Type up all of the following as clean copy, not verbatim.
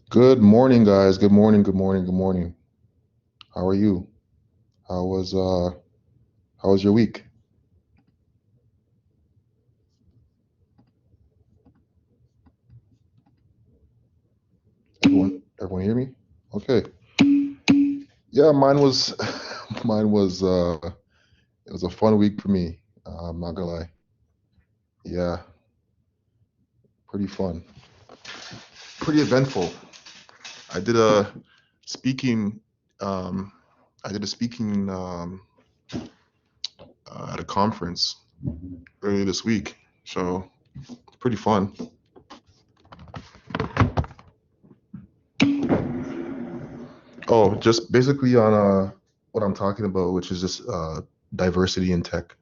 Good morning, guys. Good morning. Good morning. Good morning. How are you? How was uh how was your week? Everyone hear me? Okay. Yeah, mine was mine was it was a fun week for me. I'm not gonna lie. Yeah, pretty fun. Pretty eventful. I did a speaking um I did a speaking at a conference earlier this week. So, pretty fun. Oh, just basically on what I'm talking about, which is just diversity in tech.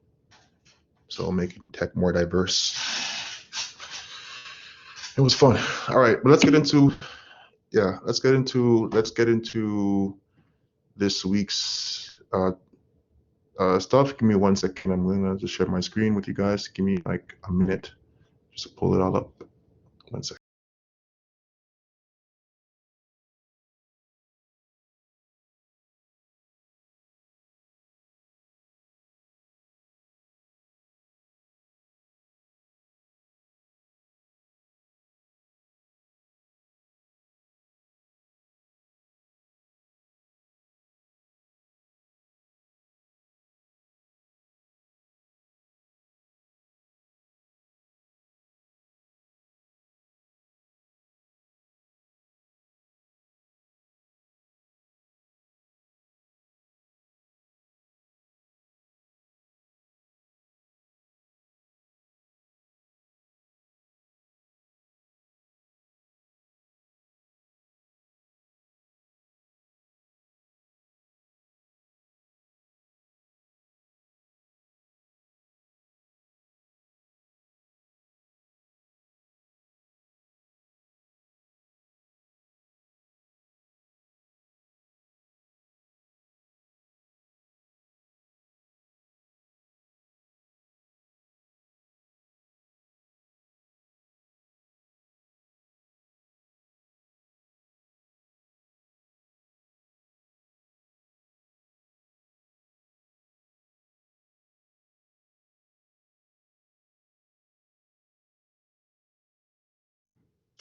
So making tech more diverse. It was fun. All right, but let's get into this week's stuff. Give me 1 second. I'm gonna just share my screen with you guys. Give me like a minute just to pull it all up. 1 second.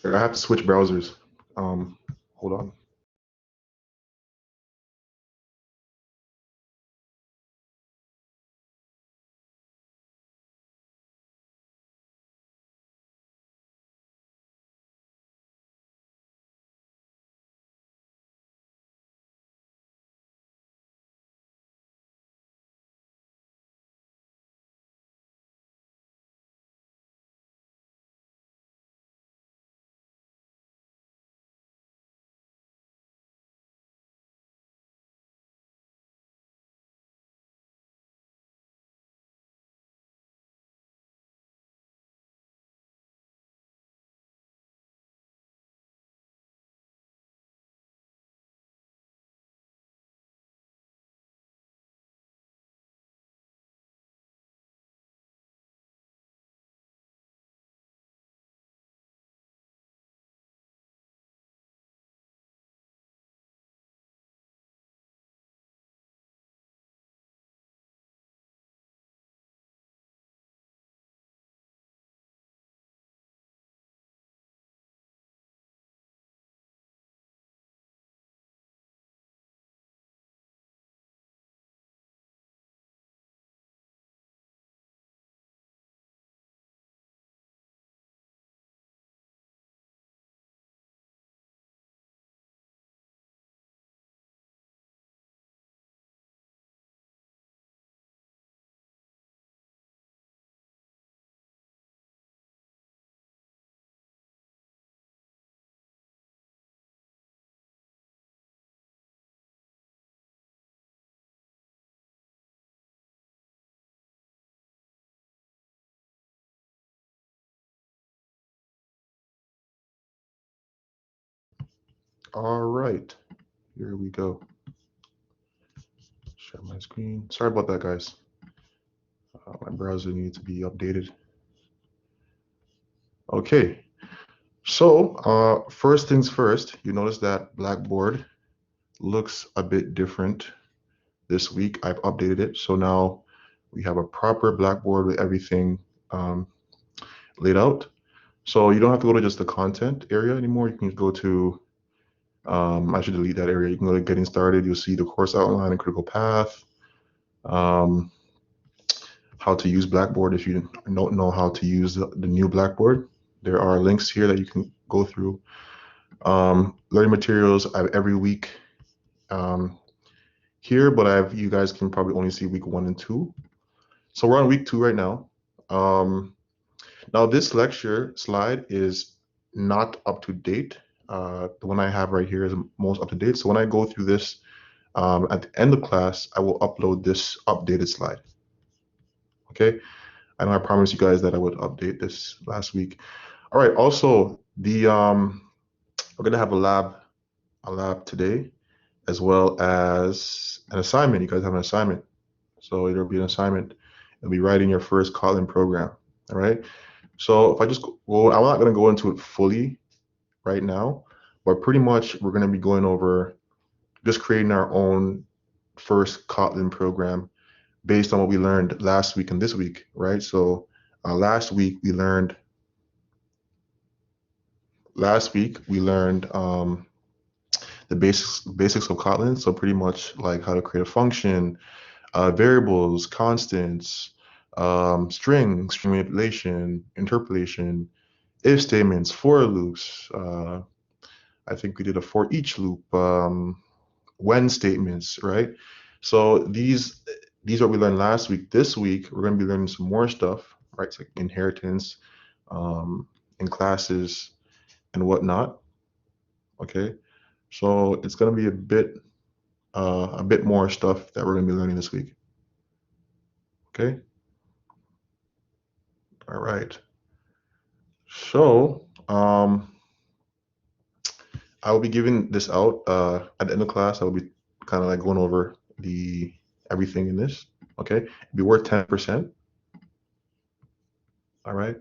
I have to switch browsers. Hold on. All right, here we go. Share my screen. Sorry about that, guys. My browser needs to be updated. Okay, So first things first, you notice that Blackboard looks a bit different this week. I've updated it. So now we have a proper Blackboard with everything laid out. So you don't have to go to just the content area anymore. You can go to, I should delete that area. You can go to getting started. You'll see the course outline and critical path, how to use Blackboard if you don't know how to use the new Blackboard. There are links here that you can go through. Learning materials I have every week here, but you guys can probably only see week 1 and 2. So we're on week 2 right now. Now this lecture slide is not up to date. The one I have right here is most up to date. So when I go through this at the end of class, I will upload this updated slide. Okay. I know I promised you guys that I would update this last week. All right. Also, we're gonna have a lab today, as well as an assignment. You guys have an assignment, so it'll be an assignment. It'll be writing your first Kotlin program. All right. So if I just go, I'm not gonna go into it fully right now, but pretty much we're gonna be going over just creating our own first Kotlin program based on what we learned last week and this week, right? So last week we learned the basics of Kotlin. So pretty much like how to create a function, variables, constants, string manipulation, interpolation, if statements, for loops. I think we did a for each loop, when statements, right? So these are what we learned last week. This week we're going to be learning some more stuff, right? It's like inheritance, in classes and whatnot. Okay, so it's going to be a bit more stuff that we're going to be learning this week. Okay. All right. So I will be giving this out at the end of class. I will be kind of like going over everything in this. Okay, it'd be worth 10%. All right.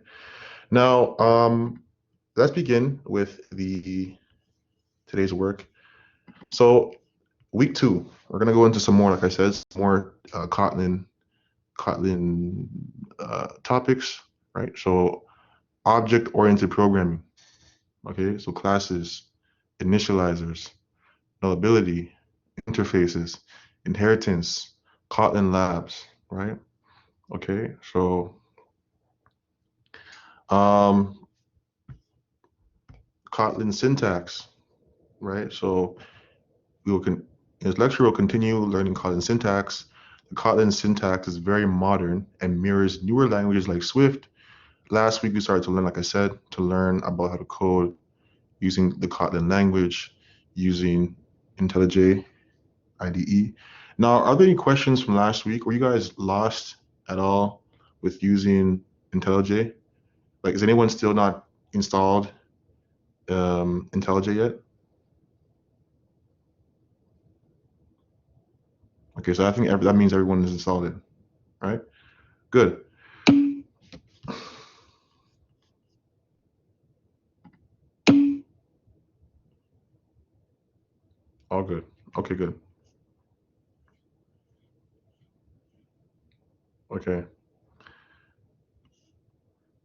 Now let's begin with today's work. So week 2, we're gonna go into some more, like I said, some more Kotlin topics, right? So object-oriented programming. Okay, so classes, initializers, nullability, interfaces, inheritance, Kotlin labs, right? Okay, so Kotlin syntax, right? So in this lecture, we'll continue learning Kotlin syntax. The Kotlin syntax is very modern and mirrors newer languages like Swift. Last week, we started to learn, like I said, to learn about how to code using the Kotlin language, using IntelliJ IDE. Now, are there any questions from last week? Were you guys lost at all with using IntelliJ? Like, is anyone still not installed IntelliJ yet? Okay, so I think that means everyone is installed it, right? Good. All good. Okay, good. Okay.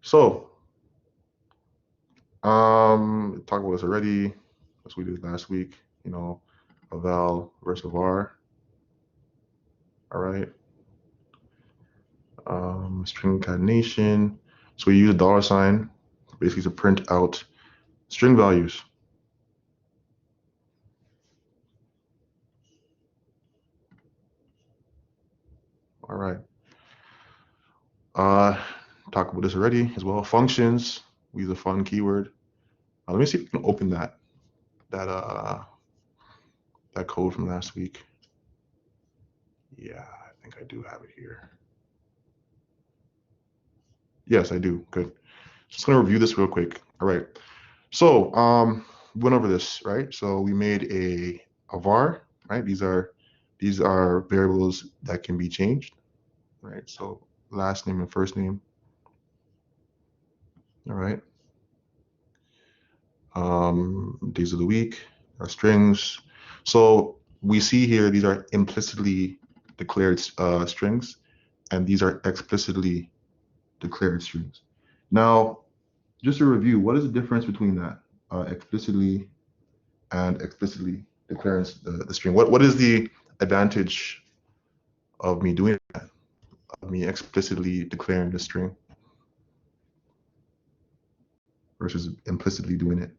So, talked about this already, as we did last week, you know, a val versus a var. All right. String concatenation. So we use a $, basically to print out string values. All right. Talked about this already as well. Functions. We use a fun keyword. Let me see if we can open that code from last week. Yeah, I think I do have it here. Yes, I do. Good. Just gonna review this real quick. All right. So we went over this, right? So we made a var, right? These are variables that can be changed, right? So last name and first name. All right. Days of the week, our strings. So we see here these are implicitly declared strings, and these are explicitly declared strings. Now, just a review, what is the difference between that? Explicitly and explicitly declaring the string. What is the advantage of me doing that? Of me explicitly declaring the string versus implicitly doing it?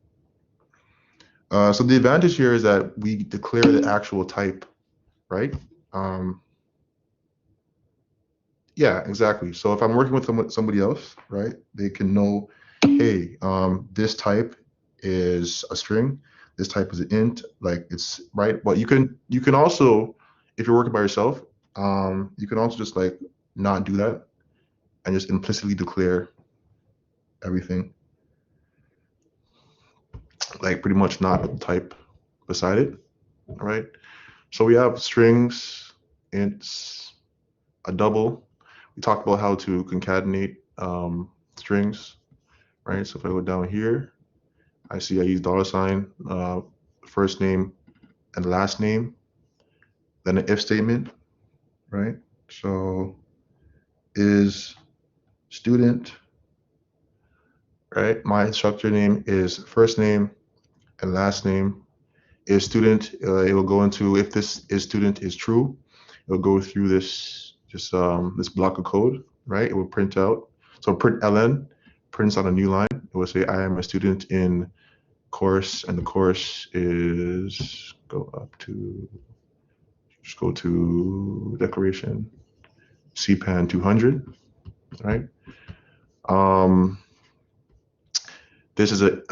So the advantage here is that we declare the actual type, right? Yeah, exactly. So if I'm working with somebody else, right, they can know, hey, this type is a string, this type is an int, like it's right. But you can also, if you're working by yourself, you can also just like not do that and just implicitly declare everything, like pretty much not a type beside it, right? So we have strings, ints, a double. We talked about how to concatenate strings, right? So if I go down here, I see I use $, first name and last name, then an if statement, right? So is student, right? My instructor name is first name and last name. Is student, it will go into, if this is student is true, it'll go through this this block of code, right? It will print out. So print ln prints on a new line. It will say I am a student in course, and the course is just go to declaration CPAN 200, right? This is a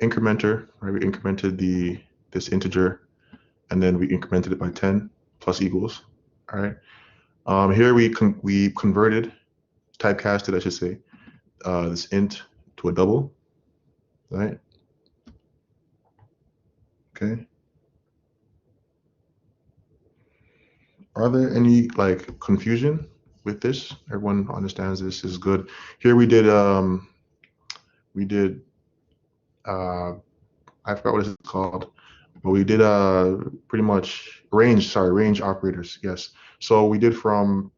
incrementer, right? We incremented this integer, and then we incremented it by 10 plus equals, all right? Here we converted, typecasted, I should say, this int to a double, right? Okay. Are there any like confusion with this? Everyone understands this is good. Here we did I forgot what it's called, but we did pretty much range operators. Yes. So we did from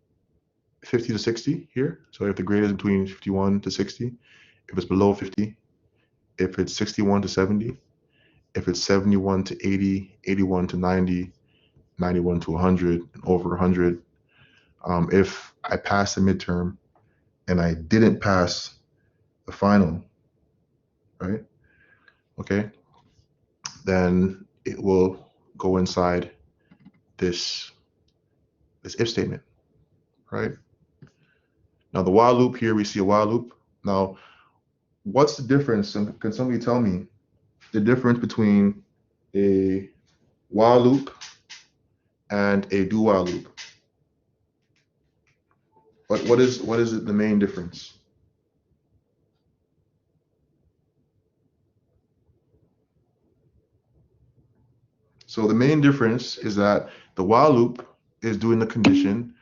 50 to 60 here. So if the grade is between 51 to 60, if it's below 50, if it's 61 to 70, if it's 71 to 80, 81 to 90, 91 to 100, and over 100. If I passed the midterm and I didn't pass the final, right? Okay, then it will go inside this if statement, right? Now the while loop here, we see a while loop. Now, what's the difference? Can somebody tell me the difference between a while loop and a do while loop? What is the main difference? So the main difference is that the while loop is doing the condition,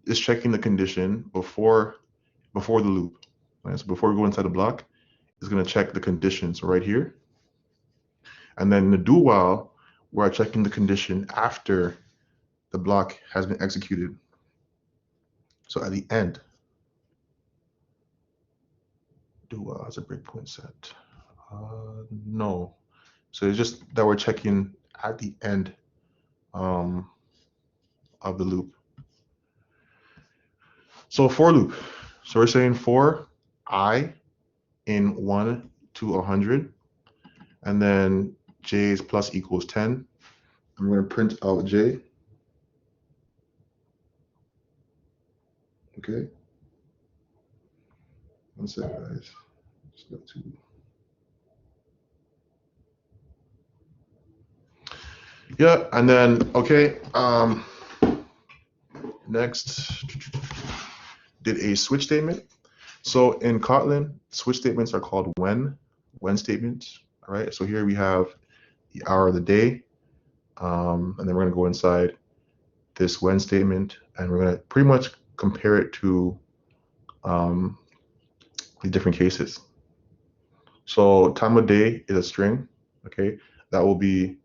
is checking the condition before the loop. Right? So before we go inside the block, it's going to check the conditions right here. And then in the do while, we're checking the condition after the block has been executed. So at the end, do while has a breakpoint set. No. So it's just that we're checking at the end of the loop. So for loop. So we're saying for I in 1 to 100, and then j is plus equals 10. I'm going to print out j. Okay. One second, guys. Just got to. Yeah, and then okay. Next, did a switch statement. So in Kotlin, switch statements are called when statements. All right. So here we have the hour of the day, and then we're going to go inside this when statement, and we're going to pretty much compare it to the different cases. So time of day is a string, okay? That will be,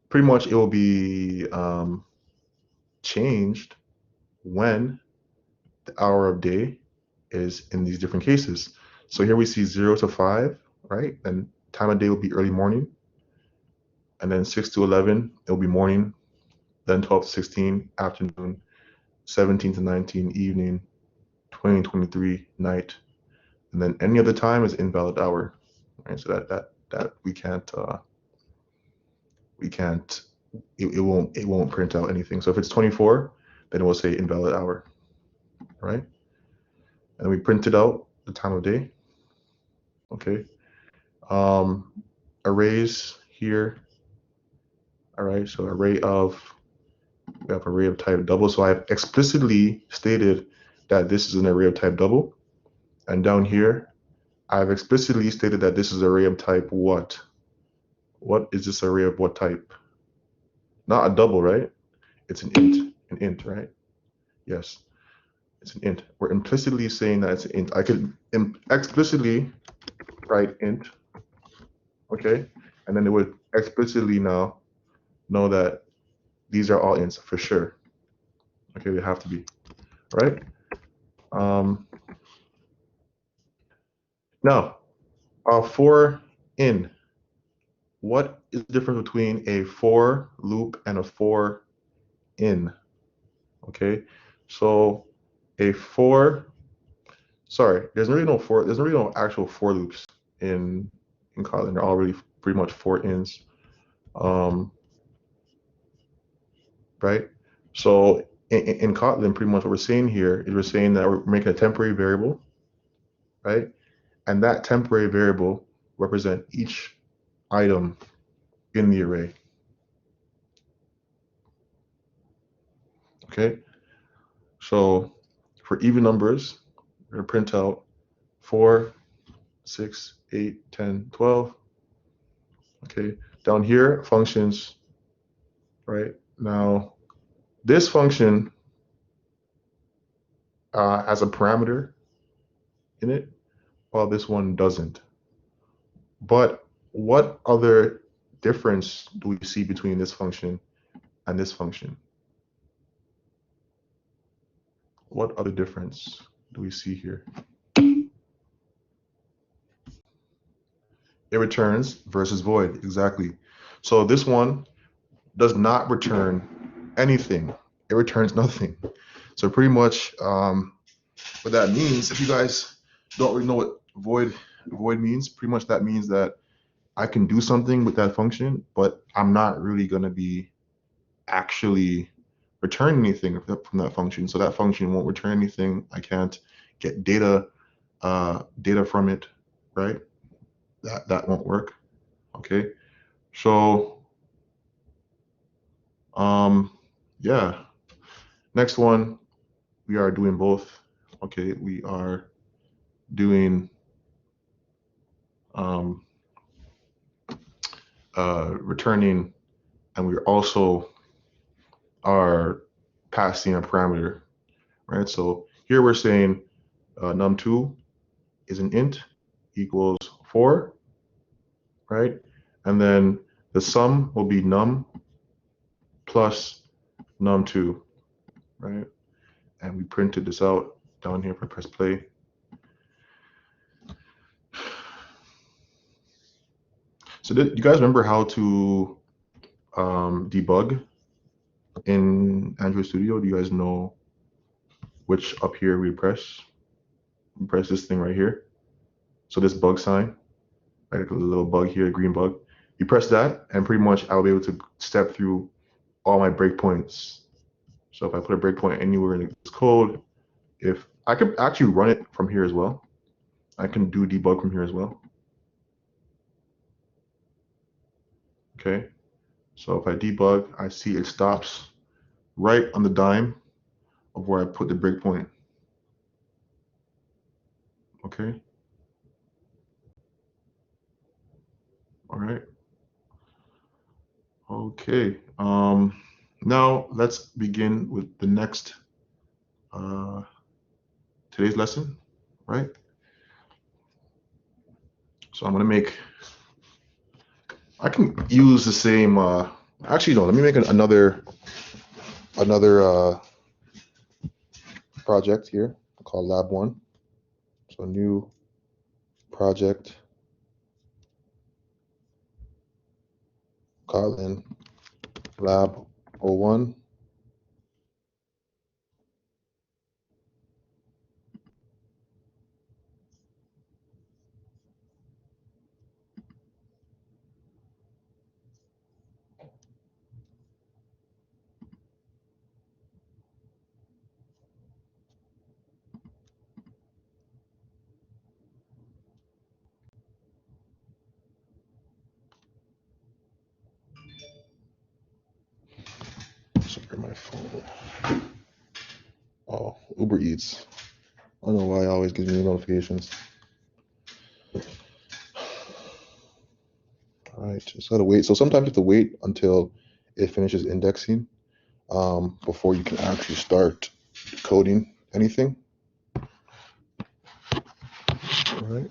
pretty much it will be changed when the hour of day is in these different cases. So here we see 0 to 5, right? And time of day will be early morning. And then 6 to 11, it'll be morning. Then 12 to 16, afternoon. 17 to 19, evening. 20 to 23, night. And then any other time is invalid hour, right? So that we can't it won't print out anything. So if it's 24, then it will say invalid hour, right? And we printed out the time of day. Okay. Arrays here. All right. So we have array of type double. So I've explicitly stated that this is an array of type double. And down here, I've explicitly stated that this is an array of type what? What is this array of what type? Not a double, right? It's an int, right? Yes, it's an int. We're implicitly saying that it's an int. I could explicitly write int, okay? And then it would explicitly now know that these are all ints for sure. Okay, they have to be, right? Now, for in, what is the difference between a for loop and a for in? Okay, so a for, sorry, there's really no actual for loops in Kotlin. They're all really pretty much for ins, right? So in Kotlin, pretty much what we're saying here is we're saying that we're making a temporary variable, right? And that temporary variable represent each item in the array. Okay, so for even numbers, we're going to print out 4, 6, 8, 10, 12. Okay, down here, functions, right? Now, this function has a parameter in it, while this one doesn't. But what other difference do we see between this function and this function? What other difference do we see here? It returns versus void, exactly. So this one does not return anything. It returns nothing. So pretty much what that means, if you guys don't really know what void means, pretty much that means that I can do something with that function, but I'm not really going to be actually return anything from that function. So that function won't return anything. I can't get data from it, right? That won't work. Okay. So yeah. Next one, we are doing both. Okay, we are doing returning, and we also are passing a parameter, right? So here we're saying num2 is an int equals 4, right? And then the sum will be num plus num2, right? And we printed this out down here if I press play. So you guys remember how to debug in Android Studio? Do you guys know which up here we press? We press this thing right here. So this bug sign, right, a little bug here, a green bug. You press that, and pretty much I'll be able to step through all my breakpoints. So if I put a breakpoint anywhere in this code, if I could actually run it from here as well. I can do debug from here as well. Okay, so if I debug, I see it stops right on the dime of where I put the breakpoint. Okay. All right. Okay. Now let's begin with the next today's lesson, right? So I'm gonna make, I can use the same, actually no, let me make another project here called lab1. So new project, Kotlin lab 01. Sorry, my phone. Oh, Uber Eats. I don't know why it always gives me notifications. All right, just gotta wait. So sometimes you have to wait until it finishes indexing before you can actually start coding anything. All right.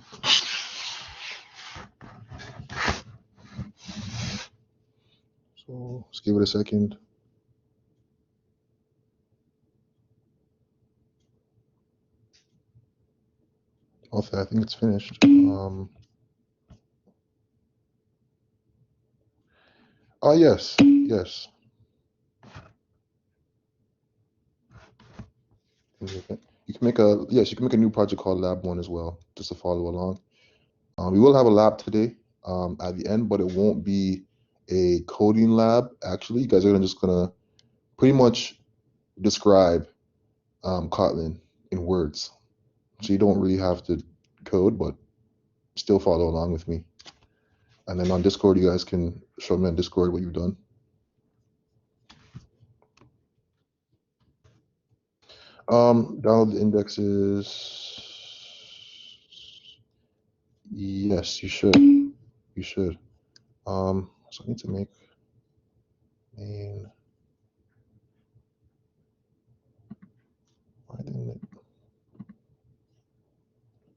So let's give it a second. Okay, I think it's finished. Oh yes, yes. You can make a you can make a new project called Lab1 as well, just to follow along. We will have a lab today at the end, but it won't be a coding lab. Actually, you guys are just gonna pretty much describe Kotlin in words, so you don't really have to code, but still follow along with me. And then on Discord, you guys can show me on Discord what you've done. Download the indexes. Yes, you should. You should. So I need to make main. Why didn't it?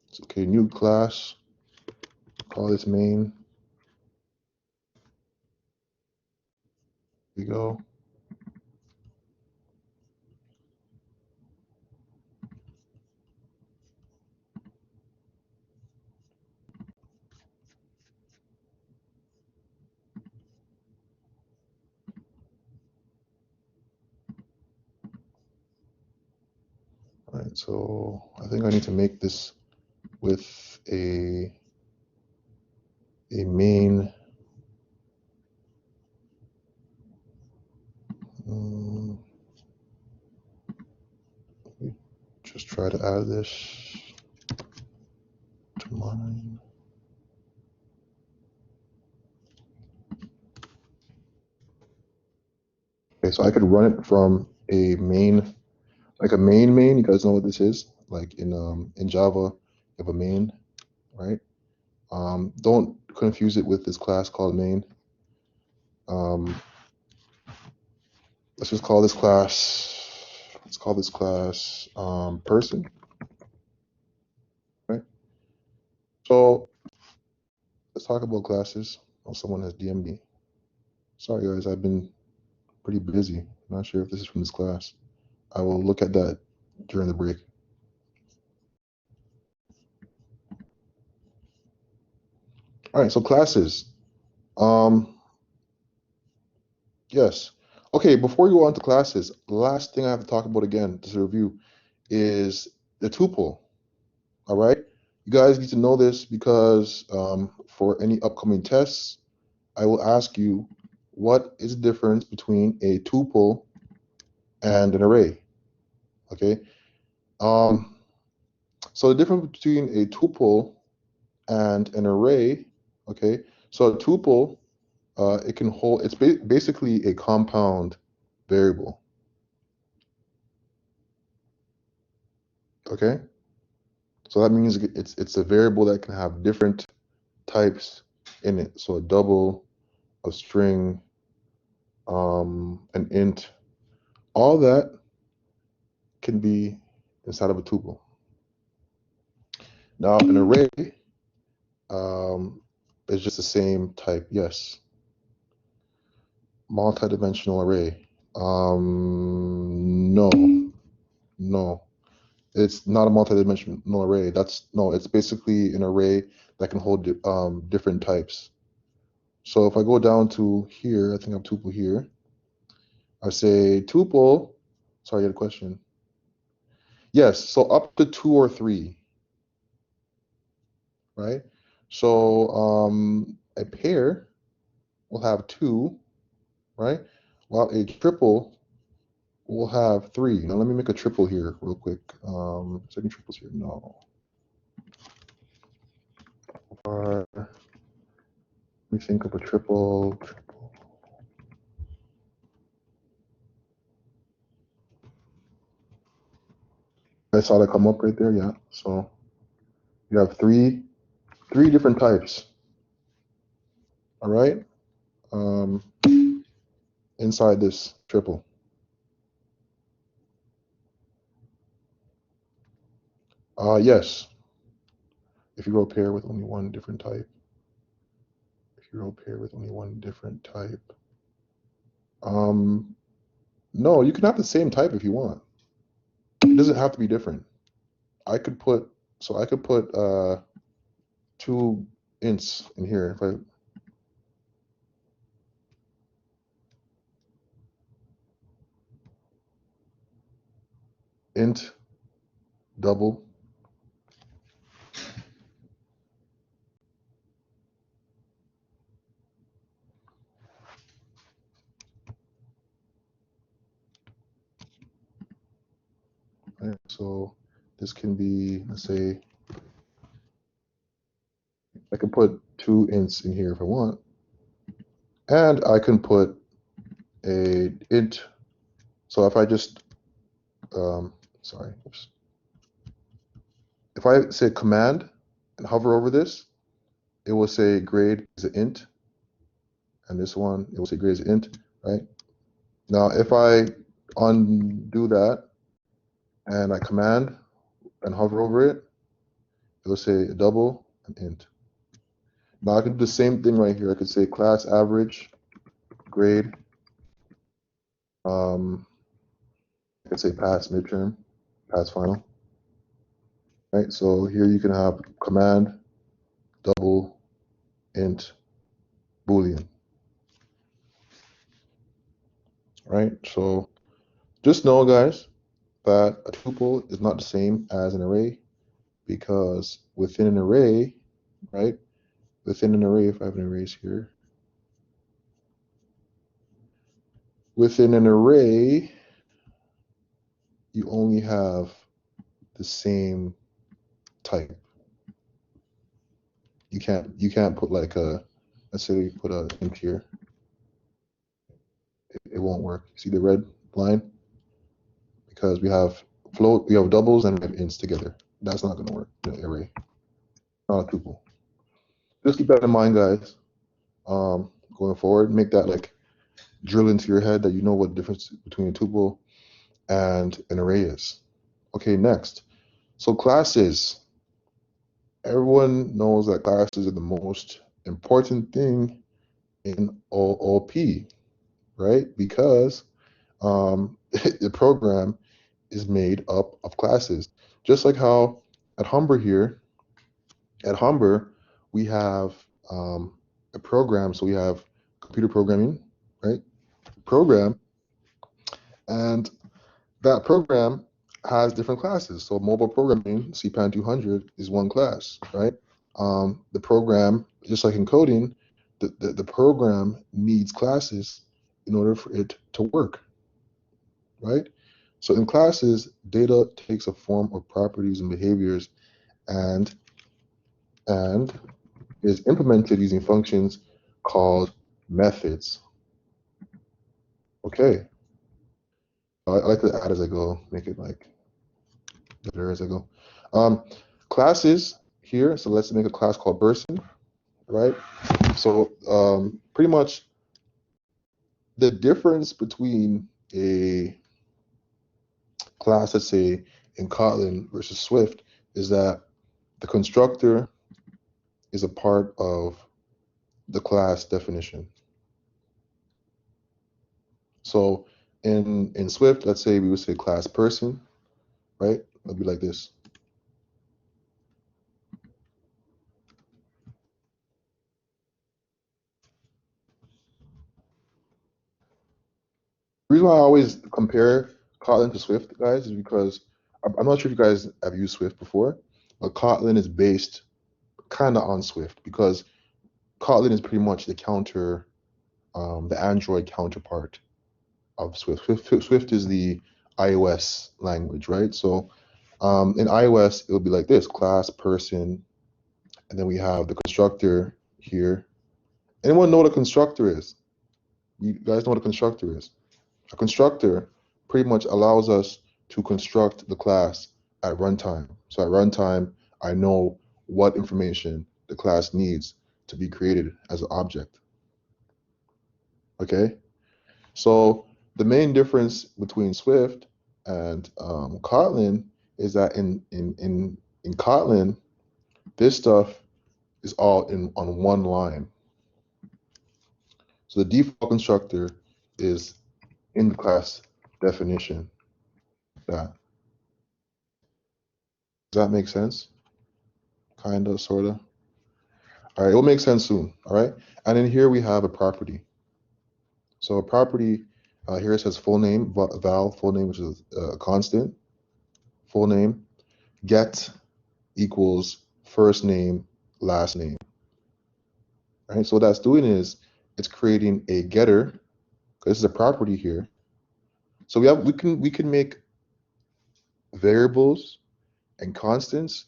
It's okay. New class. Call this main. Here we go. All right. So I think I need to make this with a main. Just try to add this to mine. Okay, so I could run it from a main, like a main. You guys know what this is? Like in Java, you have a main, right? Don't confuse it with this class called main. Let's just call this class. Let's call this class person, right? So let's talk about classes. Oh, someone has DM'd me. Sorry guys, I've been pretty busy. Not sure if this is from this class. I will look at that during the break. All right, so classes. Yes. Okay, before we go on to classes, the last thing I have to talk about again, just a review, is the tuple. All right, you guys need to know this because for any upcoming tests, I will ask you what is the difference between a tuple and an array. Okay. So the difference between a tuple and an array. Okay. So a tuple, it can hold. It's basically a compound variable. Okay. So that means it's a variable that can have different types in it. So a double, a string, an int, all that can be inside of a tuple. Now, an array, It's just the same type, yes. Multi-dimensional array. No, no. It's not a multi-dimensional array. It's basically an array that can hold different types. So if I go down to here, I think I have tuple here. I say tuple, sorry, you had a question. Yes, so up to 2 or 3, right? So a pair will have 2, right? While a triple will have 3. Now let me make a triple here real quick. Is there any triples here? No. Let me think of a triple. I saw that come up right there, yeah. So you have three different types, all right? Inside this triple. Yes, if you row pair with only one different type. If you row pair with only one different type. No, you can have the same type if you want. It doesn't have to be different. I could put 2 ints in here. If I int double right? So this can be, let's say, I can put 2 ints in here if I want, and I can put a int. So if I just sorry, oops. If I say command and hover over this, it will say grade is an int, and this one it will say grade is an int, right? Now if I undo that and I command and hover over it, it will say a double and int. Now I can do the same thing right here. I could say class average grade. I could say pass midterm, pass final. Right. So here you can have command, double, int, boolean. Right. So just know, guys, that a tuple is not the same as an array, because within an array, right? Within an array, if I have an array here, within an array, you only have the same type. You can't put like a, let's say we put a int here. It won't work. See the red line? Because we have float, we have doubles and we have ints together. That's not going to work in an array. Not a tuple. Just keep that in mind, guys. Going forward, make that like drill into your head that you know what the difference between a tuple and an array is. Okay, next. So classes. Everyone knows that classes are the most important thing in OOP, right? Because the program is made up of classes. Just like how at Humber here, at Humber, we have a program. So we have computer programming, right? Program. And that program has different classes. So mobile programming, CPAN 200 is one class, right? The program, just like in coding, the program needs classes in order for it to work, right? So in classes, data takes a form of properties and behaviors and is implemented using functions called methods. Okay. I like to add as I go, make it like better as I go. Classes here, so let's make a class called person, right? So pretty much the difference between a class, let's say in Kotlin versus Swift, is that the constructor is a part of the class definition. So in Swift, let's say we would say class person, right? It'll be like this. The reason why I always compare Kotlin to Swift, guys, is because I'm not sure if you guys have used Swift before, but Kotlin is based kind of on Swift because Kotlin is pretty much the counter, the Android counterpart of Swift. Swift is the iOS language, right? So in iOS, it will be like this: class, person, and then we have the constructor here. Anyone know what a constructor is? You guys know what a constructor is? A constructor pretty much allows us to construct the class at runtime. So at runtime, I know what information the class needs to be created as an object. Okay? So the main difference between Swift and Kotlin is that in Kotlin, this stuff is all on one line. So the default constructor is in the class definition. That Does that make sense? Kind of, sort of. All right, it will make sense soon. All right, and then here we have a property. So a property here it says full name, val full name, which is a constant. Full name get equals first name, last name. All right, so what that's doing is it's creating a getter. This is a property here. So we can make variables and constants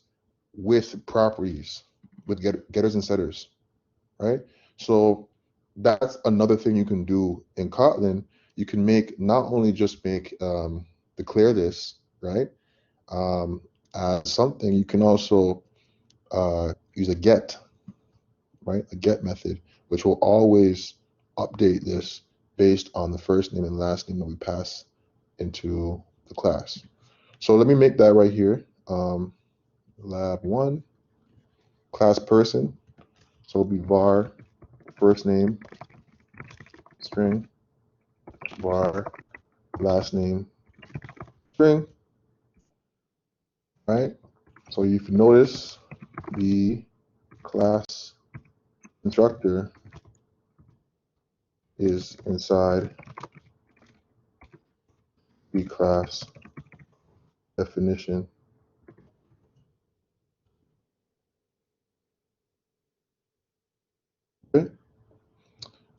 with properties, with getters and setters, right? So that's another thing you can do in Kotlin. You can make not only just make declare this, right, as something. You can also use a get, right, a get method, which will always update this based on the first name and last name that we pass into the class. So let me make that right here. Lab1 class person. So it'll be var first name string, var last name string, right? So if you notice, the class constructor is inside the class definition. Okay.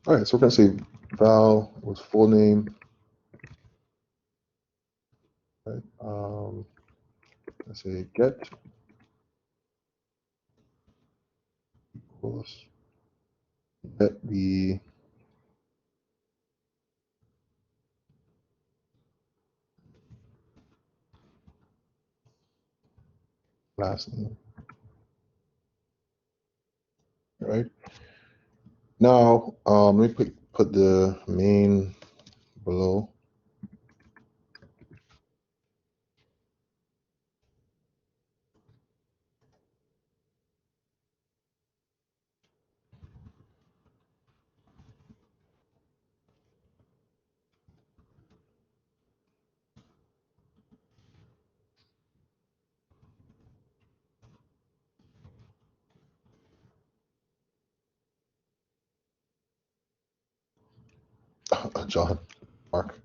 All right, so we're gonna say val with full name. Right? Let's say get equals get the last name. Right. Now, let me put the main below. John, Mark.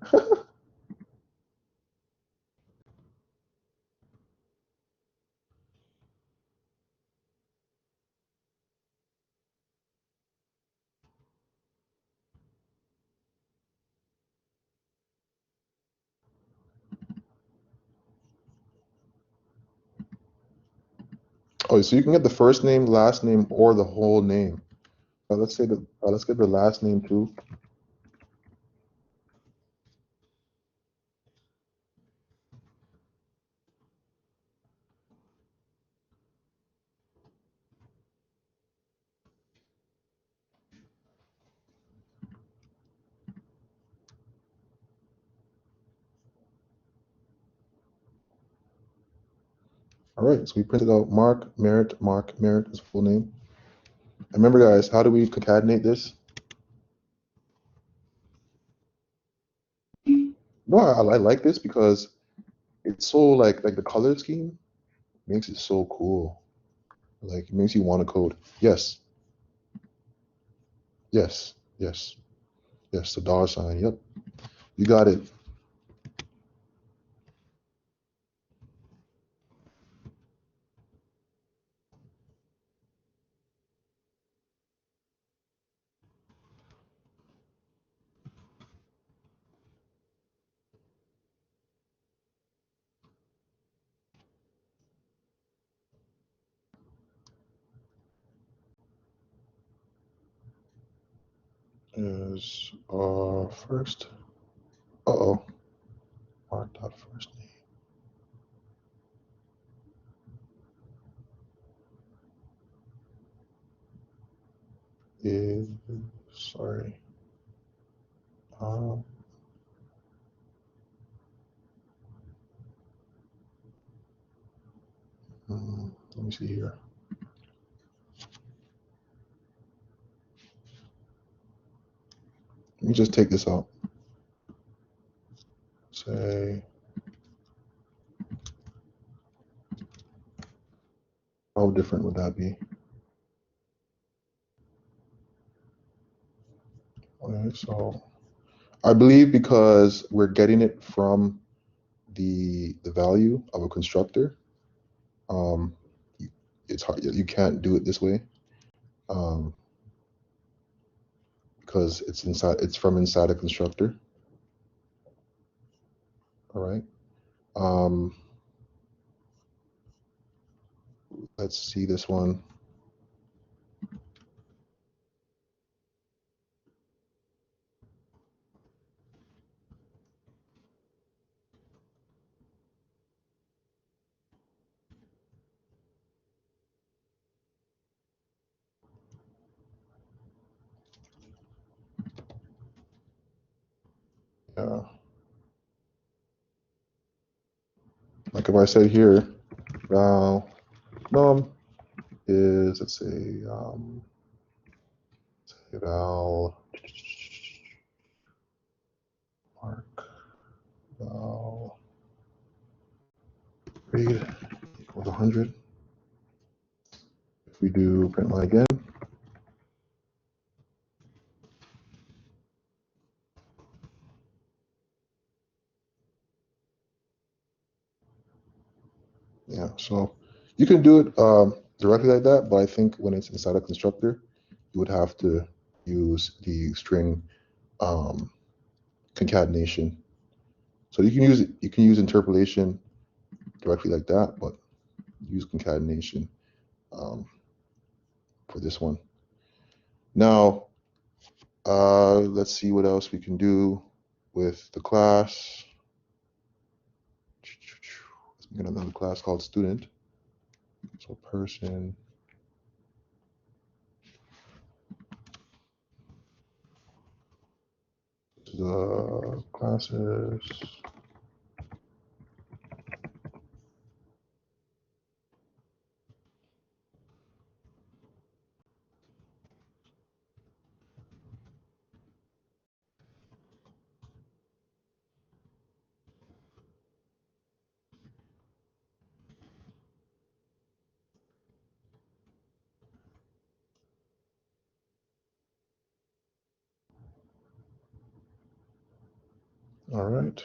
Oh, so you can get the first name, last name, or the whole name. Let's say let's get the last name too. All right, so we printed out Mark Merritt is full name. remember, guys, how do we concatenate this? No, I like this because it's so like the color scheme makes it so cool. Like it makes you want to code. Yes, yes, yes, yes. The dollar sign. Yep, you got it. Is first. Uh-oh. Mark dot first name is sorry. Um, let me see here. Let me just take this out. Say, how different would that be? Okay, so I believe because we're getting it from the value of a constructor, um, it's hard. You can't do it this way um, because it's inside. It's from inside a constructor. All right. Um, let's see this one. Yeah. Like if I said here, val num is let's say val mark val grade equals 100. If we do print line again, yeah. So you can do it directly like that, but I think when it's inside a constructor, you would have to use the string concatenation. So you can use interpolation directly like that, but use concatenation for this one. Now, let's see what else we can do with the class. Let's make another class called student. So person. The classes. All right.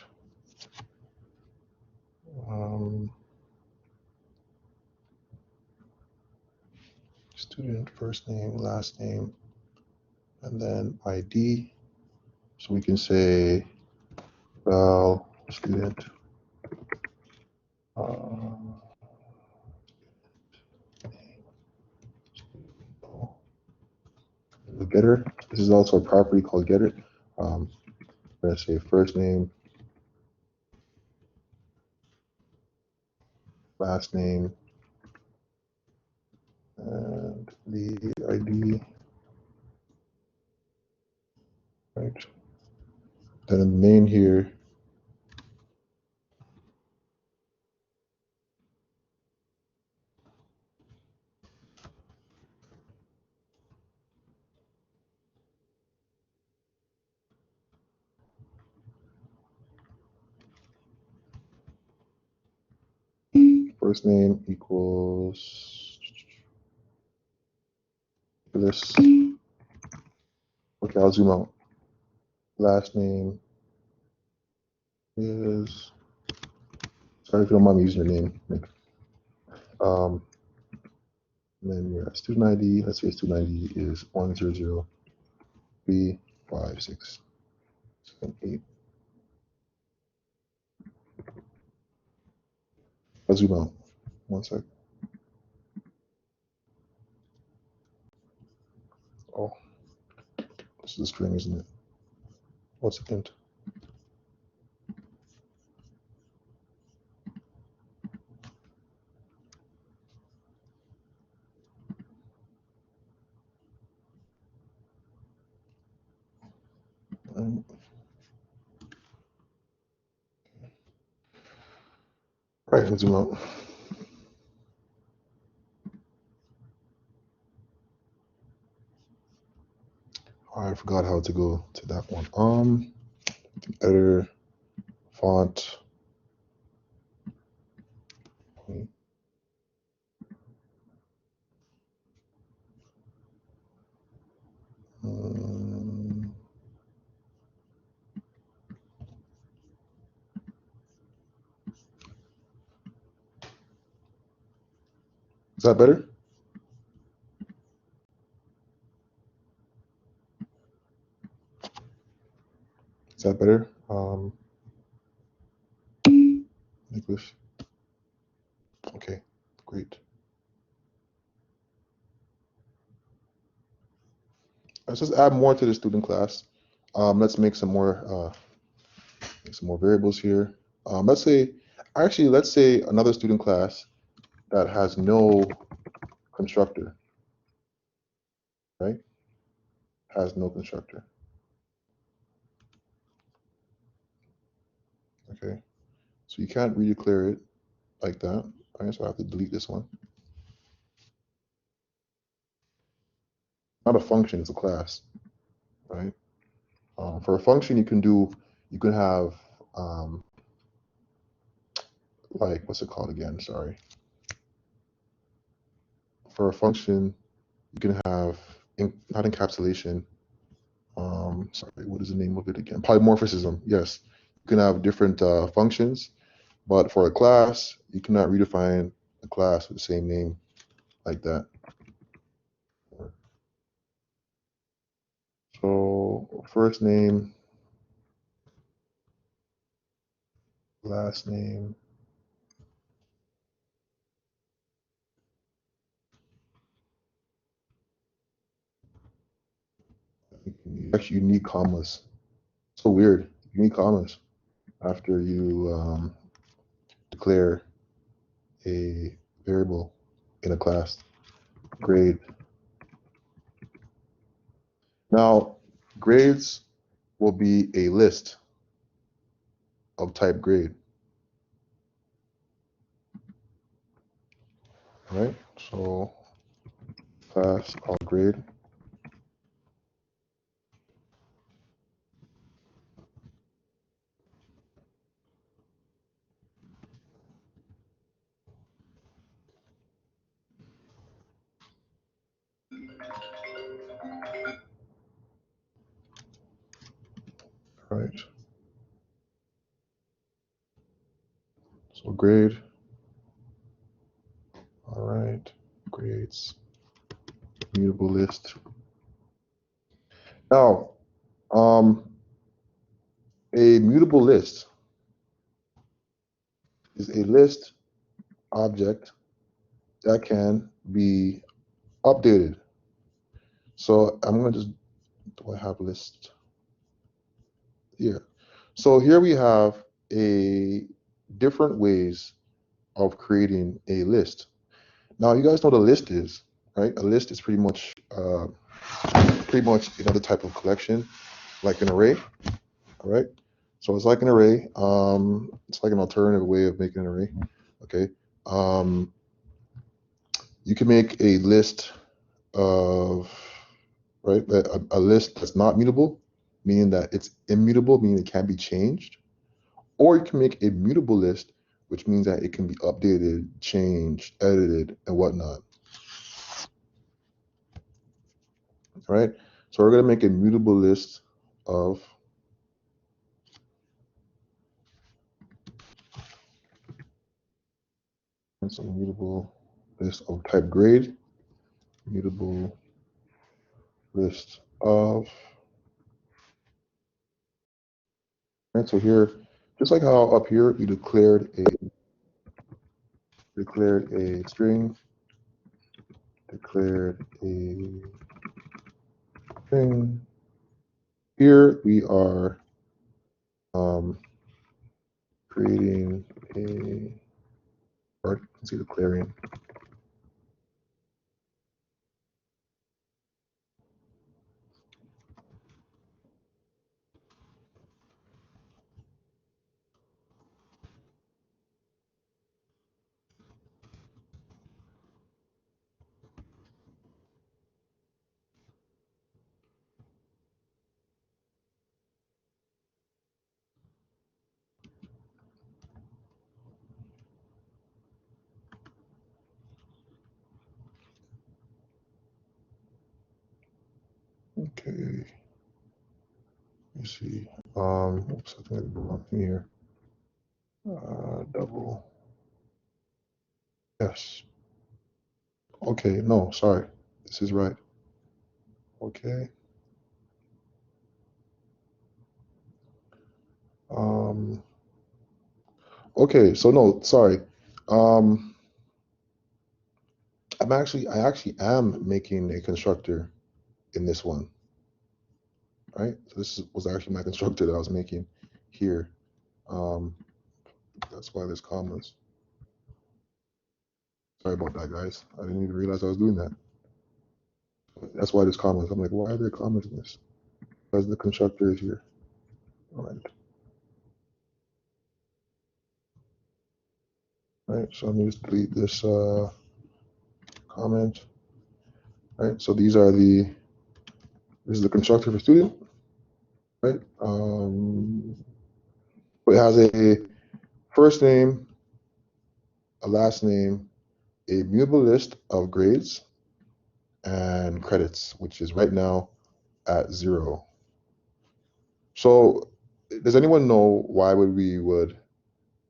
Student first name, last name, and then ID. So we can say val student the getter. This is also a property called getter. I'm going to say first name, last name, and the ID. Right. Then in the main here, First name equals this. Okay, I'll zoom out. Last name is, sorry if you don't mind me using your name. And then your student ID, let's say student ID is 100356778. I'll zoom out. One sec. Oh, this is a string, isn't it? What's the int? All right, let's zoom out. I forgot how to go to that one. Editor, font. Is that better? Is that better? English. Okay, great. Let's just add more to the student class. Let's make some more variables here. Let's say another student class that has no constructor, right? Has no constructor. Okay, so you can't redeclare it like that. All right, so I have to delete this one. Not a function, it's a class, right? For a function, you can have like, what's it called again? Sorry. For a function, you can have not encapsulation. Sorry, what is the name of it again? Polymorphism. Yes, you can have different functions, but for a class, you cannot redefine a class with the same name like that. So first name, last name. Actually, you need commas. So weird. You need commas after you declare a variable in a class. Grade. Now, grades will be a list of type grade. Right? So class all grade. Right. So grade. All right. Grades. Mutable list. Now, a mutable list is a list object that can be updated. So I'm going to just, do I have a list? Yeah. So here we have a different ways of creating a list. Now you guys know what a list is, right? A list is pretty much another type of collection, like an array. All right. So it's like an array. It's like an alternative way of making an array. Okay. You can make a list of, right, a list that's not mutable, meaning that it's immutable, meaning it can't be changed. Or you can make a mutable list which means that it can be updated, changed, edited, and whatnot. All right, so we're going to make a mutable list of mutable list of type grade, mutable list of. Right, so here, just like how up here we declared a string, declared a string. Here we are creating a, or you can see declaring. Okay. Let me see. Oops, I think I did the wrong thing here. Double. Yes. Okay, no, sorry. This is right. Okay. Okay, so no, sorry. I actually am making a constructor in this one, right? So this was actually my constructor that I was making here. That's why there's commas. Sorry about that, guys. I didn't even realize I was doing that. That's why there's commas. I'm like, why are there commas in this? Because the constructor is here. All right. All right, so let me just delete this comment. All right, so this is the constructor for student, right? It has a first name, a last name, a mutable list of grades, and credits, which is right now at 0. So does anyone know why we would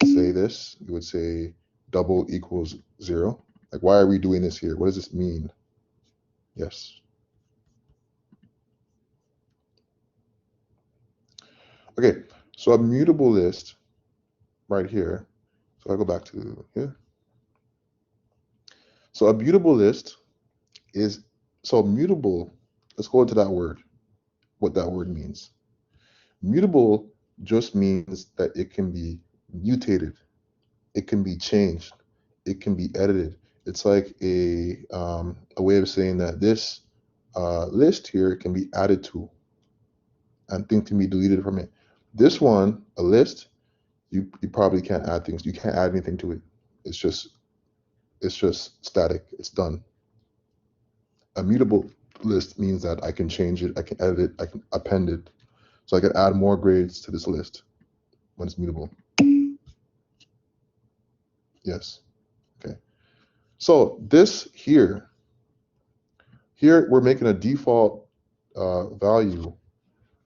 say this? We would say double equals 0. Like, why are we doing this here? What does this mean? Yes. Okay, so a mutable list right here. So I go back to here. So a mutable list is, so mutable, let's go into that word, what that word means. Mutable just means that it can be mutated, it can be changed, it can be edited. It's like a way of saying that this list here can be added to and things can be deleted from it. This one, a list, you probably can't add things. You can't add anything to it. It's just static. It's done. A mutable list means that I can change it, I can edit it, I can append it. So I can add more grades to this list when it's mutable. Yes. Okay. So this here we're making a default value.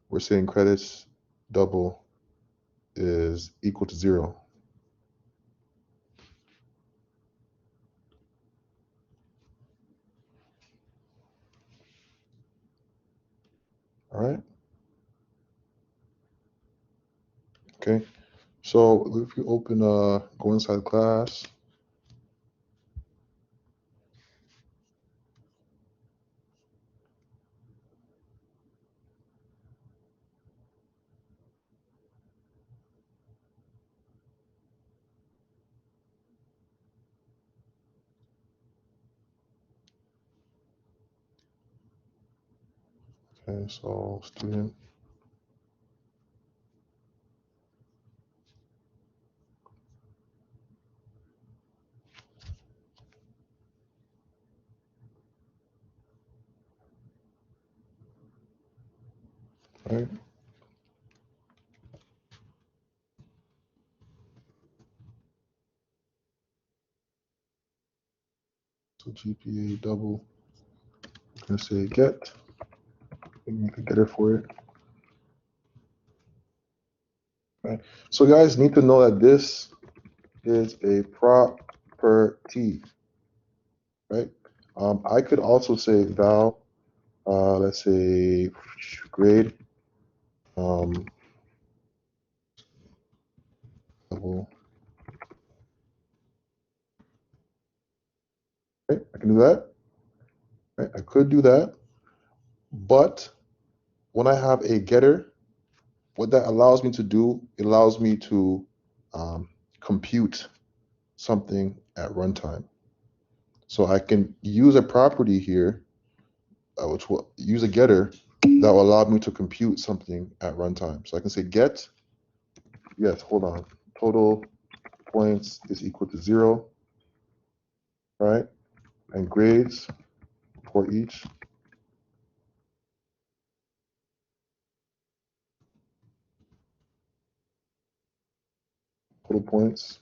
We're saying credits double is equal to 0. All right. Okay. So if you open go inside class. Okay, so student. Right. So GPA double, I'm gonna say get, and make a getter for it. Right. So guys need to know that this is a property, right? I could also say val, let's say grade, level. Right? I can do that. Right? I could do that, but when I have a getter, what that allows me to do, it allows me to compute something at runtime. So I can use a property here, which will use a getter that will allow me to compute something at runtime. So I can say get, yes, hold on, total points is equal to 0, right? And grades for each. Total points.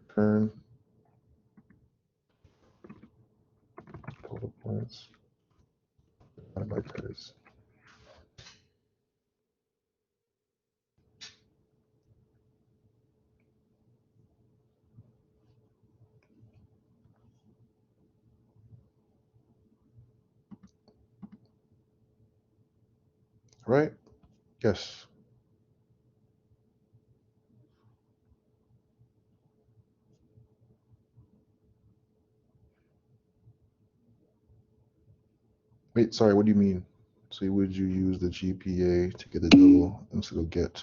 Return total points divided by credits. Right? Yes. Wait, sorry, what do you mean? So would you use the GPA to get the double instead of get?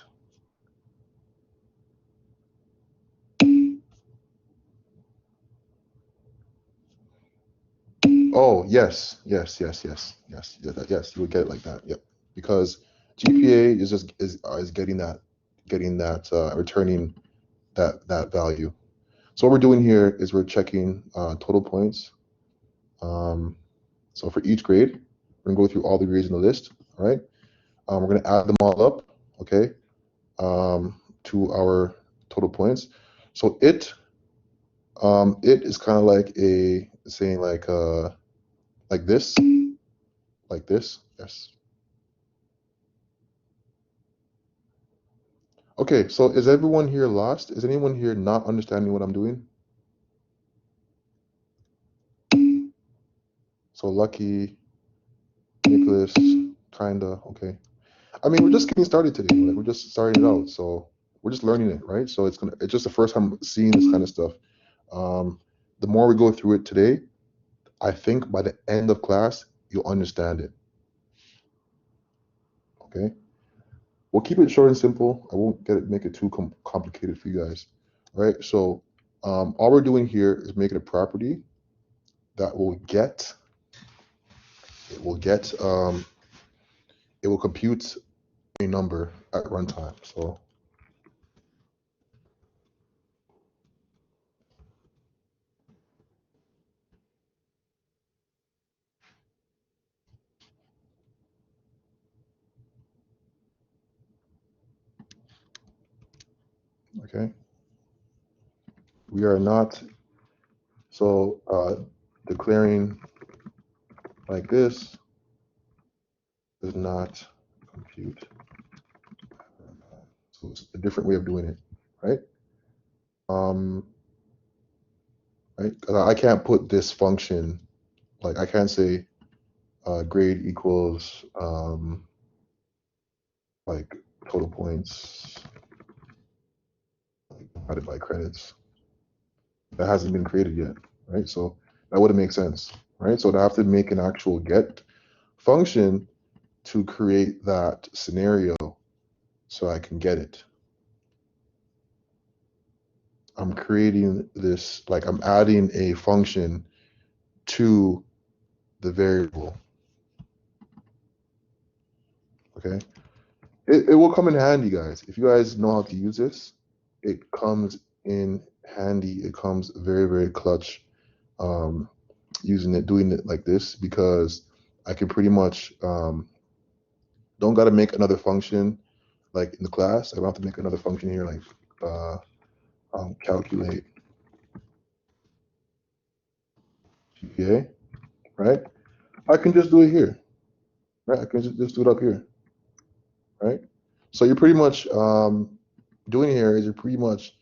Oh, yes, yes, yes, yes, yes, yes, you would get it like that. Yep. Because GPA is just is getting that returning that value. So what we're doing here is we're checking total points. So for each grade, we're gonna go through all the grades in the list. All right. We're gonna add them all up. Okay. To our total points. So it is kind of like a saying like this, yes. Okay, so is everyone here lost? Is anyone here not understanding what I'm doing? So Lucky, Nicholas, kinda, okay. I mean, we're just getting started today. Like we're just starting it out, so we're just learning it, right? So it's just the first time seeing this kind of stuff. The more we go through it today, I think by the end of class, you'll understand it. Okay. We'll keep it short and simple. I won't make it too complicated for you guys. All right. So all we're doing here is making a property that will get. It will get. It will compute a number at runtime. So. Okay. We are not. So declaring like this does not compute. So it's a different way of doing it, right? Right? I can't put this function, like I can't say grade equals like total points divided by credits. That hasn't been created yet, right? So that wouldn't make sense, right? So I have to make an actual get function to create that scenario so I can get it. I'm creating this, like I'm adding a function to the variable. Okay. It will come in handy, guys. If you guys know how to use this, it comes in handy. It comes very, very clutch doing it like this, because I can pretty much don't got to make another function like in the class. I don't have to make another function here like calculate GPA, right? I can just do it here, right? I can just do it up here, right? So you're pretty much doing here is you're pretty much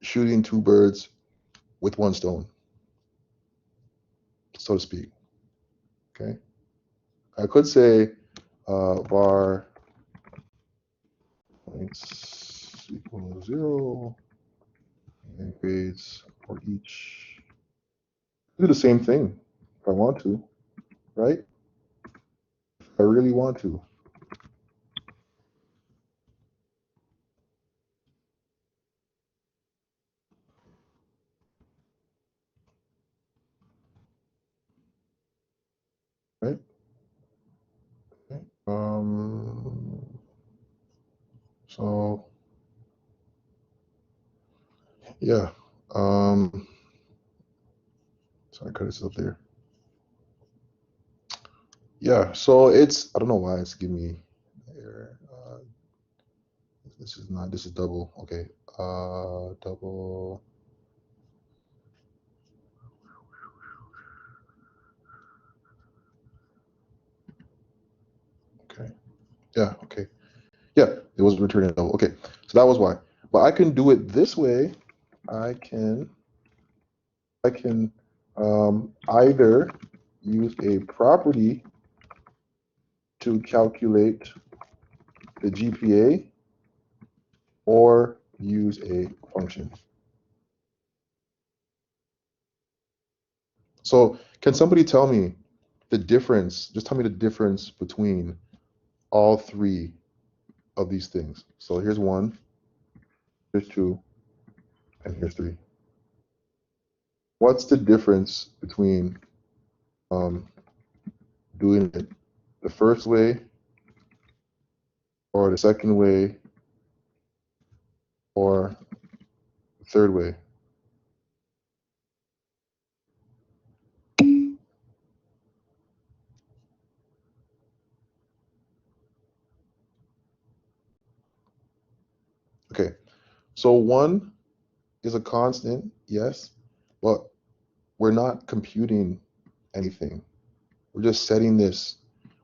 shooting two birds with one stone, so to speak. Okay. I could say var points equals 0 and grades for each. Do the same thing if I want to, right? If I really want to. Right? Okay. So yeah. Sorry, cut this up there. Yeah, so it's, I don't know why it's giving me error. This is not, this is double. Okay. Double. Okay. Yeah, okay. Yeah, it was returning double. Okay, so that was why. But I can do it this way. I can either use a property to calculate the GPA or use a function. So can somebody tell me the difference? Just tell me the difference between all three of these things. So here's one, here's two, and here's three. What's the difference between doing it the first way or the second way or the third way? Okay, so one is a constant, yes, but we're not computing anything. We're just setting this.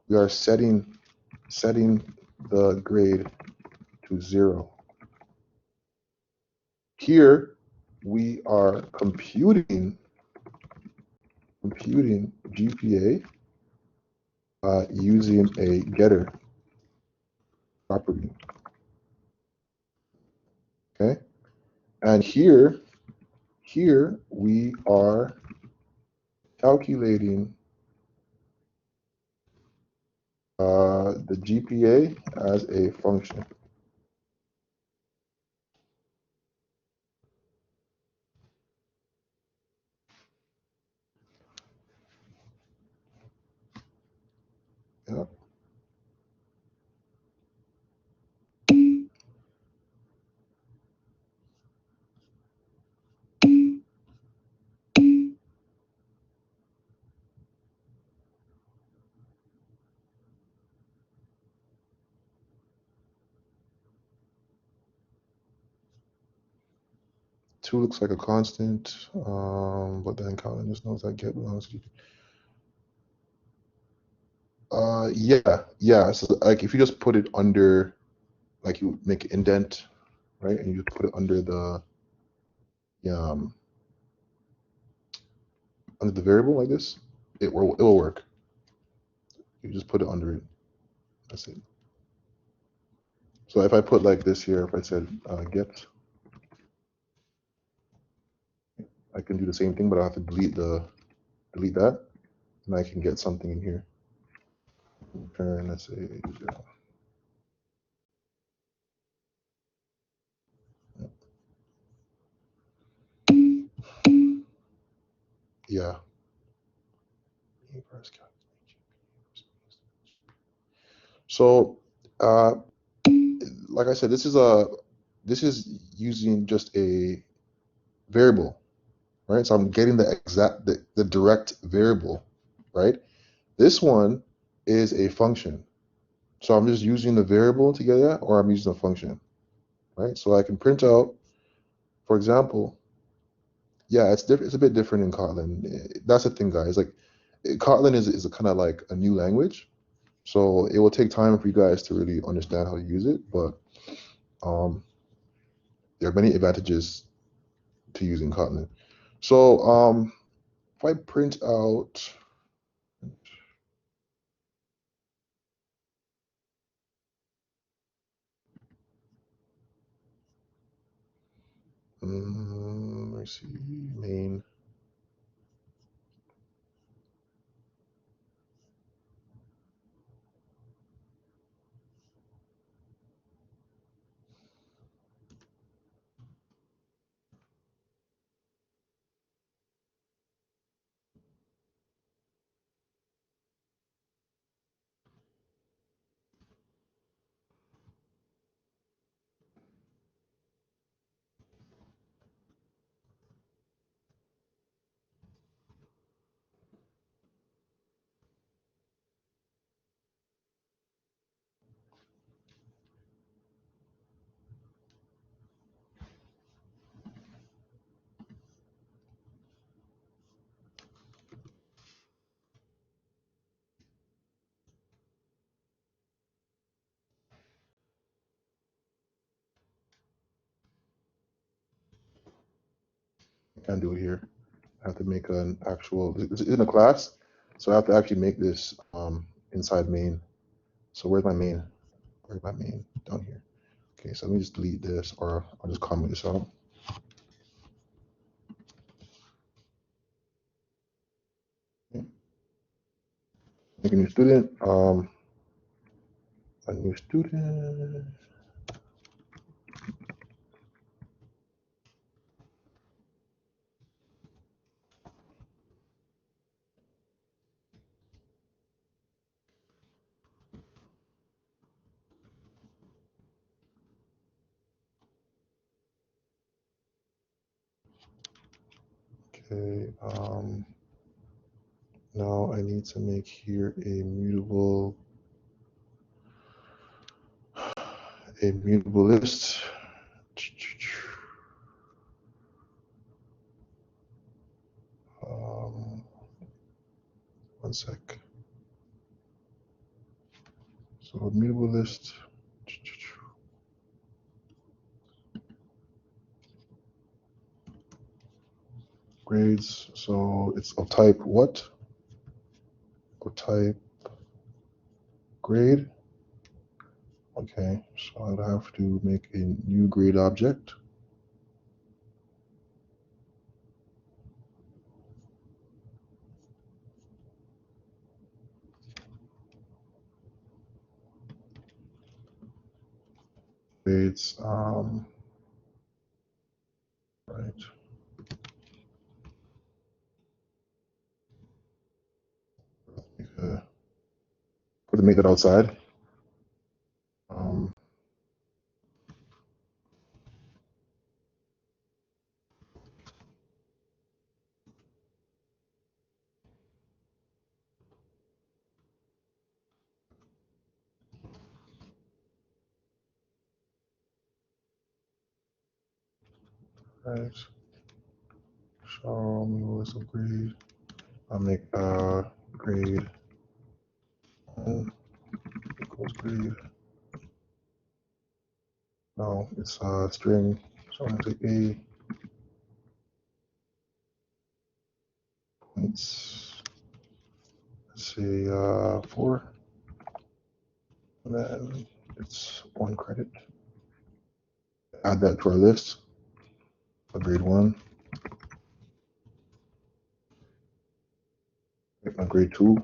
We are setting the grade to 0. Here we are computing GPA using a getter property. Okay, and here we are calculating the GPA as a function. Yeah. Two looks like a constant, but then Kotlin just knows that get belongs to. Yeah. So like if you just put it under, like you make an indent, right, and you put it under the variable like this, it will work. You just put it under it. That's it. So if I put like this here, if I said get, I can do the same thing, but I have to delete that, and I can get something in here. Return, let's say 0. Yeah. So, like I said, this is using just a variable, right? So I'm getting the direct variable, right? This one is a function. So I'm just using the variable to get that, or I'm using a function, right? So I can print out For example, yeah, it's different. It's a bit different in Kotlin. That's the thing, guys. Like, Kotlin is a kind of like a new language, so it will take time for you guys to really understand how to use it. But um, there are many advantages to using Kotlin. So if I print out, let me see, main. I can't do it here. I have to make an actual. It's in a class, so I have to actually make this inside main. So where's my main? Where's my main? Down here. Okay, so let me just delete this, or I'll just comment this out. Okay. Make a new student. A new student. Okay. Now I need to make here a mutable list. One sec. So mutable list. Grades. So it's of type what? Of type grade. Okay, so I'd have to make a new grade object. Grades, right. Put to make that outside. Right. Show me list of grade. I'll make grade equals grade. No, it's a string. So I'm going to take a points. Let's say 4. And then it's 1 credit. Add that to our list for grade 1. Get my grade 2.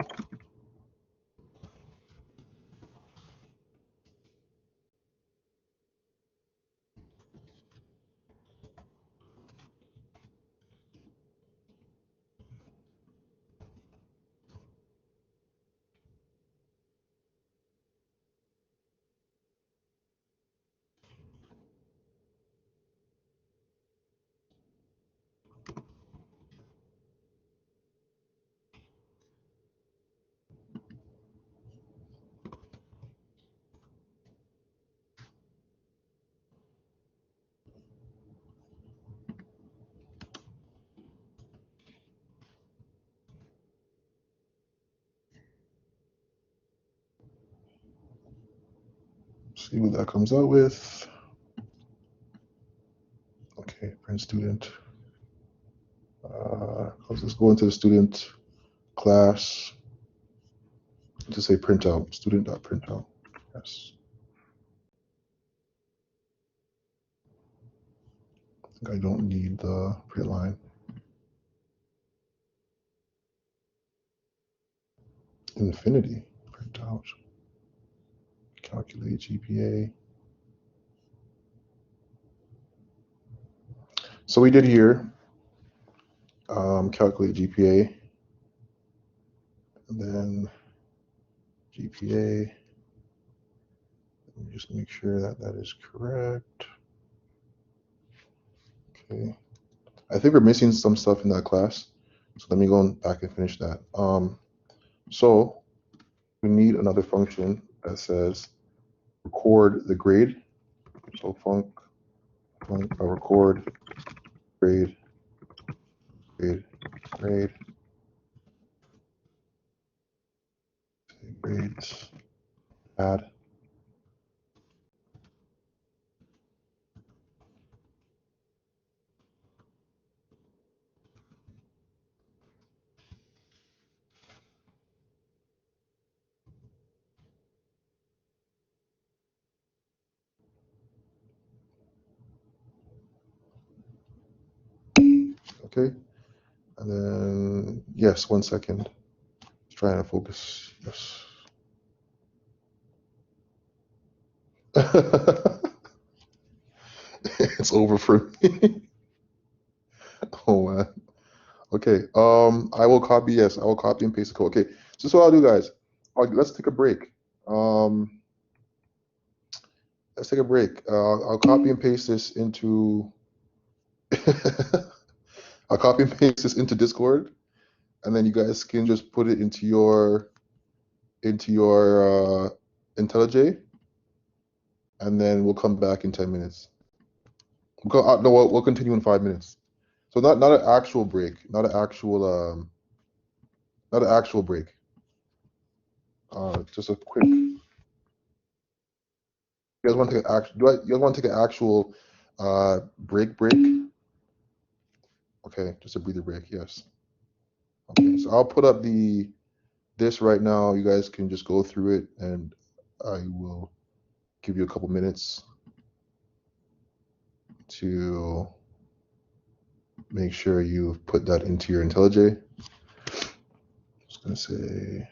see what that comes out with. Okay, print student. Let's just go into the student class. Just say printout, student.printout. Yes. I think I don't need the print line. Infinity printout. Calculate GPA. So we did here, calculate GPA, and then GPA. Let me just make sure that that is correct. Okay. I think we're missing some stuff in that class. So let me go back and finish that. So we need another function that says record the grade. So func record grade, grades, add. Okay. And then, yes, 1 second. Just trying to focus. Yes. It's over for me. Oh man. Okay. I will copy. Yes, I will copy and paste the code. Okay. So this is what I'll do, guys. Let's take a break. Let's take a break. I'll copy and paste this into. I'll copy and paste this into Discord, and then you guys can just put it into your IntelliJ, and then we'll come back in 10 minutes. No, we'll continue in 5 minutes. So not an actual break, not an actual break. Just a quick. You guys want to take you guys want to take an actual break? Okay, just a breather break. Yes. Okay, so I'll put up this right now. You guys can just go through it, and I will give you a couple minutes to make sure you've put that into your IntelliJ. Just gonna say.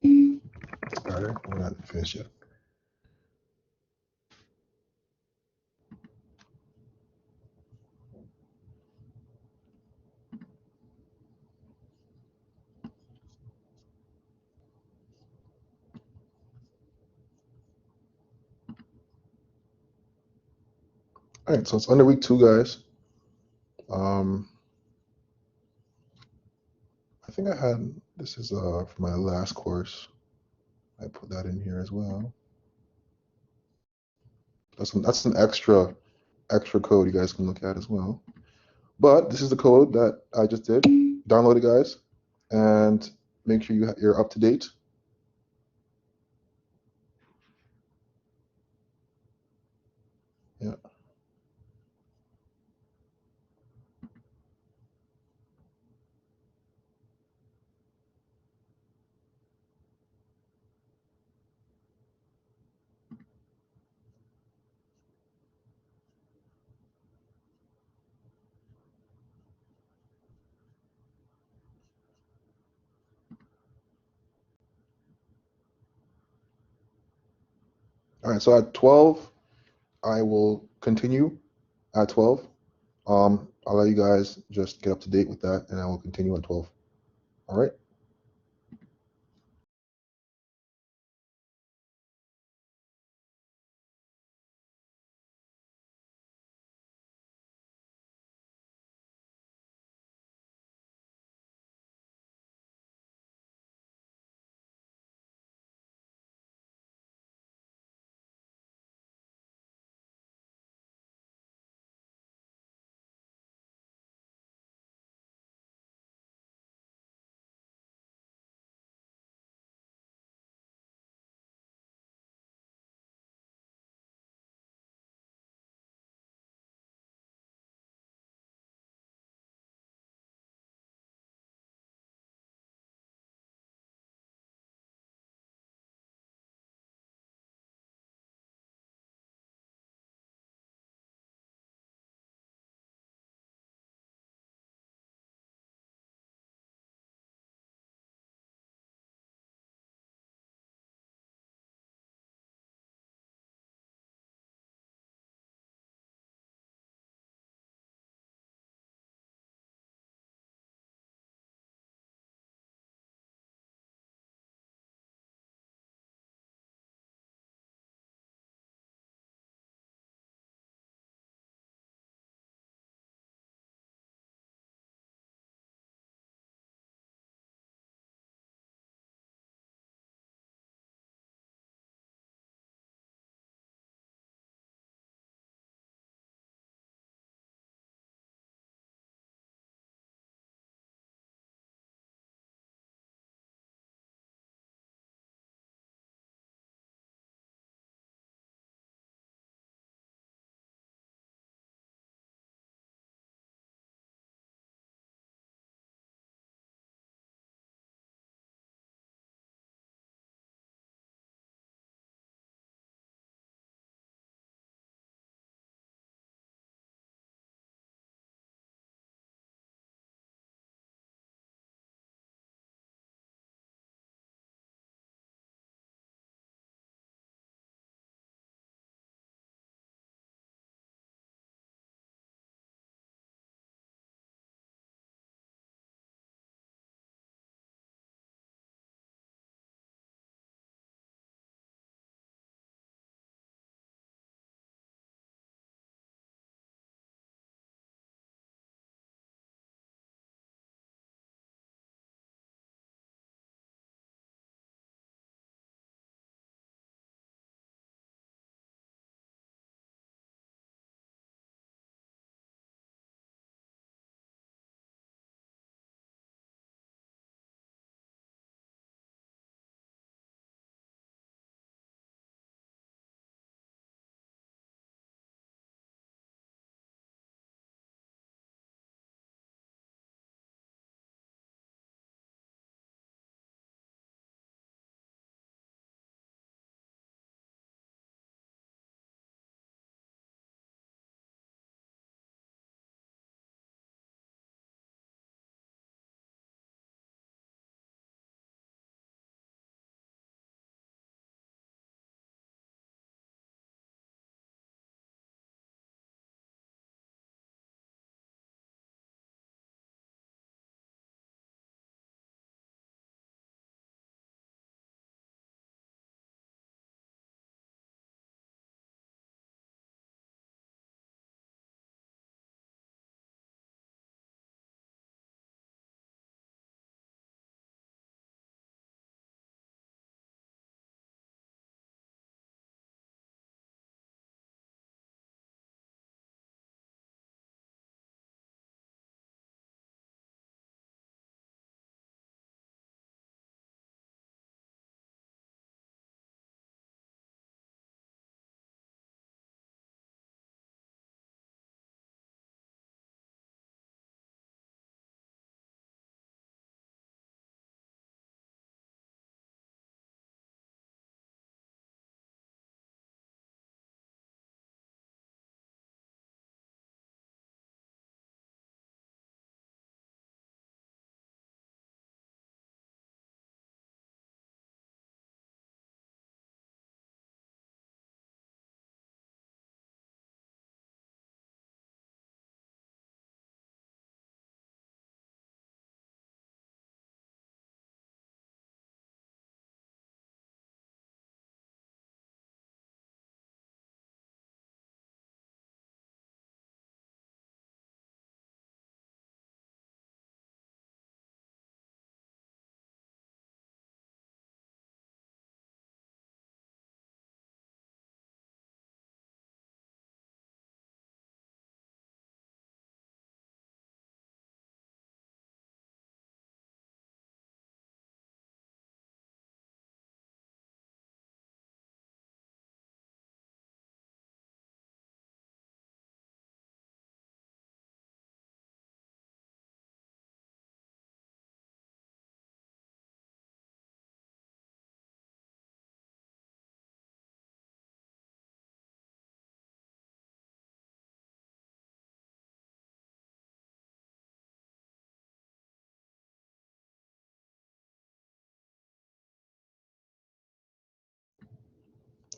All right, we're not finished yet. All right, so it's under week 2, guys. I think I had, this is for my last course. I put that in here as well. That's an extra code you guys can look at as well. But this is the code that I just did. Download it, guys, and make sure you're up to date. Yeah. All right, so at 12, I will continue at 12. I'll let you guys just get up to date with that, and I will continue at 12. All right.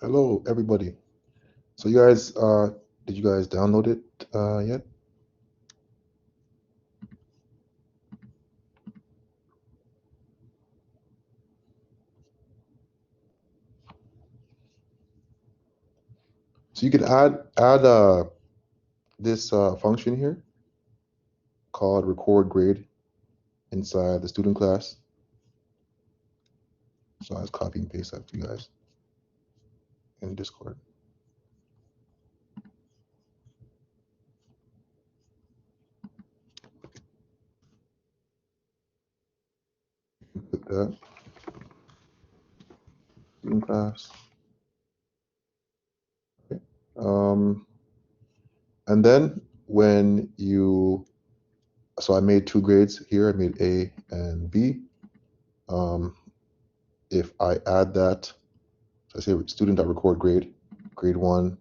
Hello, everybody. So you guys, did you guys download it yet? So you can add this function here called record grade inside the student class. So I just copy and paste that to you guys in Discord. Put that student class. Okay. And then when you, so I made two grades here. I made A and B. If I add that, so I say student.record grade, grade 1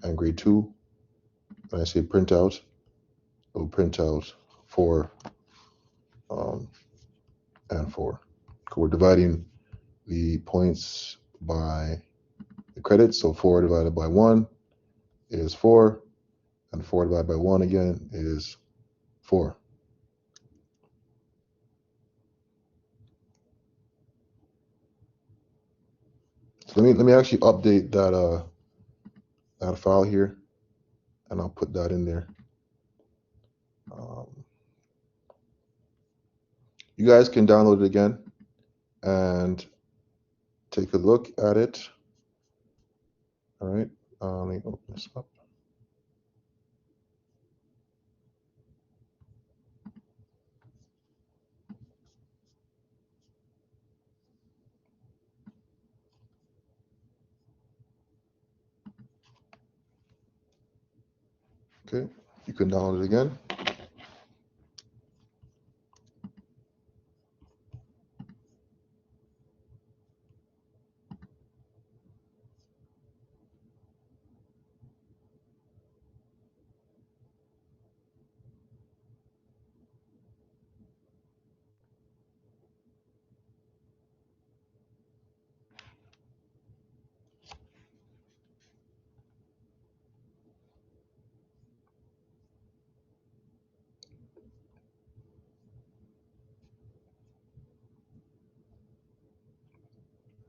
and grade 2, and I say print out, it will print out 4 and 4. We're dividing the points by the credits, so 4 divided by 1 is 4, and 4 divided by 1 again is 4. So let me actually update that that file here, and I'll put that in there. You guys can download it again and take a look at it. All right, let me open this up. Okay, you can download it again.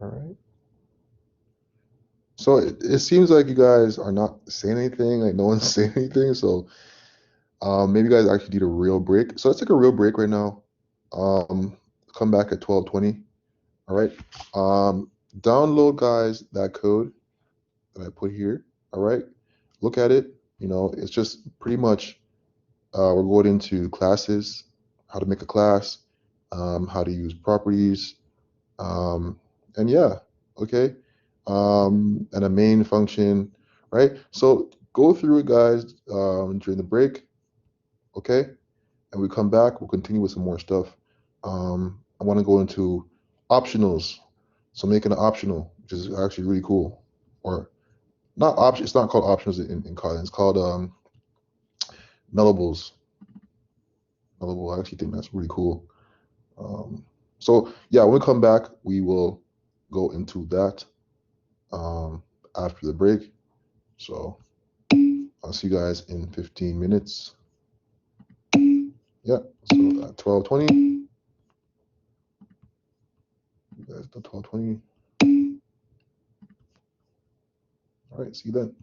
All right. So it seems like you guys are not saying anything, like no one's saying anything. So maybe you guys actually need a real break. So let's take a real break right now. Come back at 12:20. All right. Download, guys, that code that I put here. All right. Look at it. You know, it's just pretty much we're going into classes, how to make a class, how to use properties, and yeah, okay, and a main function, right? So go through it, guys, during the break, okay? And we come back, we'll continue with some more stuff. I want to go into optionals. So making an optional, which is actually really cool, or not option. It's not called optionals in Kotlin. It's called nullables. Nullable. I actually think that's really cool. So yeah, when we come back, we will go into that after the break. So I'll see you guys in 15 minutes. Yeah, so at 12:20. You guys done 12:20. All right, see you then.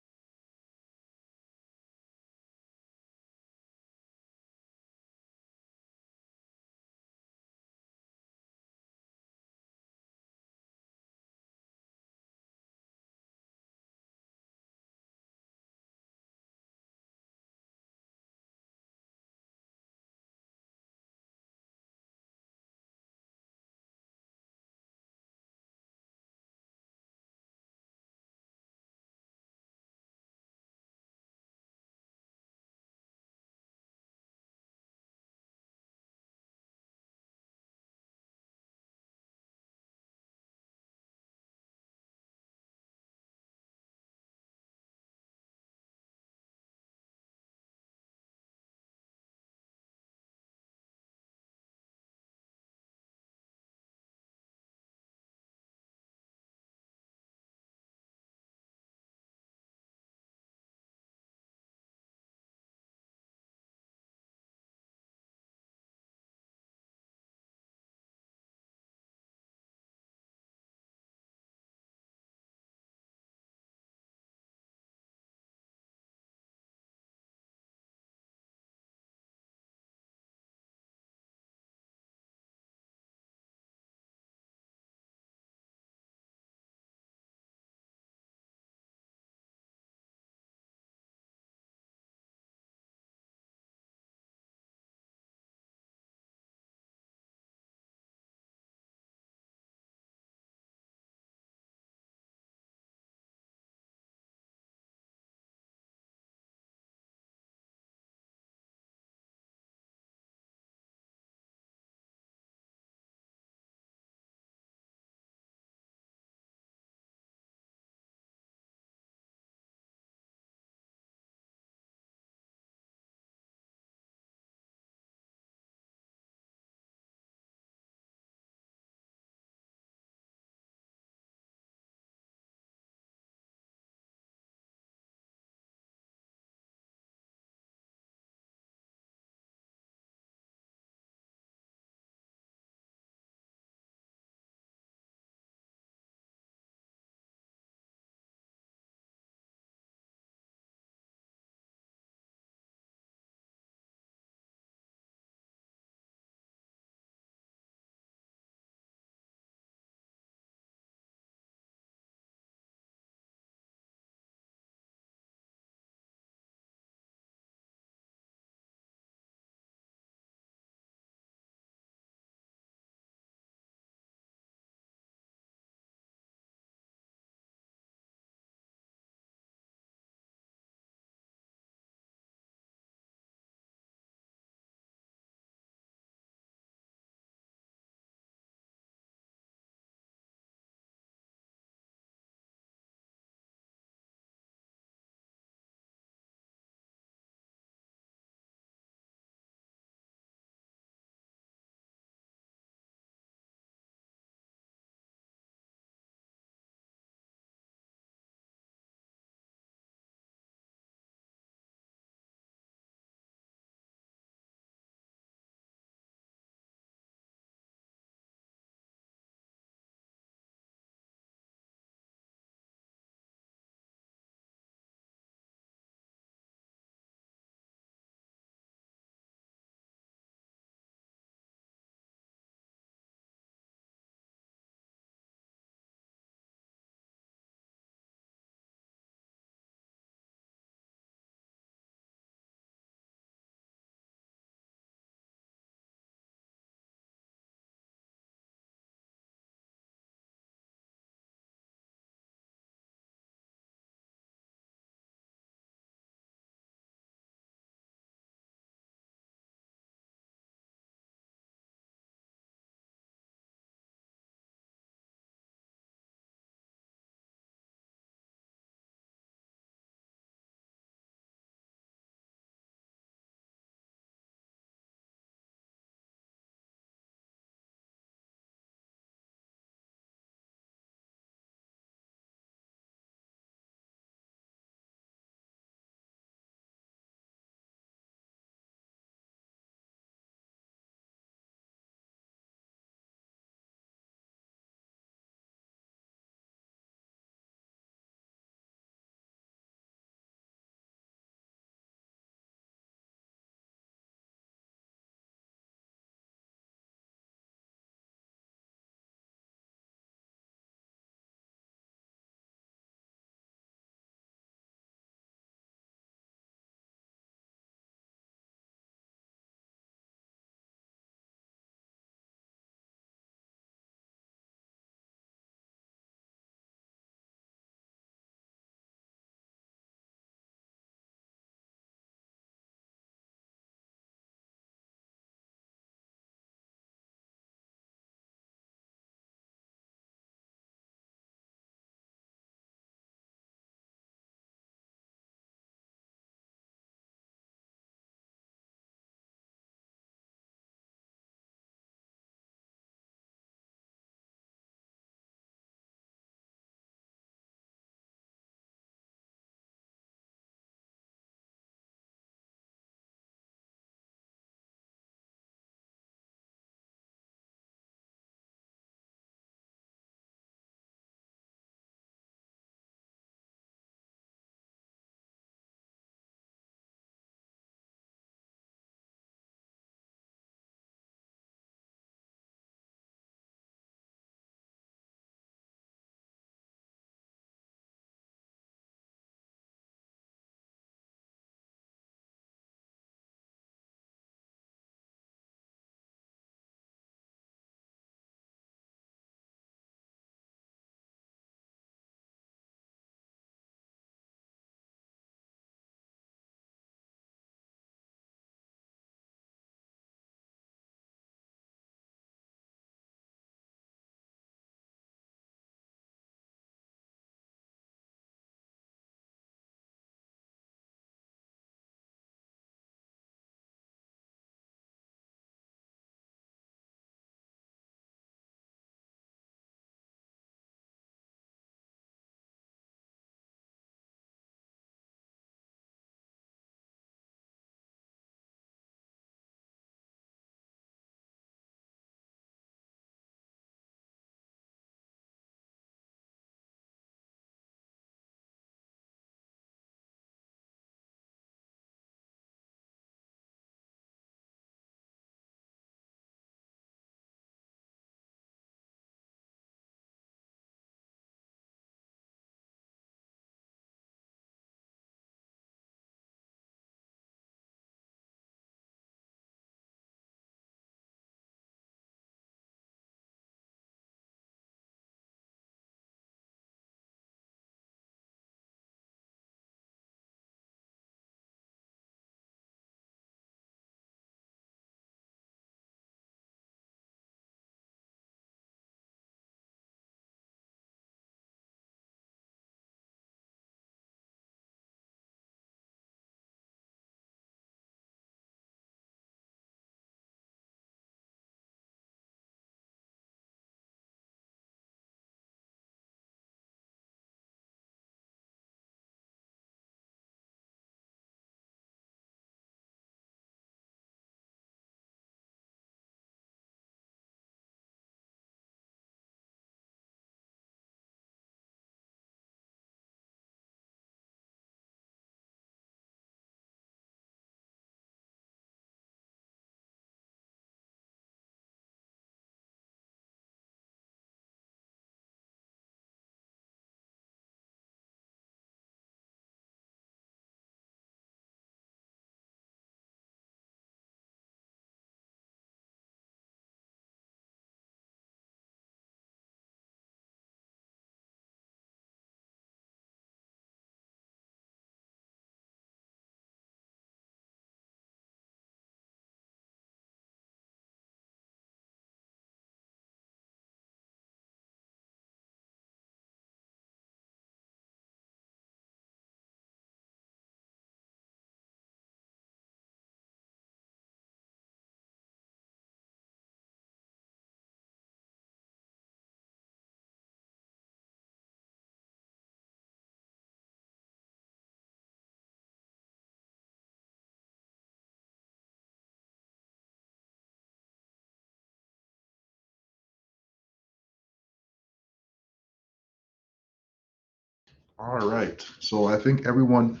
All right. So I think everyone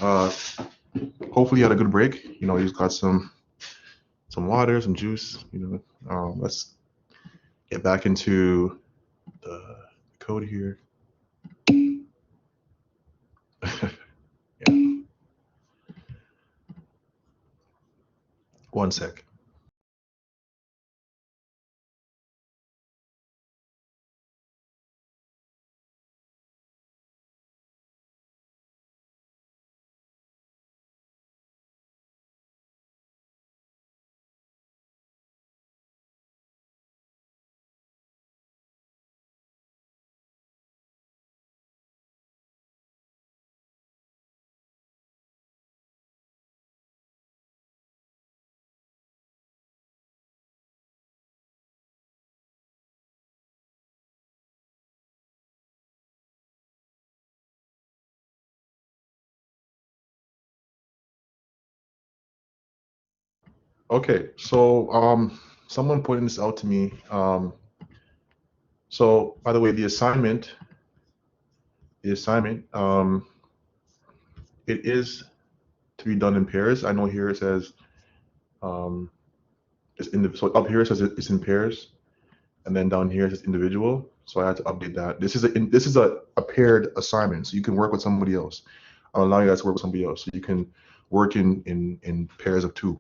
hopefully had a good break. You know, you just got some water, some juice. You know, let's get back into the code here. Yeah. One sec. Okay, so someone pointed this out to me. So by the way, the assignment, it is to be done in pairs. I know here it says it's so up here it says it's in pairs, and then down here it says individual. So I had to update that. This is a paired assignment, so you can work with somebody else. I'll allow you guys to work with somebody else, so you can work in pairs of two.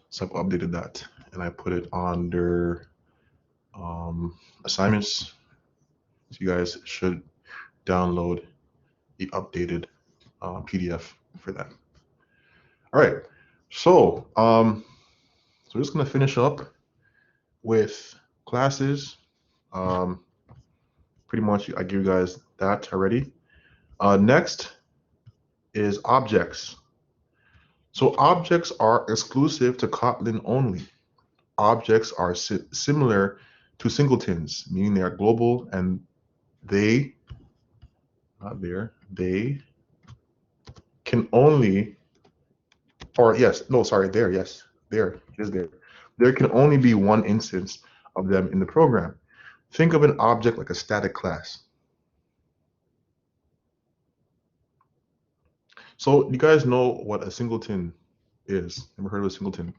So I've updated that, and I put it under assignments. So you guys should download the updated PDF for that. All right, so so we're just gonna finish up with classes. Pretty much, I give you guys that already. Next is objects. So objects are exclusive to Kotlin only. Objects are similar to singletons, meaning they are global and they, not there, they can only, or yes, no, sorry, there, yes, there, it is there. There can only be one instance of them in the program. Think of an object like a static class. So you guys know what a singleton is? Ever heard of a singleton?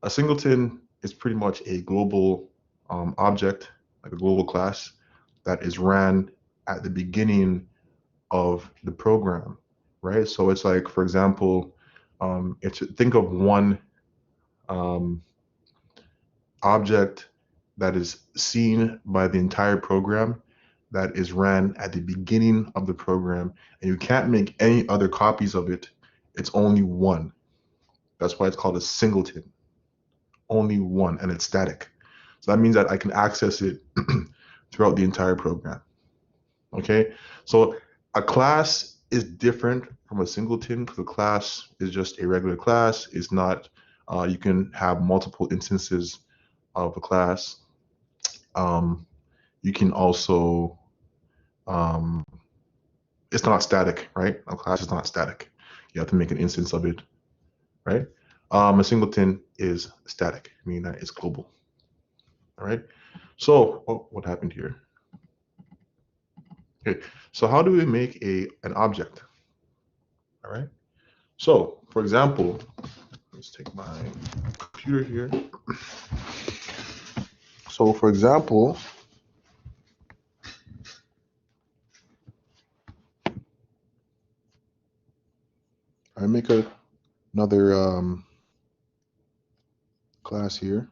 A singleton is pretty much a global object, like a global class, that is ran at the beginning of the program, right? So it's like, for example, think of one object that is seen by the entire program that is ran at the beginning of the program, and you can't make any other copies of it. It's only one. That's why it's called a singleton. Only one, and it's static. So that means that I can access it throughout the entire program. Okay, so a class is different from a singleton because a class is just a regular class. It's not, you can have multiple instances of a class. You can also, um, it's not static, right? A class is not static. You have to make an instance of it, right? A singleton is static, meaning that it's global. All right. So what happened here? Okay. So how do we make an object? All right. So for example, let's take my computer here. So for example, I make another class here,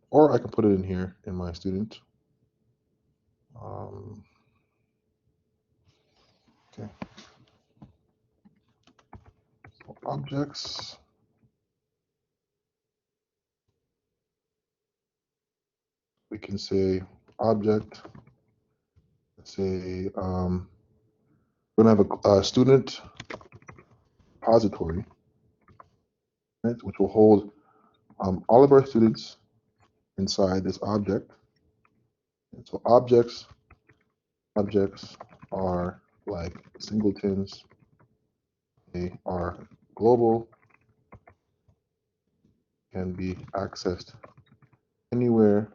or I can put it in here in my student. Okay. So objects. We can say object. Let's say we're gonna have a student repository, right, which will hold all of our students inside this object. And so objects are like singletons. They are global, can be accessed anywhere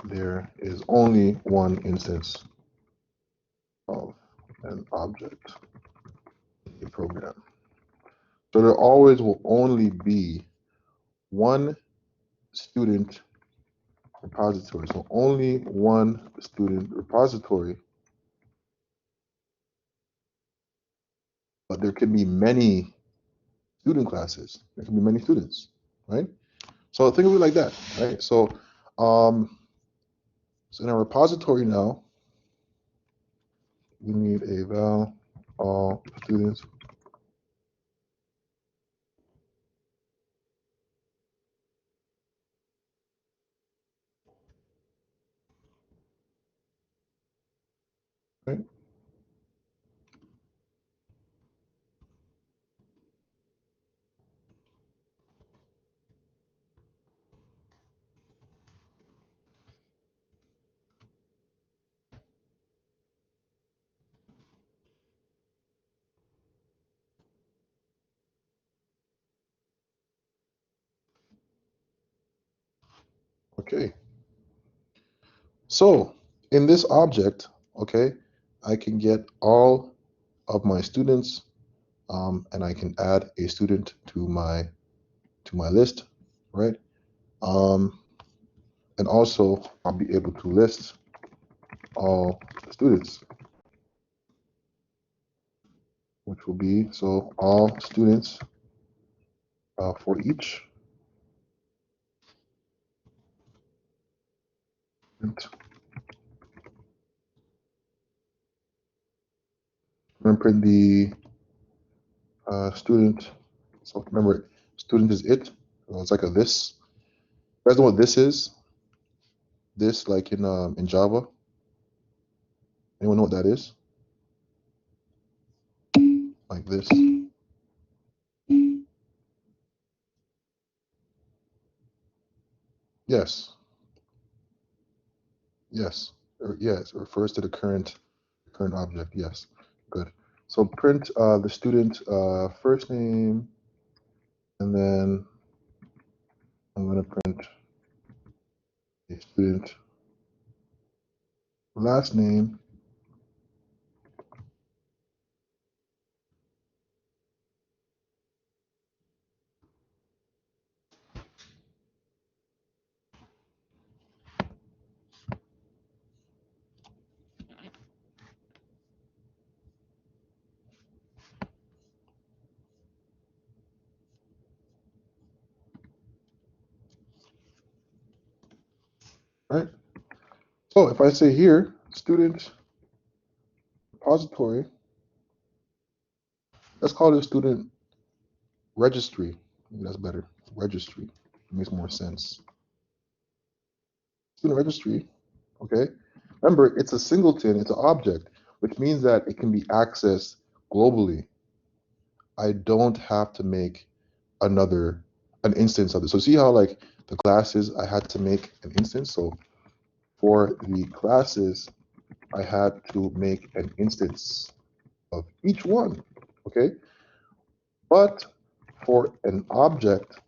there is only one instance of an object in a program. So there always will only be one student repository. So only one student repository, but there can be many student classes. There can be many students, right? So think of it like that, right? So, so in our repository now, we need a val all students. Right? Okay. So in this object, okay, I can get all of my students, and I can add a student to my list, right? And also I'll be able to list all the students, which will be so all students for each. I'm going to print the student. So remember, student is it. So it's like a this. You guys know what this is? This, like in Java. Anyone know what that is? Like this. Yes. Yes. Yes. It refers to the current object. Yes. Good. So print the student first name, and then I'm going to print the student last name. Right. So if I say here, student repository, let's call it student registry. Maybe that's better. Registry. It makes more sense. Student registry. Okay. Remember, it's a singleton, it's an object, which means that it can be accessed globally. I don't have to make an instance of it. So see how like the classes, I had to make an instance. So for the classes, I had to make an instance of each one. Okay. But for an object,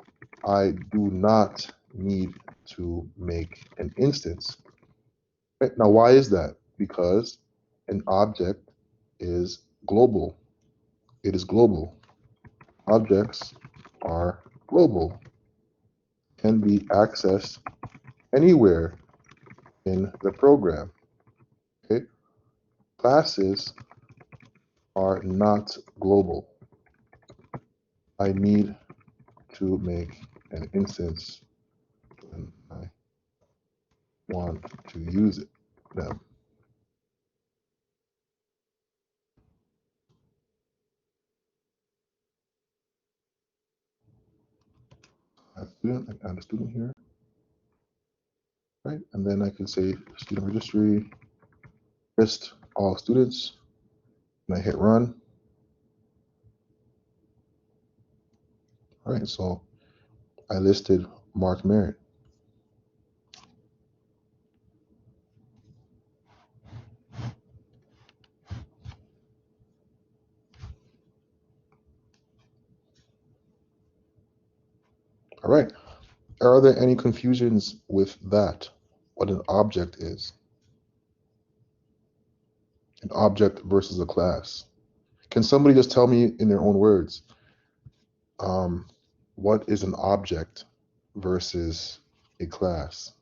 I do not need to make an instance. Right? Now, why is that? Because an object is global. It is global. Objects are global, can be accessed anywhere in the program. Okay? Classes are not global. I need to make an instance when I want to use them. Add student, I add a student here, right? And then I can say student registry, list all students, and I hit run. All right, so I listed Mark Merritt. All right. Are there any confusions with that? what an object is. An object versus a class. Can somebody just tell me in their own words, what is an object versus a class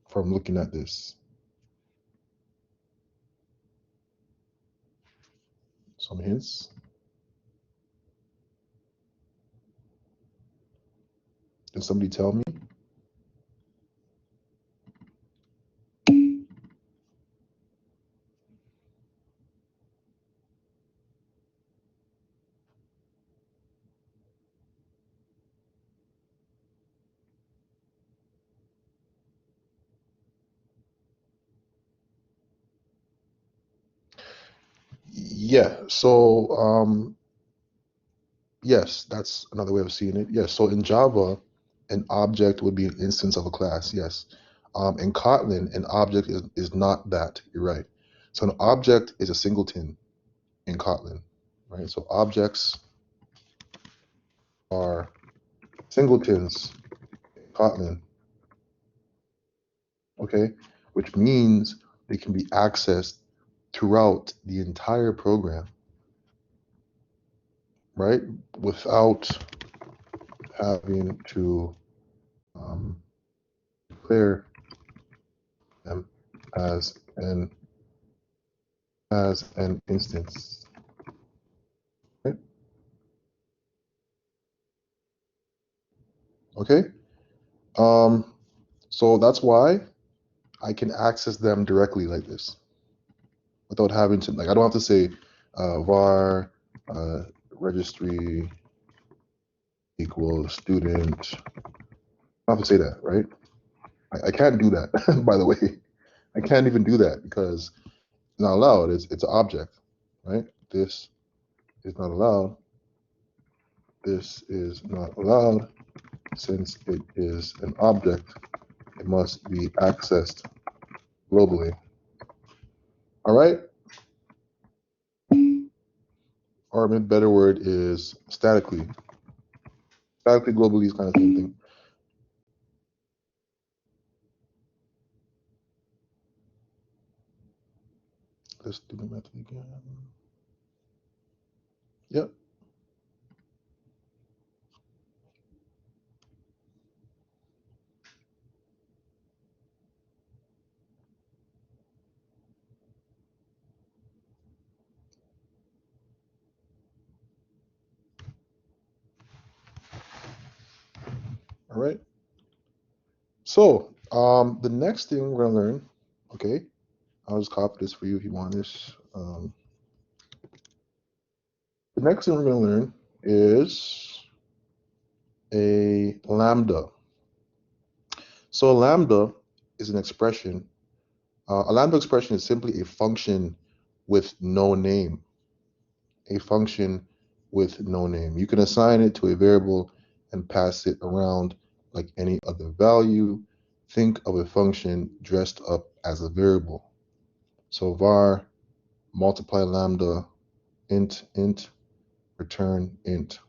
from looking at this? Some hints? Can somebody tell me? Yeah, so yes, that's another way of seeing it. Yes, so in Java, an object would be an instance of a class, yes. In Kotlin, an object is not that, you're right. So an object is a singleton in Kotlin, right? So objects are singletons in Kotlin, okay? Which means they can be accessed throughout the entire program, right? Without having to declare them as an instance, right? Okay. So that's why I can access them directly like this without having to, like, I don't have to say var registry equals student. I don't have to say that, right? I can't do that, by the way. I can't even do that because it's not allowed. It's an object, right? This is not allowed. This is not allowed. Since it is an object, it must be accessed globally. All right? Or a better word is statically. Statically, globally is kind of the same thing. Let's do the method again. Yep. All right. So the next thing we're gonna learn, okay, I'll just copy this for you if you want this. The next thing we're gonna learn is a lambda. So a lambda is an expression. A lambda expression is simply a function with no name. A function with no name. You can assign it to a variable and pass it around like any other value. Think of a function dressed up as a variable. So var multiply lambda int return int.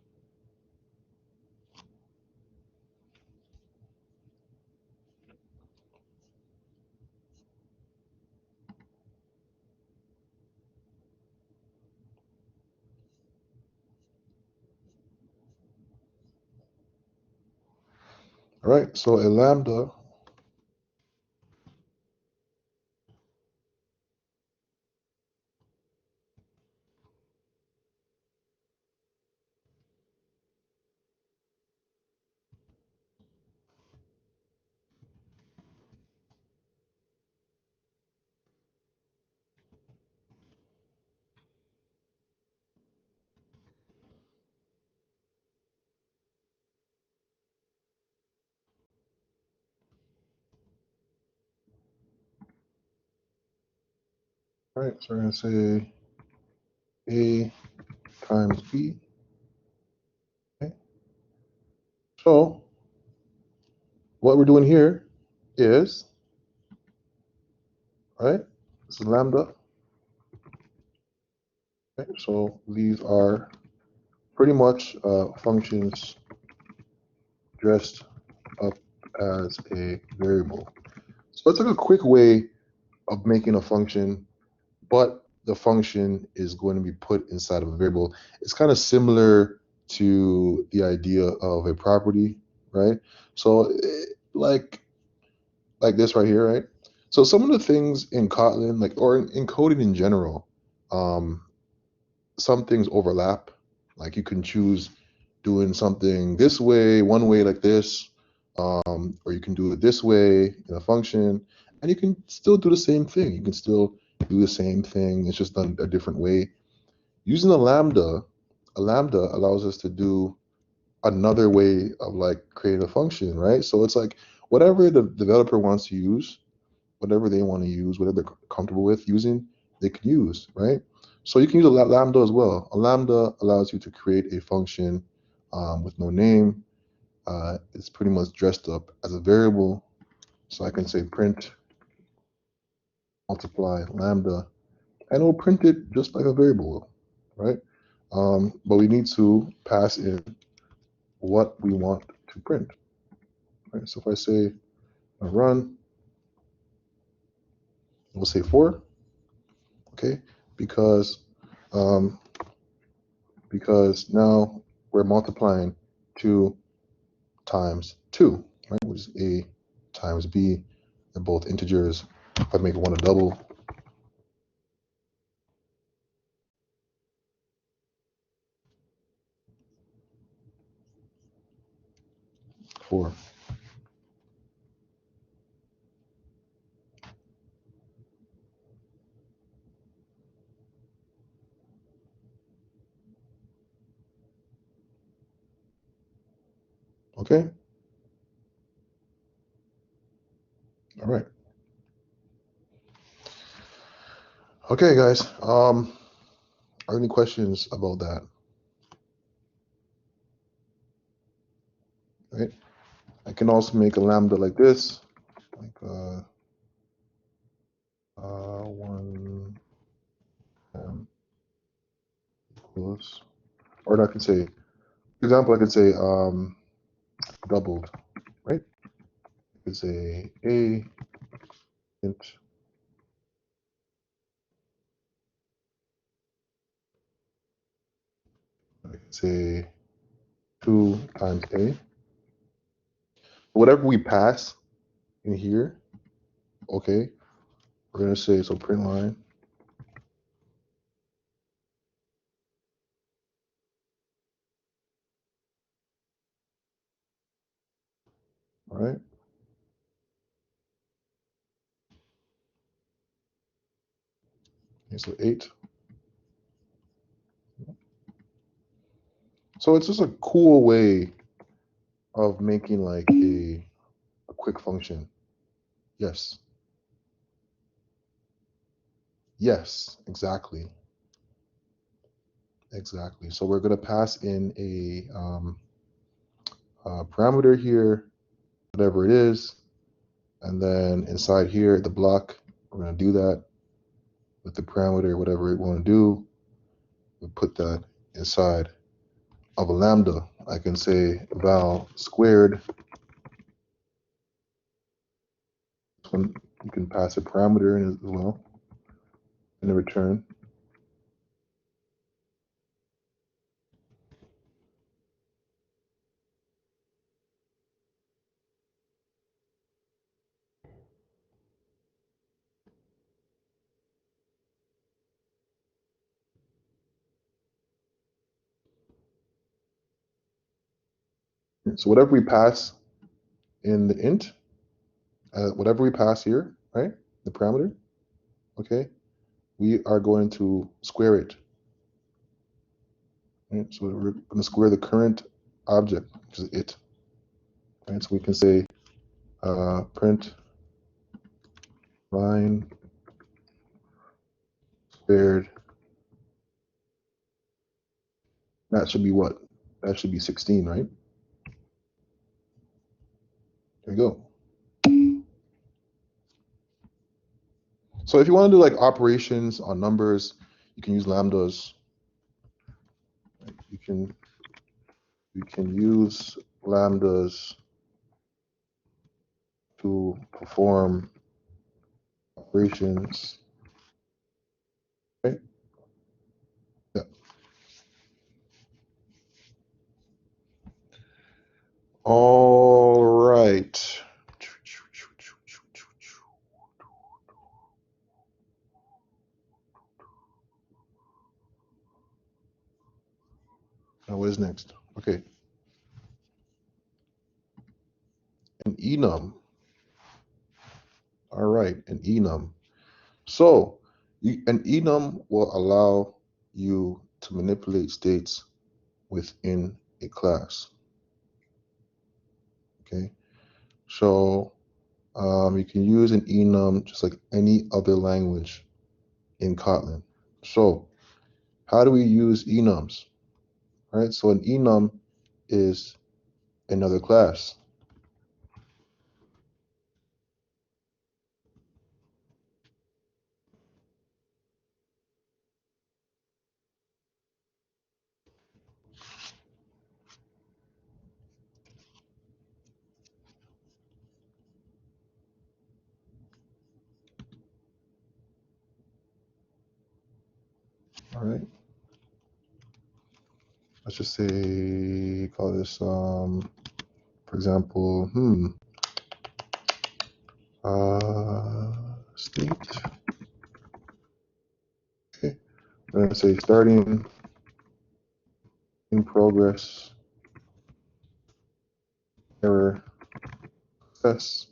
All right, so a lambda All right, so we're going to say A times B. Okay. So what we're doing here is, right, this is lambda. Okay, so these are pretty much functions dressed up as a variable. So it's like a quick way of making a function, but the function is going to be put inside of a variable. It's kind of similar to the idea of a property, right? So like this right here, right? So some of the things in Kotlin, like or in coding in general, um, some things overlap. Like you can choose doing something this way, one way like this, or you can do it this way in a function, and you can still do the same thing. You can still do the same thing. It's just done a different way. Using a lambda allows us to do another way of like creating a function, right? So it's like whatever the developer wants to use, whatever they want to use, whatever they're comfortable with using, they can use, right? So you can use a lambda as well. A lambda allows you to create a function with no name. It's pretty much dressed up as a variable. So I can say print multiply lambda, and it'll print it just like a variable will, right? But we need to pass in what we want to print, right? So if I say run, we'll say 4, okay? Because um, now we're multiplying 2 times 2, right? Which is A times B. They're both integers. If I make one a double, 4. Okay? All right. Okay, guys. Are there any questions about that? Right? I can also make a lambda like this, like 1 equals, or I can say, for example, I could say doubled, right? I could say a int, I could say 2 times a. Whatever we pass in here, okay, we're gonna say so print line, all right? Okay, so 8. So it's just a cool way of making like a quick function. Yes. Yes, exactly. Exactly. So we're going to pass in a parameter here, whatever it is. And then inside here, the block, we're going to do that with the parameter, whatever we want to do. We put that inside of a lambda. I can say val squared. This one, you can pass a parameter in as well in the return. So whatever we pass in the int, whatever we pass here, right, the parameter, okay, we are going to square it. Right? So we're going to square the current object, which is it. Right? So we can say print line squared. That should be what? That should be 16, right? There you go. So if you want to do like operations on numbers, you can use lambdas. Right? You can use lambdas to perform operations. Okay. Yeah. All right. Now what is next? Okay. An enum. All right, an enum. So an enum will allow you to manipulate states within a class. Okay. So you can use an enum just like any other language in Kotlin. So how do we use enums? All right. So an enum is another class. All right. Let's just say, call this, for example, state. Okay. I'm gonna say starting, in progress, error, success.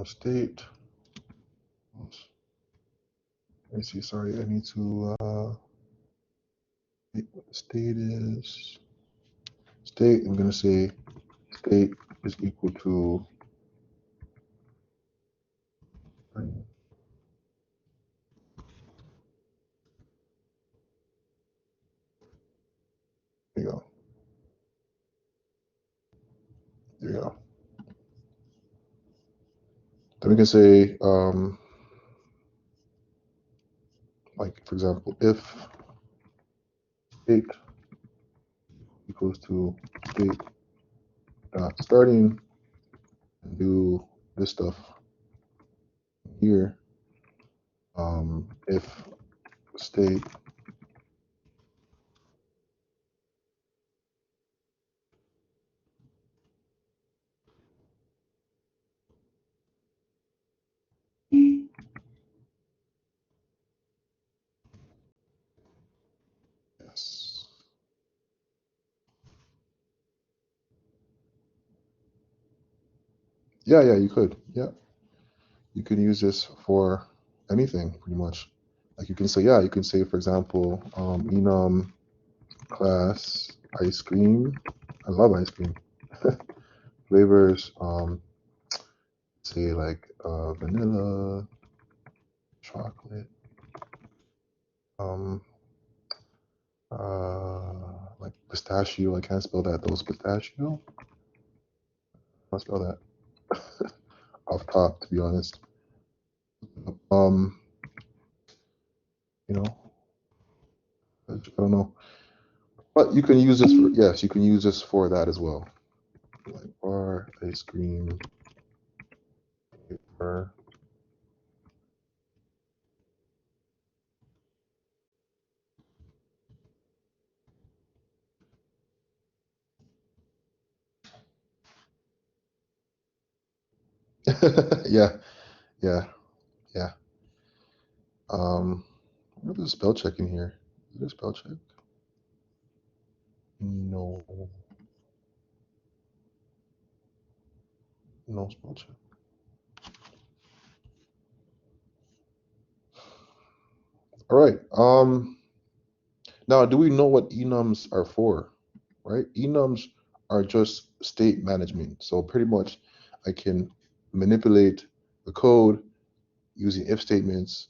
State. Let me see. Sorry, I need to. State is state. I'm gonna say state is equal to. There you go. There you go. Then we can say, like for example, if state equals to state dot starting, and do this stuff here. If state yes. Yeah, you could. Yeah. You can use this for anything pretty much. Like you can say, yeah, you can say, for example, enum class ice cream. I love ice cream. Flavors, say like vanilla, chocolate, um, like pistachio. I can't spell that. Those pistachio. I spell that off top, to be honest. Um, you know, I don't know, but you can use this for, yes, you can use this for that as well. Like bar ice cream, paper. Yeah, yeah, yeah. What is spell check in here? Is there a spell check? No, no spell check. All right. Now, do we know what enums are for? right? Enums are just state management. So pretty much I can manipulate the code using if statements,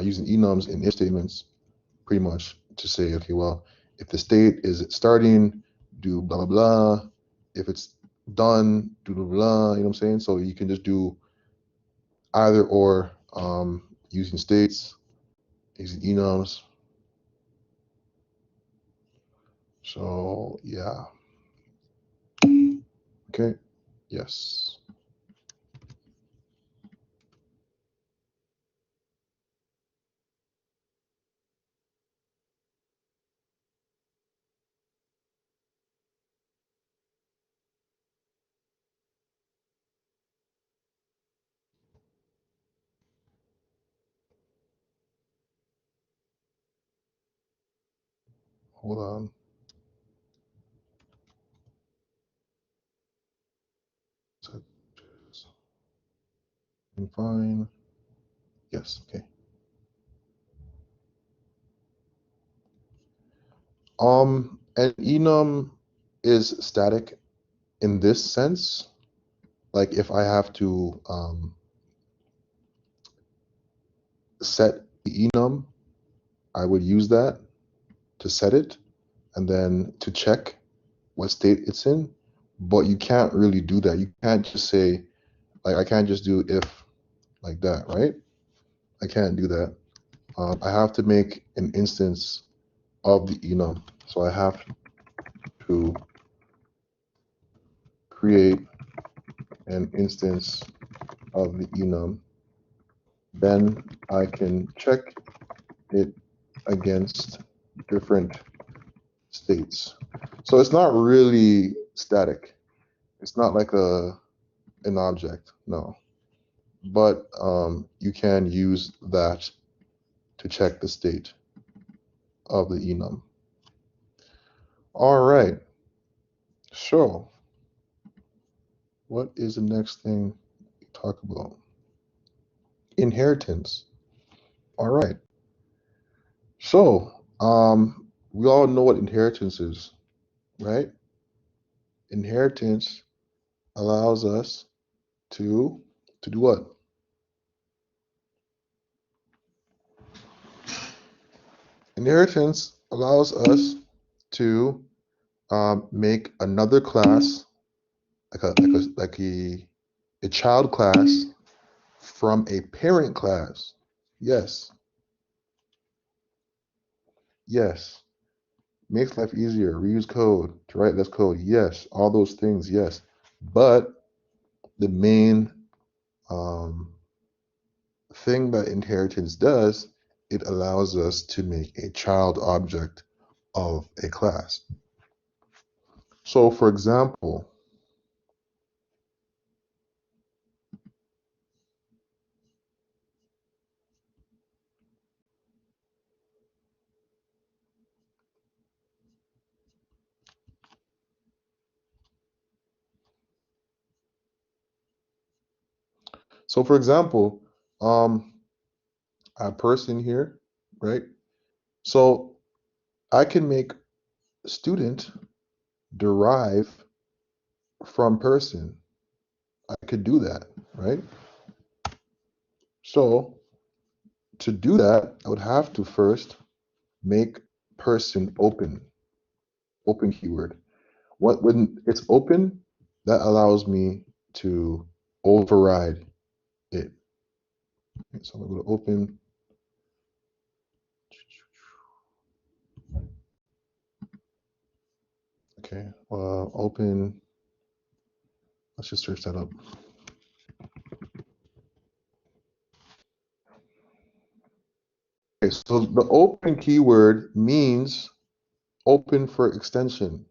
using enums and if statements, pretty much to say, okay, well, if the state is starting, do blah, blah, blah. If it's done, do blah, blah, you know what I'm saying? So you can just do either or using states, using enums. So yeah. Okay. Yes. Hold on. Fine. Yes. Okay. An enum is static in this sense. Like if I have to set the enum, I would use that to set it and then to check what state it's in. But you can't really do that. You can't just say, like, I can't just do if like that, right? I can't do that. I have to make an instance of the enum. So I have to create an instance of the enum. Then I can check it against different states. So it's not really static. It's not like an object, no. But you can use that to check the state of the enum. All right. So what is the next thing we talk about? Inheritance. All right. So we all know what inheritance is, right? Inheritance allows us to do what? Inheritance allows us to make another class, like a child class from a parent class. Yes, yes. Makes life easier. Reuse code to write less code. Yes, all those things. Yes, but the main thing that inheritance does, it allows us to make a child object of a class. So, for example, a person here, right? So I can make student derive from person. I could do that, right? So to do that, I would have to first make person open keyword. When it's open, that allows me to override it. So I'm going to open. Okay, open. Let's just search that up. Okay, so the open keyword means open for extension.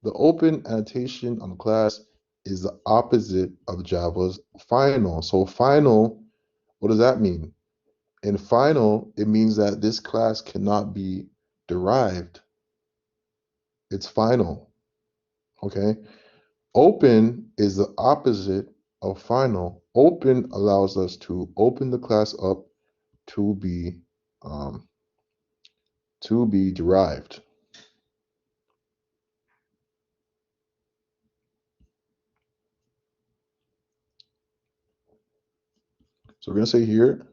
The open annotation on the class is the opposite of Java's final. So final, what does that mean? In final, it means that this class cannot be derived. It's final, okay? Open is the opposite of final. Open allows us to open the class up to be to be derived. So we're going to say here,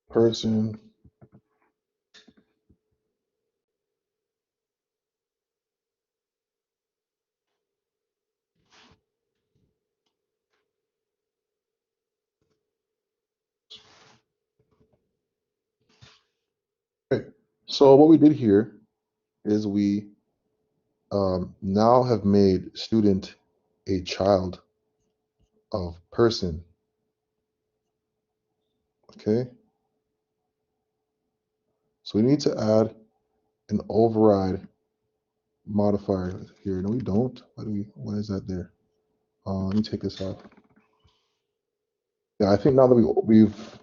person Okay. So what we did here is we now have made student a child of person. Okay. So we need to add an override modifier here. No, we don't. Why is that there? Let me take this off. Yeah, I think now that we've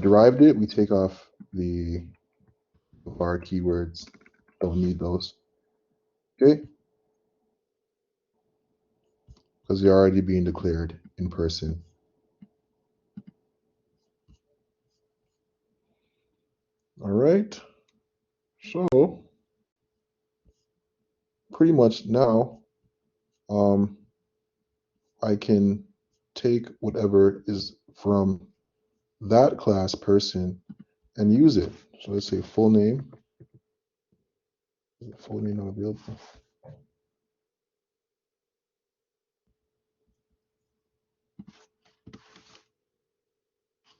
derived it, we take off the var keywords. Don't need those. Okay. Because they're already being declared in person. All right. So pretty much now, I can take whatever is from that class person and use it. So let's say full name. Full name not available.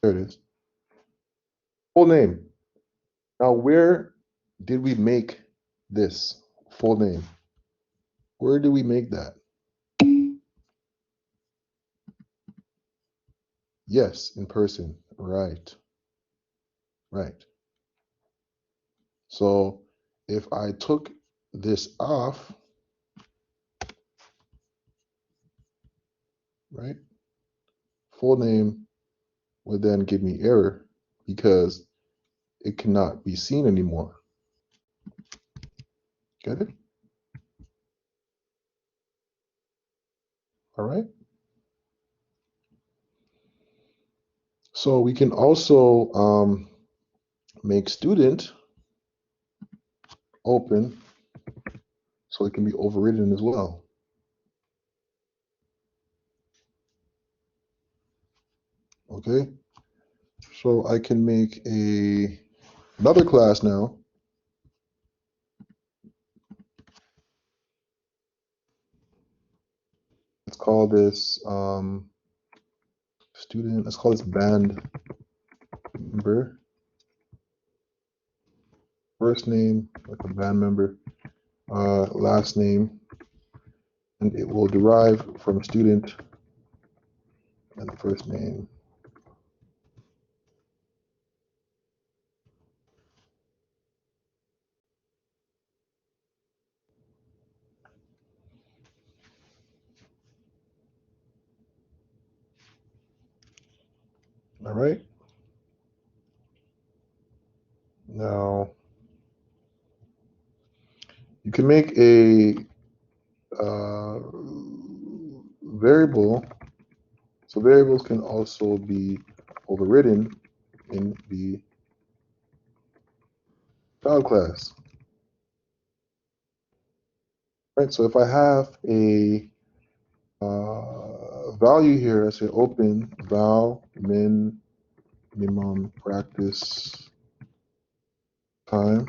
There it is. Full name. Now, where did we make this full name? Where do we make that? Yes, in person. Right. Right. So if I took this off, right, full name would then give me error because it cannot be seen anymore. Get it? All right. So we can also make student open so it can be overridden as well. Okay. So I can make another class now. Let's call this student. Let's call this band member. First name, like a band member. Last name, and it will derive from student and the first name. All right. Now you can make a variable. So variables can also be overridden in the child class. Right. So if I have a value here, I say open val minimum practice time.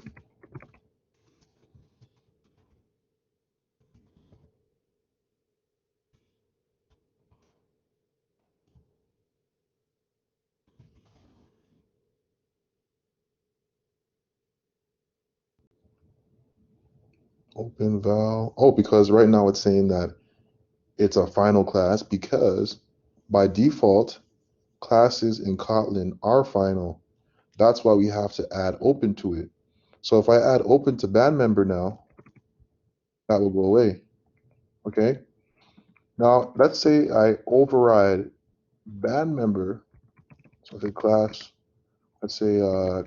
Open val. Oh, because right now it's saying that it's a final class because by default, classes in Kotlin are final. That's why we have to add open to it. So if I add open to band member now, that will go away. Okay. Now let's say I override band member. So the class, let's say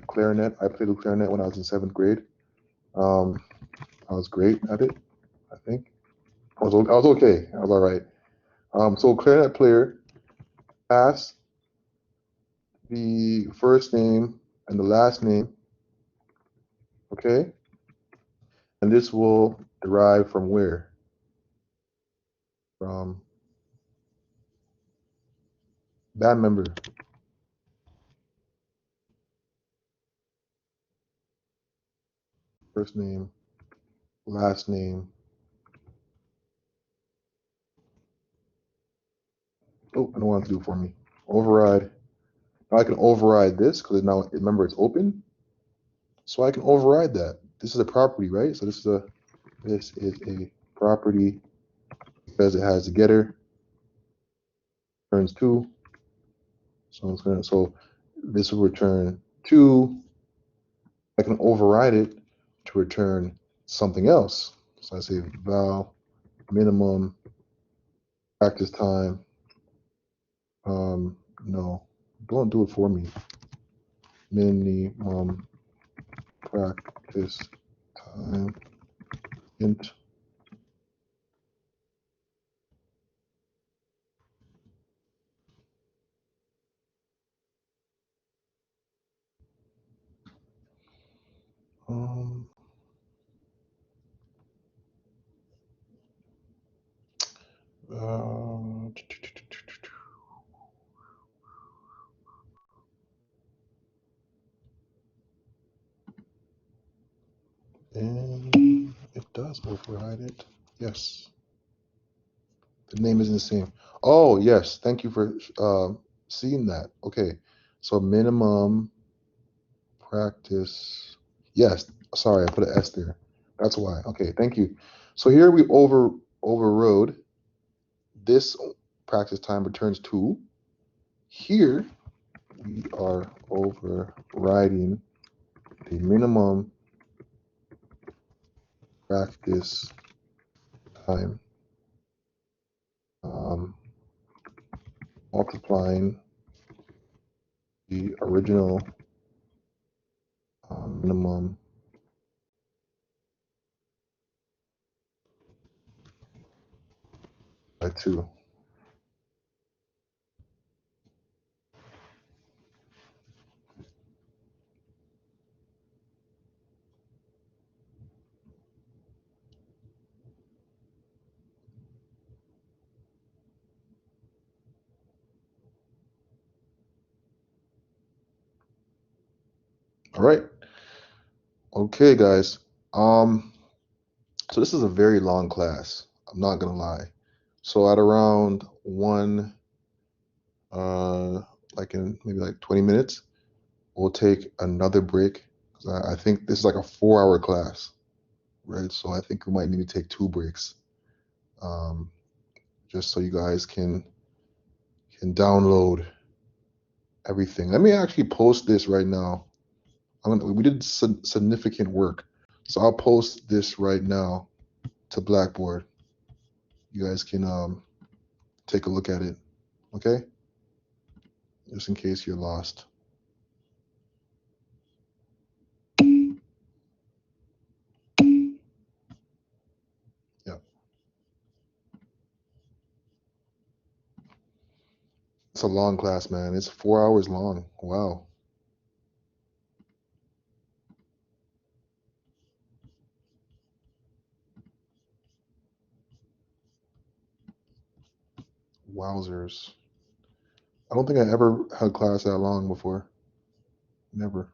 clarinet. I played the clarinet when I was in 7th grade. I was great at it, I think. I was okay. I was all right. So clarinet player, pass the first name and the last name, okay? And this will derive from where? From band member. First name, last name. Oh, I don't want it to do it for me. Override. Now I can override this because now remember it's open. So I can override that. This is a property, right? So this is a property because it has a getter, returns 2. So this will return 2. I can override it to return something else. So I say val minimum practice time. No, don't do it for me. Minimum practice time int. Um, uh, and it does override it. Yes. The name isn't the same. Oh, yes. Thank you for seeing that. Okay. So minimum practice. Yes. Sorry, I put an S there. That's why. Okay. Thank you. So here we overrode this practice time returns 2. Here we are overriding the minimum practice time, multiplying the original minimum by 2. All right. Okay, guys. So this is a very long class. I'm not gonna lie. So at around like in maybe like 20 minutes, we'll take another break. 'Cause I think this is like a 4-hour class, right? So I think we might need to take 2 breaks, um, just so you guys can download everything. Let me actually post this right now. We did significant work, so I'll post this right now to Blackboard. You guys can take a look at it, okay? Just in case you're lost. Yeah, it's a long class, man. It's 4 hours long. Wow. Wowzers. I don't think I ever had class that long before. Never.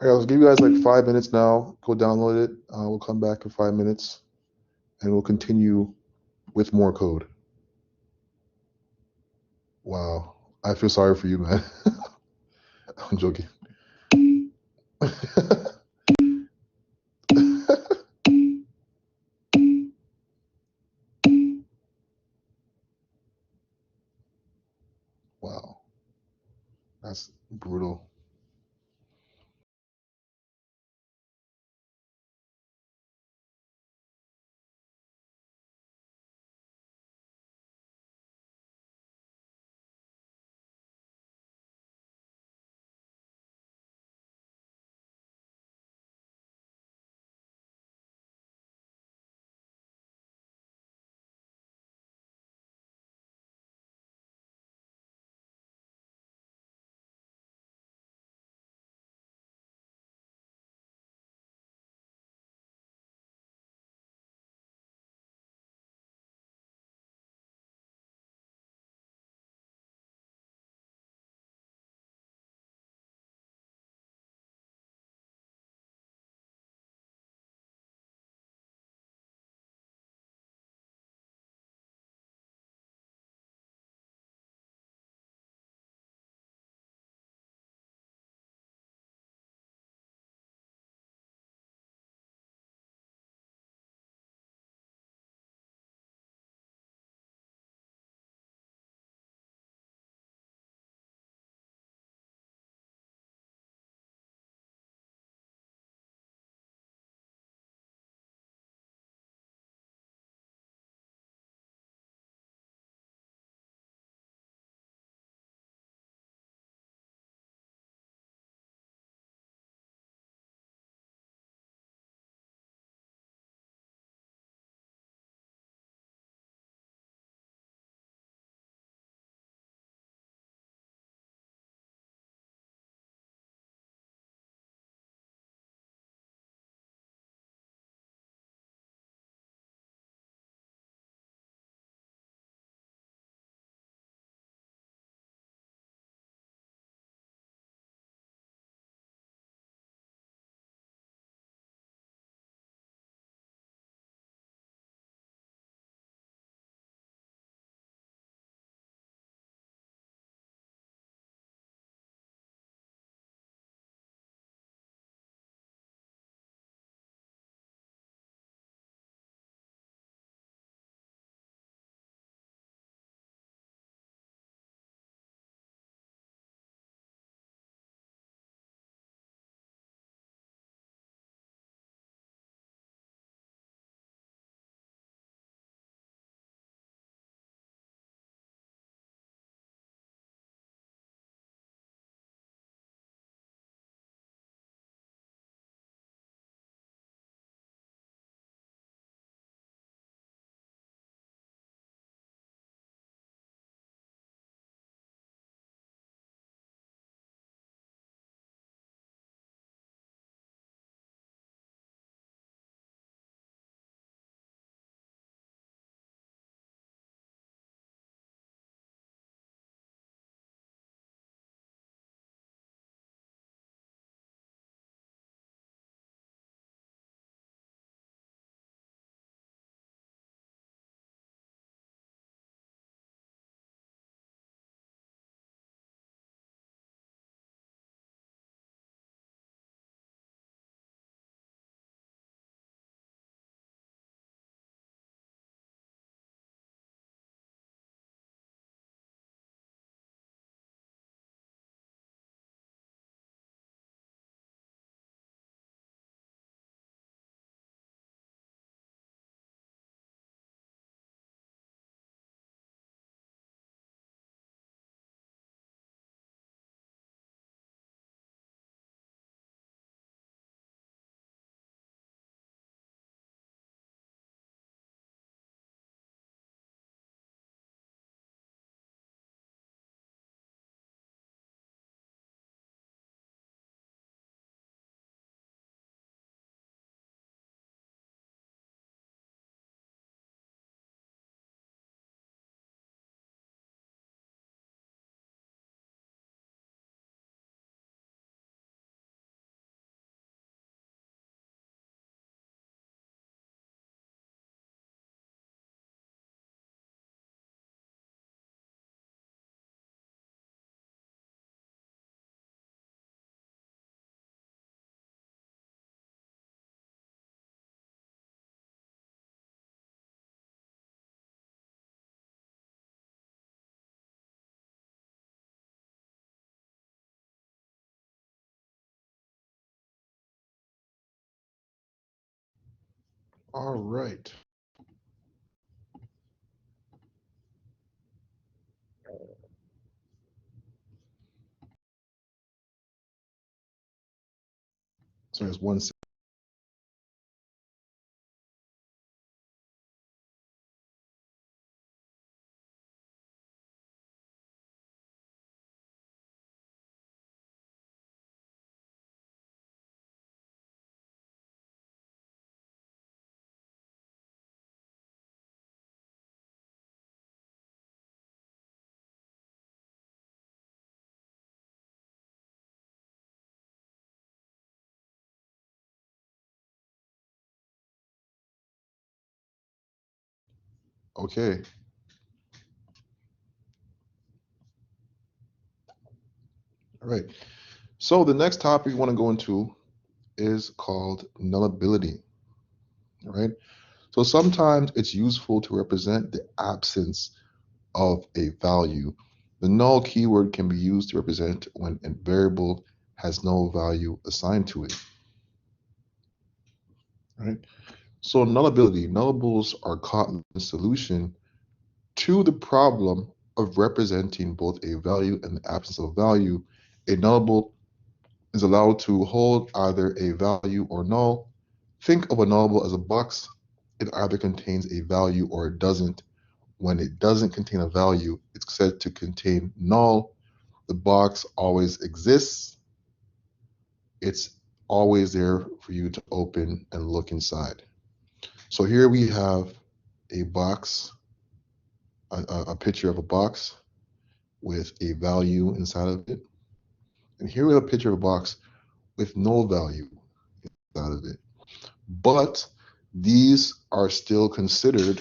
All right, I'll give you guys like 5 minutes now. Go download it. We'll come back in 5 minutes and we'll continue with more code. Wow. I feel sorry for you, man. I'm joking. Wow. That's brutal. All right. So there's one. Okay. All right. So the next topic we want to go into is called nullability. All right. So sometimes it's useful to represent the absence of a value. The null keyword can be used to represent when a variable has no value assigned to it. Right. So nullability, nullables are Kotlin's solution to the problem of representing both a value and the absence of value. A nullable is allowed to hold either a value or null. Think of a nullable as a box. It either contains a value or it doesn't. When it doesn't contain a value, it's said to contain null. The box always exists. It's always there for you to open and look inside. So here we have a box, a picture of a box with a value inside of it. And here we have a picture of a box with no value inside of it. But these are still considered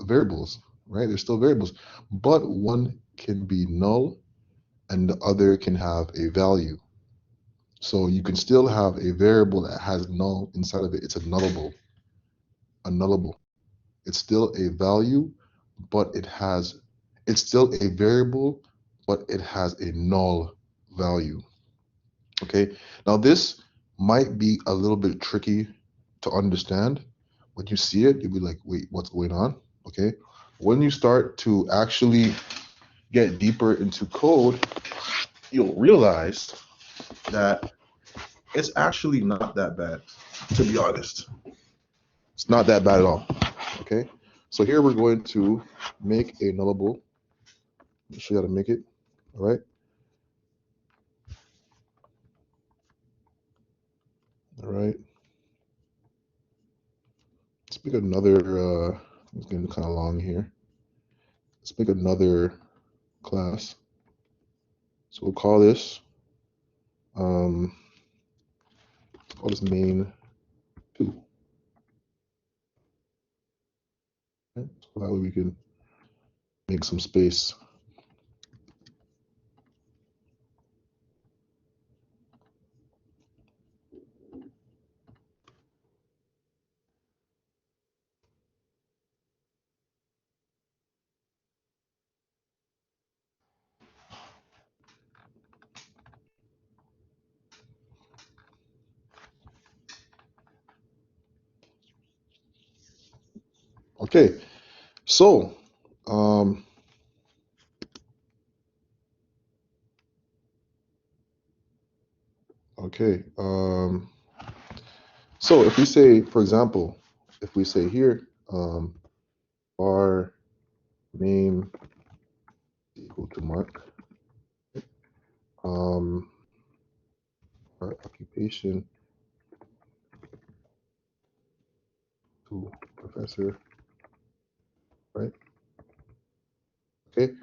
variables, right? They're still variables, but one can be null and the other can have a value. So you can still have a variable that has null inside of it. It's a nullable, a nullable. It's still a value, but it's still a variable, but it has a null value. Okay. Now this might be a little bit tricky to understand. When you see it, you'll be like, wait, what's going on? Okay. When you start to actually get deeper into code, you'll realize that it's actually not that bad, to be honest. It's not that bad at all. Okay. So here we're going to make a nullable. I'll show you how to make it. All right. All right. Let's make another, it's getting kind of long here. Let's make another class. So we'll call this, um, main 2. Okay? So that way we can make some space. Okay, so okay, so if we say, for example, if we say here, our name equal to Mark, our occupation to professor, right? Okay,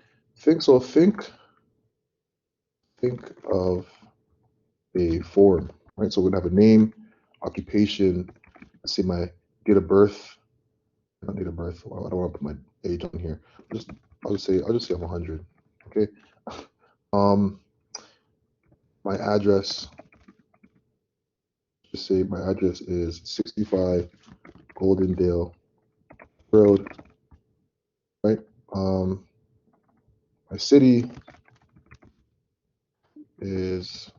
think of a form, right? So we're gonna have a name, occupation. Let's say my date of birth. Not date of birth. Well, I don't want to put my age on here. I'll just say I'm 100. Okay. My address. Just say my address is 65 Goldendale Road. Right. My city is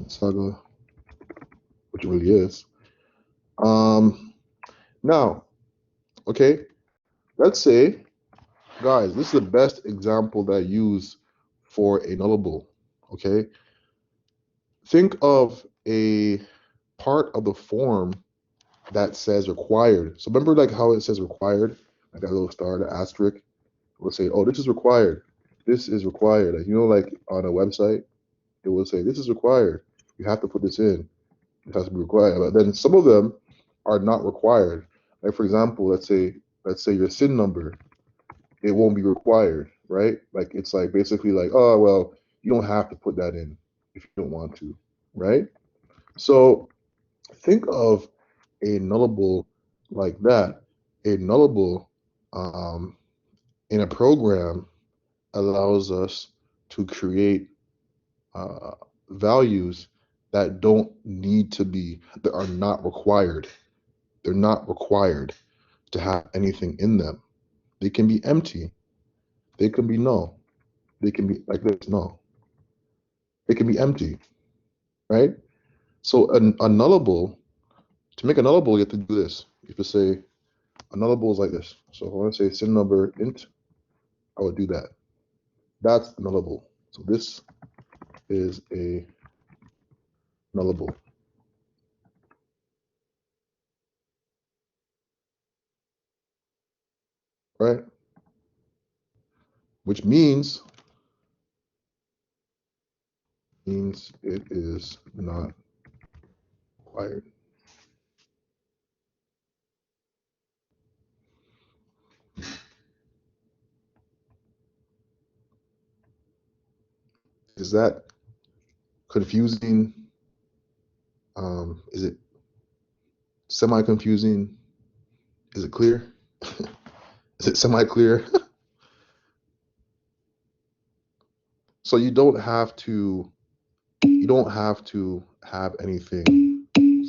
Saga, which it really is. Now, okay, let's say, guys, this is the best example that I use for a nullable. Okay, think of a part of the form that says required. So remember like how it says required, like that little star, the asterisk. We'll say, oh, this is required. This is required. Like, you know, like on a website, it will say, this is required. You have to put this in. It has to be required. But then some of them are not required. Like for example, let's say your SIN number, it won't be required, right? Like it's like basically like, oh well, you don't have to put that in if you don't want to, right? So think of a nullable like that. A nullable in a program allows us to create values that don't need to be, that are not required. They're not required to have anything in them. They can be empty. They can be null. They can be like this, null. It can be empty, right? So a nullable, to make a nullable, you have to do this. You have to say a nullable is like this. So if I want to say SIN number int, I would do that. That's a nullable. So this is a nullable, right? Which means it is not required. Is that confusing? Is it semi-confusing? Is it clear? Is it semi-clear? So you don't have to have anything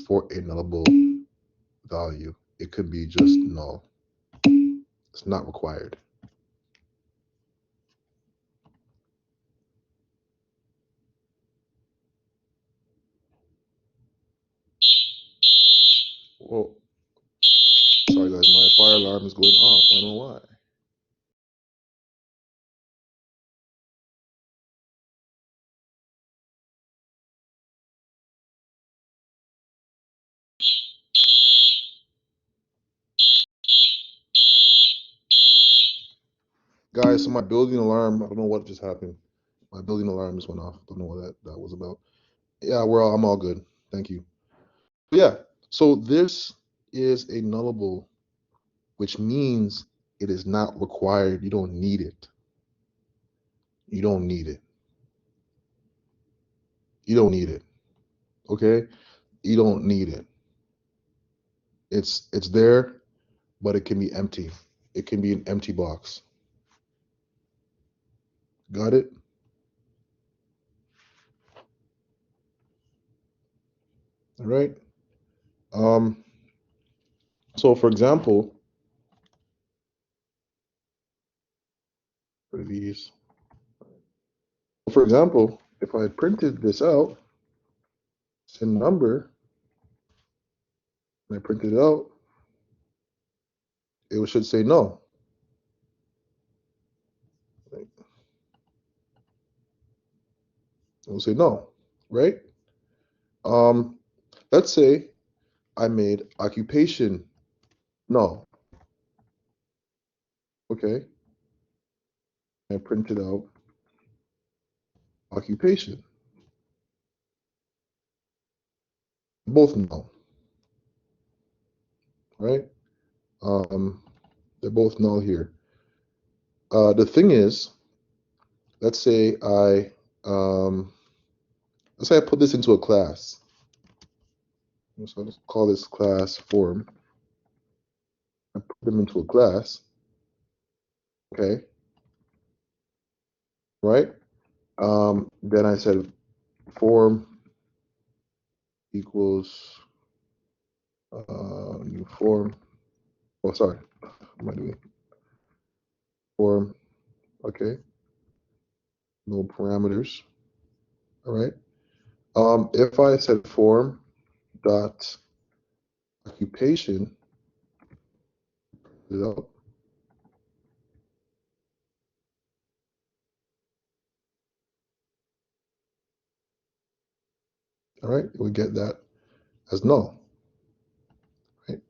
for a nullable value. It could be just null. It's not required. Well, sorry guys, my fire alarm is going off. I don't know why. Guys, so my building alarm, I don't know what just happened. My building alarm just went off. Don't know what that was about. Yeah, I'm all good. Thank you. Yeah, so this is a nullable, which means it is not required. You don't need it. You don't need it. You don't need it. Okay? You don't need it. It's there, but it can be empty. It can be an empty box. Got it? All right. So for example, for these, for example, if I printed this out, SIN number, and I printed it out, it should say no. It will say no, right? Let's say I made occupation null. Okay. I printed out occupation. Both null, right? They're both null here. The thing is, let's say let's say I put this into a class. So let's call this class form. I put them into a class. Okay. Right. Then I said form equals new form. Oh, sorry. What am I doing? Form. Okay. No parameters. All right. If I said form dot occupation, it up. All right, we get that as null, right?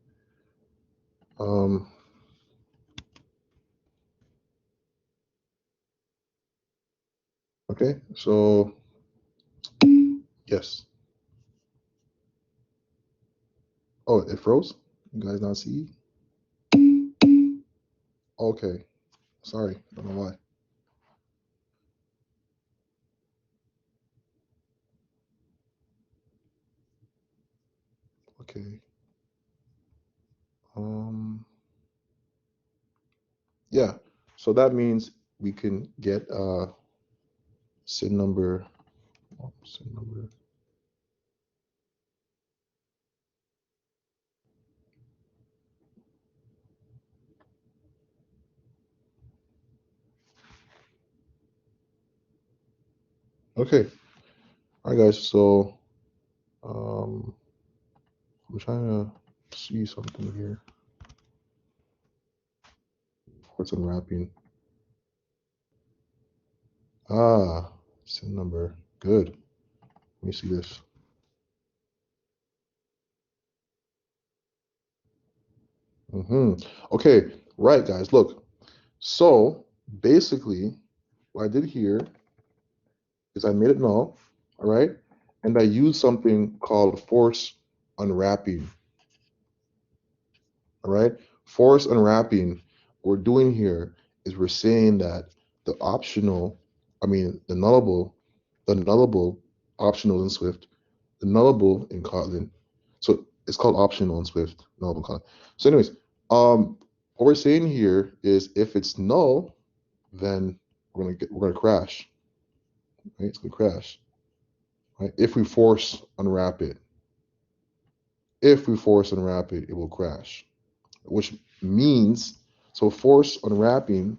Okay, so yes. Oh, it froze? You guys not see? Okay, sorry, I don't know why. Okay. Yeah, so that means we can get SID number, SID number. Okay, all right, guys. So I'm trying to see something here. What's unwrapping? Ah, SID number. Good. Let me see this. Okay, right, guys. Look. So basically, what I did here is I made it null, all right, and I used something called force unwrapping. All right, force unwrapping. What we're doing here is we're saying that the nullable, optional in Swift, the nullable in Kotlin. So it's called optional in Swift, nullable in Kotlin. So, anyways, what we're saying here is if it's null, then we're gonna crash. Right? It's gonna crash. Right? If we force unwrap it, it will crash. Which means, so force unwrapping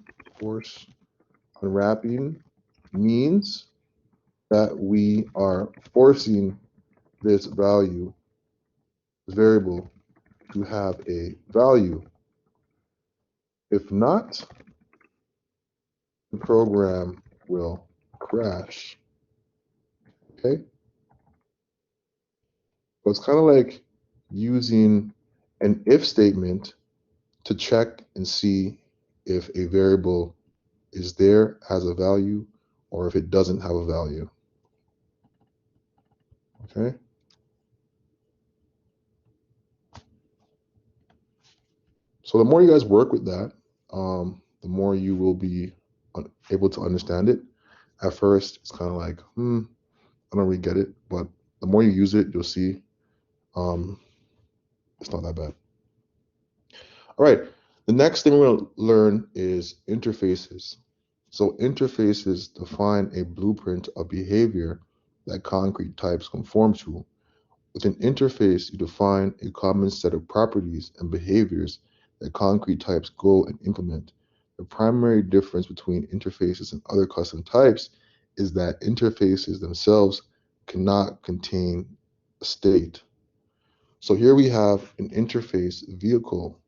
means that we are forcing this variable to have a value. If not, the program will crash. Okay? So it's kind of like using an if statement to check and see if a variable is there, has a value, or if it doesn't have a value. Okay? So the more you guys work with that, the more you will be able to understand it. At first, it's kind of like, I don't really get it, but the more you use it, you'll see it's not that bad. All right, the next thing we're going to learn is interfaces. So interfaces define a blueprint of behavior that concrete types conform to. With an interface, you define a common set of properties and behaviors that concrete types go and implement. The primary difference between interfaces and other custom types is that interfaces themselves cannot contain a state. So here we have an interface vehicle.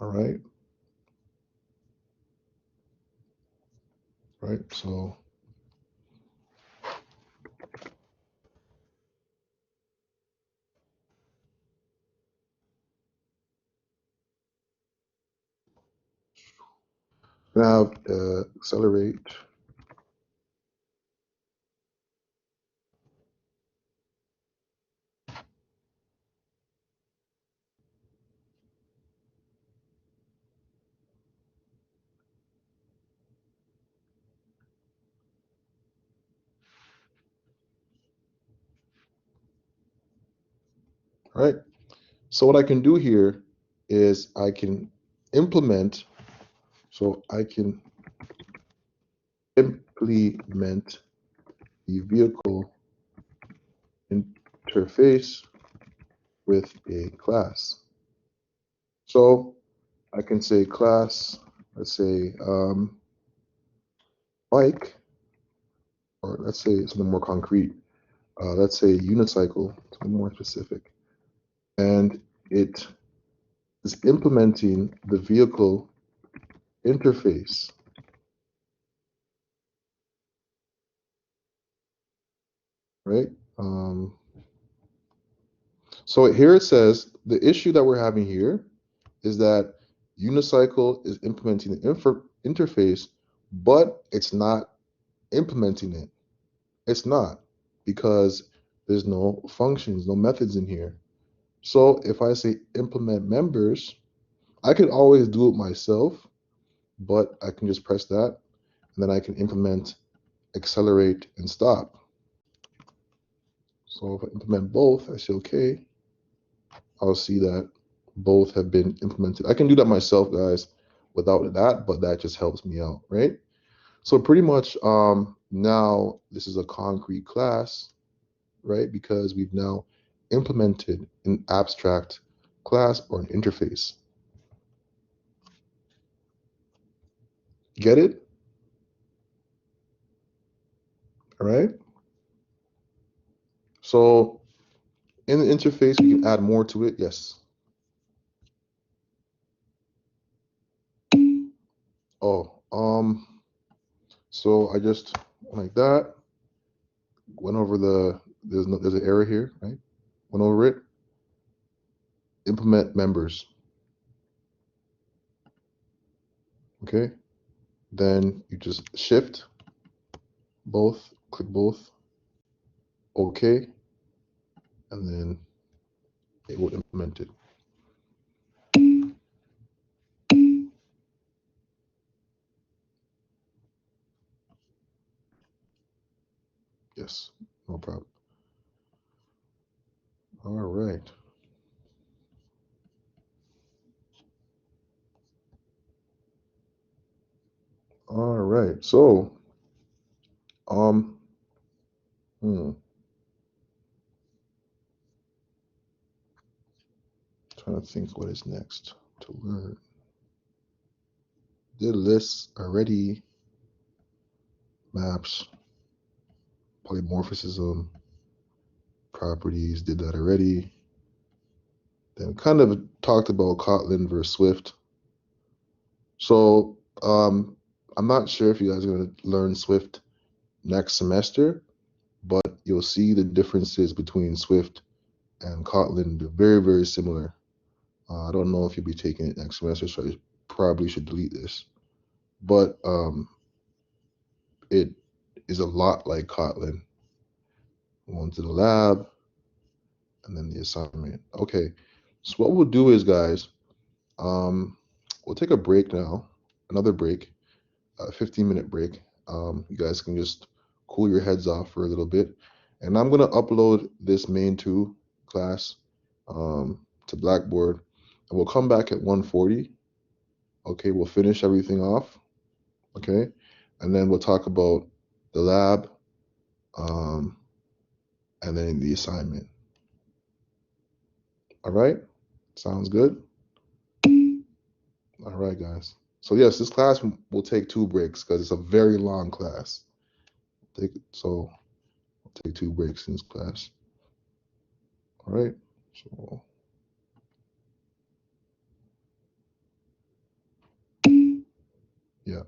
All right. Right. So we have accelerate. All right. So what I can do here is I can implement. So I can implement the vehicle interface with a class. So I can say class, let's say bike, or let's say something more concrete. Let's say unicycle. more specific. And it is implementing the vehicle interface. Right? So here it says the issue that we're having here is that Unicycle is implementing the interface, but it's not implementing it. It's not, because there's no functions, no methods in here. So if I say implement members, I could always do it myself, but I can just press that, and then I can implement accelerate and stop. So if I implement both, I say okay, I'll see that both have been implemented. I can do that myself, guys, without that, but that just helps me out, right? So pretty much now this is a concrete class, right? Because we've now implemented an abstract class or an interface. Get it? All right. So in the interface, we can add more to it. Yes. Oh, so I just like that went over there's an error here, right? Went over it. Implement members. Okay. Then you just shift both, click both, okay, and then it will implement it. Yes, no problem. All right. All right. So, um, trying to think what is next to learn. Did lists already, maps, polymorphism, properties, did that already. Then kind of talked about Kotlin versus Swift. So I'm not sure if you guys are going to learn Swift next semester, but you'll see the differences between Swift and Kotlin. They're very, very similar. I don't know if you'll be taking it next semester, so I probably should delete this. But it is a lot like Kotlin. Going to the lab, and then the assignment. Okay, so what we'll do is, guys, we'll take a break now, another break, a 15-minute break. You guys can just cool your heads off for a little bit. And I'm going to upload this main2 class to Blackboard. And we'll come back at 1:40. Okay, we'll finish everything off. Okay, and then we'll talk about the lab and then the assignment. All right, sounds good. All right, guys. So yes, this class will take 2 breaks because it's a very long class. So I'll take 2 breaks in this class. All right. So yeah.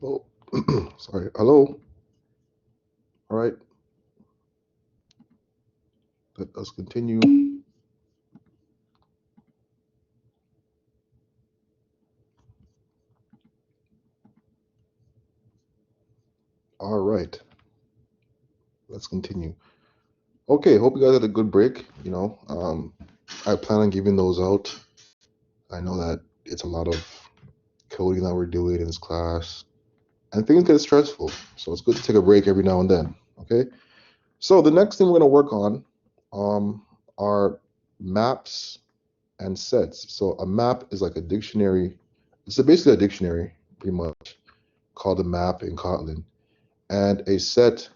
Hello. Sorry. Hello. All right. Let us continue. All right. Let's continue. Okay. Hope you guys had a good break. I plan on giving those out. I know that it's a lot of coding that we're doing in this class, and things get stressful. So it's good to take a break every now and then. Okay. So the next thing we're going to work on are maps and sets. So a map is like a dictionary. It's basically a dictionary, pretty much, called a map in Kotlin. And a set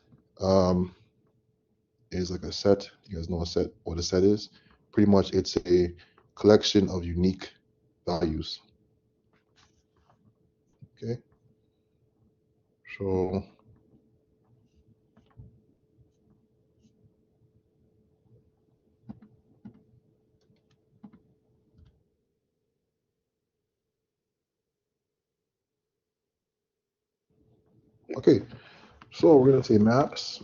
is like a set. You guys know what a set is? Pretty much it's a collection of unique values. Okay. So okay. So we're gonna say maps.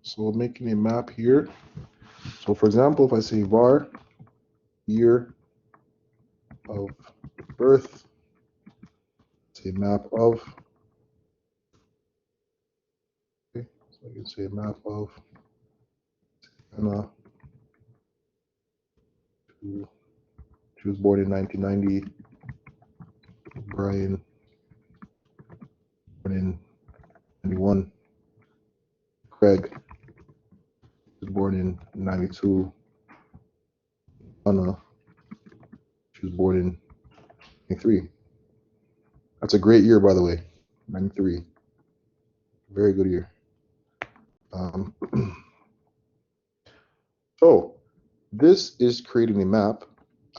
So making a map here. So for example, if I say var year of birth, say map of. Okay, so I can say map of Anna, who she was born in 1990. Brian, born in 91. Craig was born in 92. Anna, she was born in 93. That's a great year, by the way. 93. Very good year. So this is creating a map.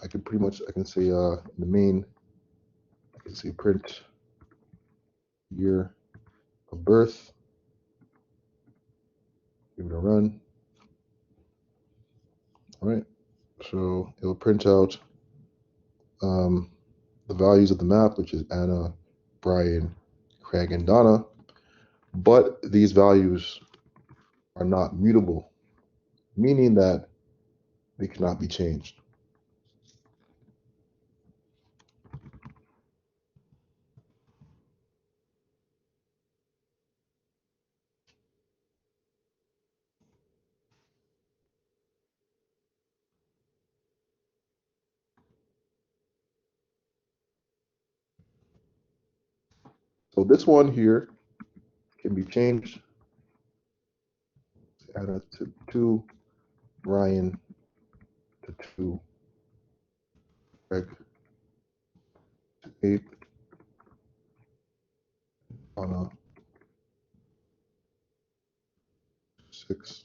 I can say in the main, I can say print year of birth. Give it a run. All right. So it'll print out the values of the map, which is Anna, Brian, Craig, and Donna. But these values are not mutable, meaning that they cannot be changed. So this one here can be changed. Anna to 2, Brian to 2, Craig to 8, Donna 6.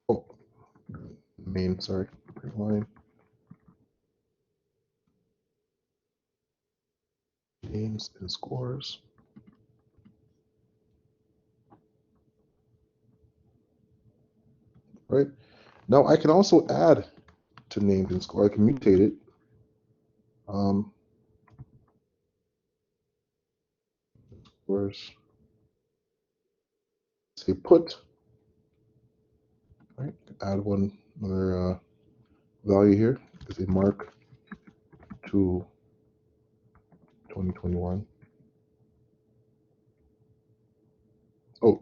Oh, main, sorry, line, names and scores. Right. Now I can also add to names and score. I can mutate it. Scores. Say put. Right. Add another value here. Say mark to 2021. Oh.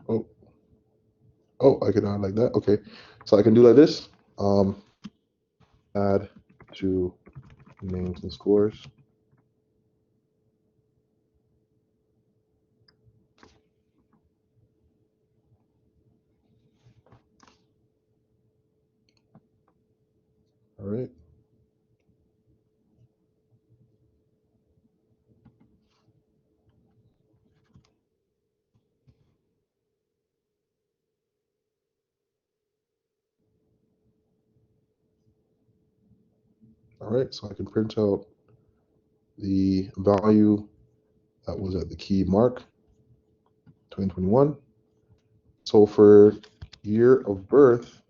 Oh. Oh, I can add like that. Okay. So I can do like this. Add to names and scores. All right. All right, so I can print out the value that was at the key mark, 2021. So for year of birth,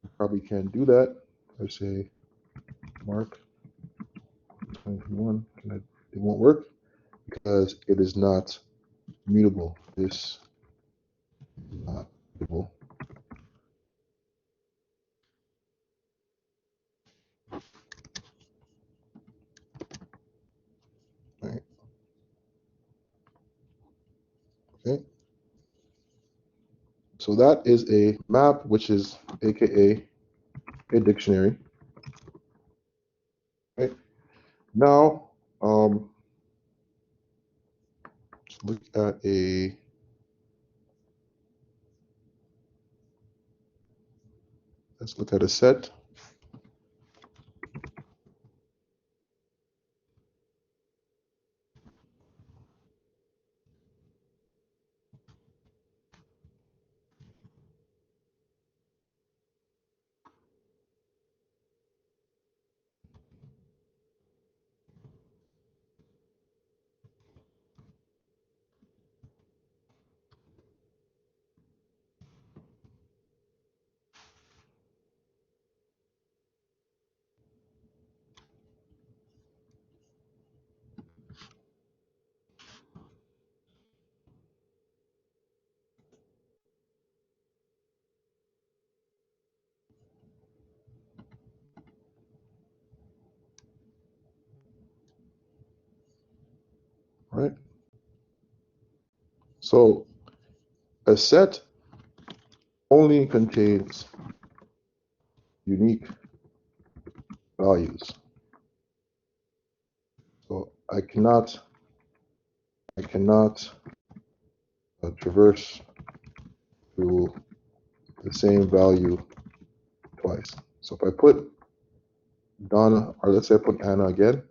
I probably can't do that. I say mark 2021, it won't work because it is not mutable. This is not mutable. Right. Okay. So that is a map, which is AKA a dictionary. Right. Now, let's look at a set. Right. So a set only contains unique values. So I cannot traverse through the same value twice. So if I put Donna, or let's say I put Anna again,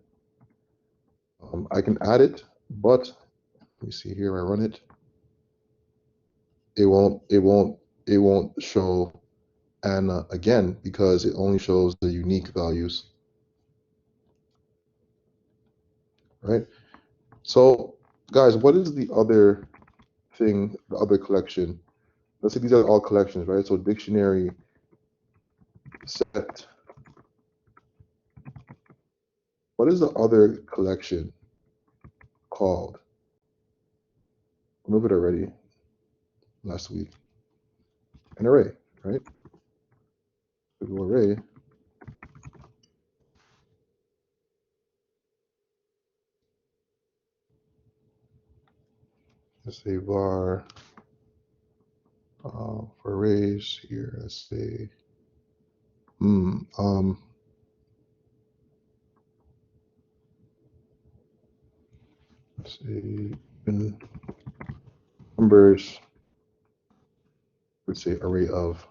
I can add it, but let me see here. I run it. It won't show Anna again because it only shows the unique values, right? So, guys, what is the other thing, the other collection? Let's say these are all collections, right? So dictionary, set. What is the other collection called? I remember it already last week. An array, right? An array. Let's say var for arrays here. Let's say let's say in numbers. Would say array of.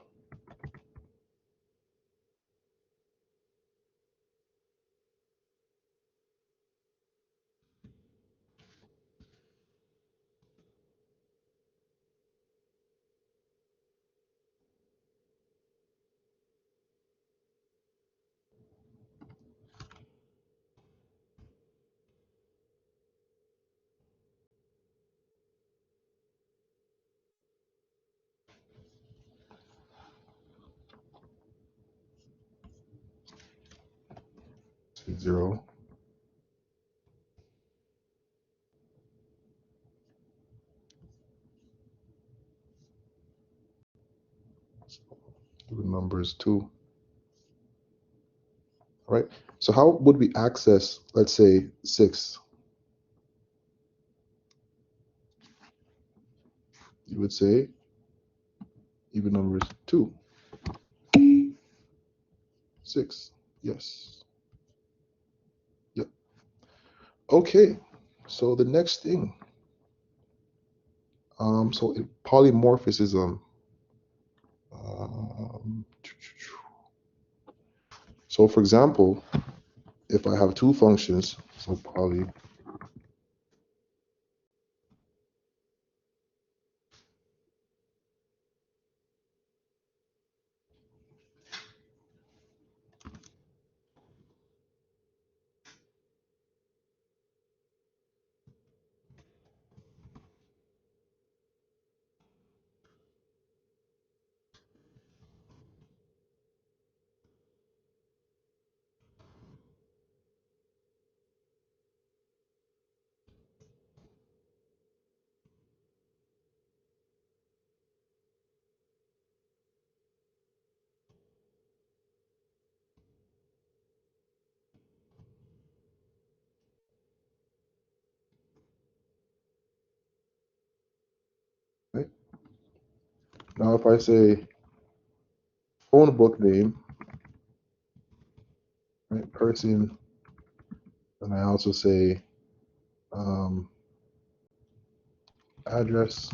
Say 0. The number is 2. All right. So how would we access, let's say, 6? You would say even number is 2. 6. Yes. Yep. Okay. So the next thing. So polymorphism. So for example, if I have two functions, so poly Now if I say phone book name, right, person, and I also say address.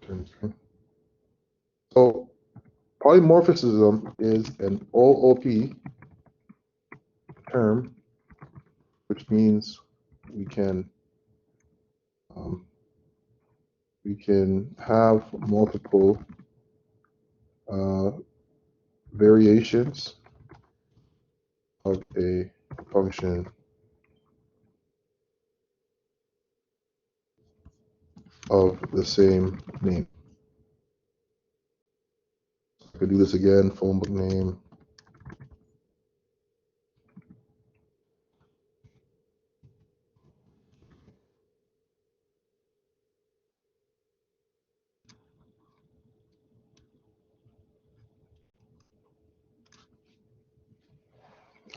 Okay. So polymorphism is an OOP term, which means we can have multiple variations of a function of the same name. I could do this again, phone book name.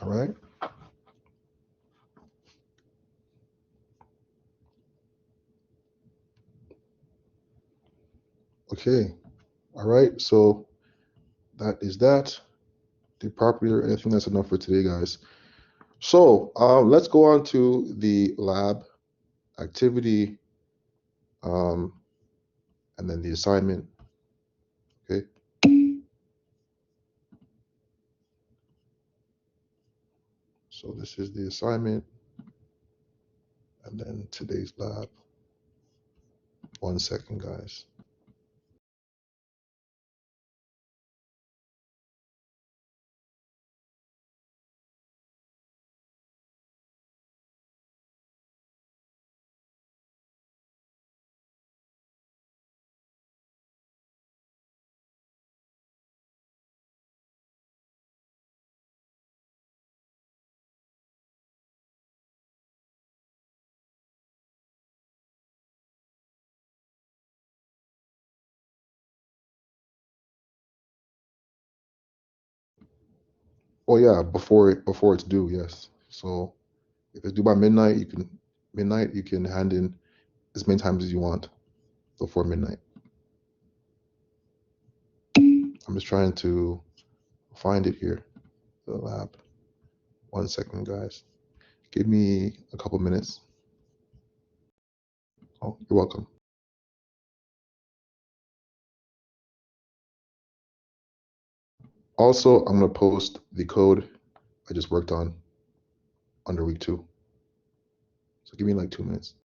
All right. Okay. All right. So that is that. The property, I think that's enough for today, guys. So let's go on to the lab activity and then the assignment. Okay. So this is the assignment and then today's lab. 1 second, guys. Oh yeah, before it's due, yes. So if it's due by midnight, you can hand in as many times as you want before midnight. I'm just trying to find it here, the lab. 1 second, guys. Give me a couple minutes. Oh, you're welcome. Also, I'm gonna post the code I just worked on under week 2. So give me like 2 minutes.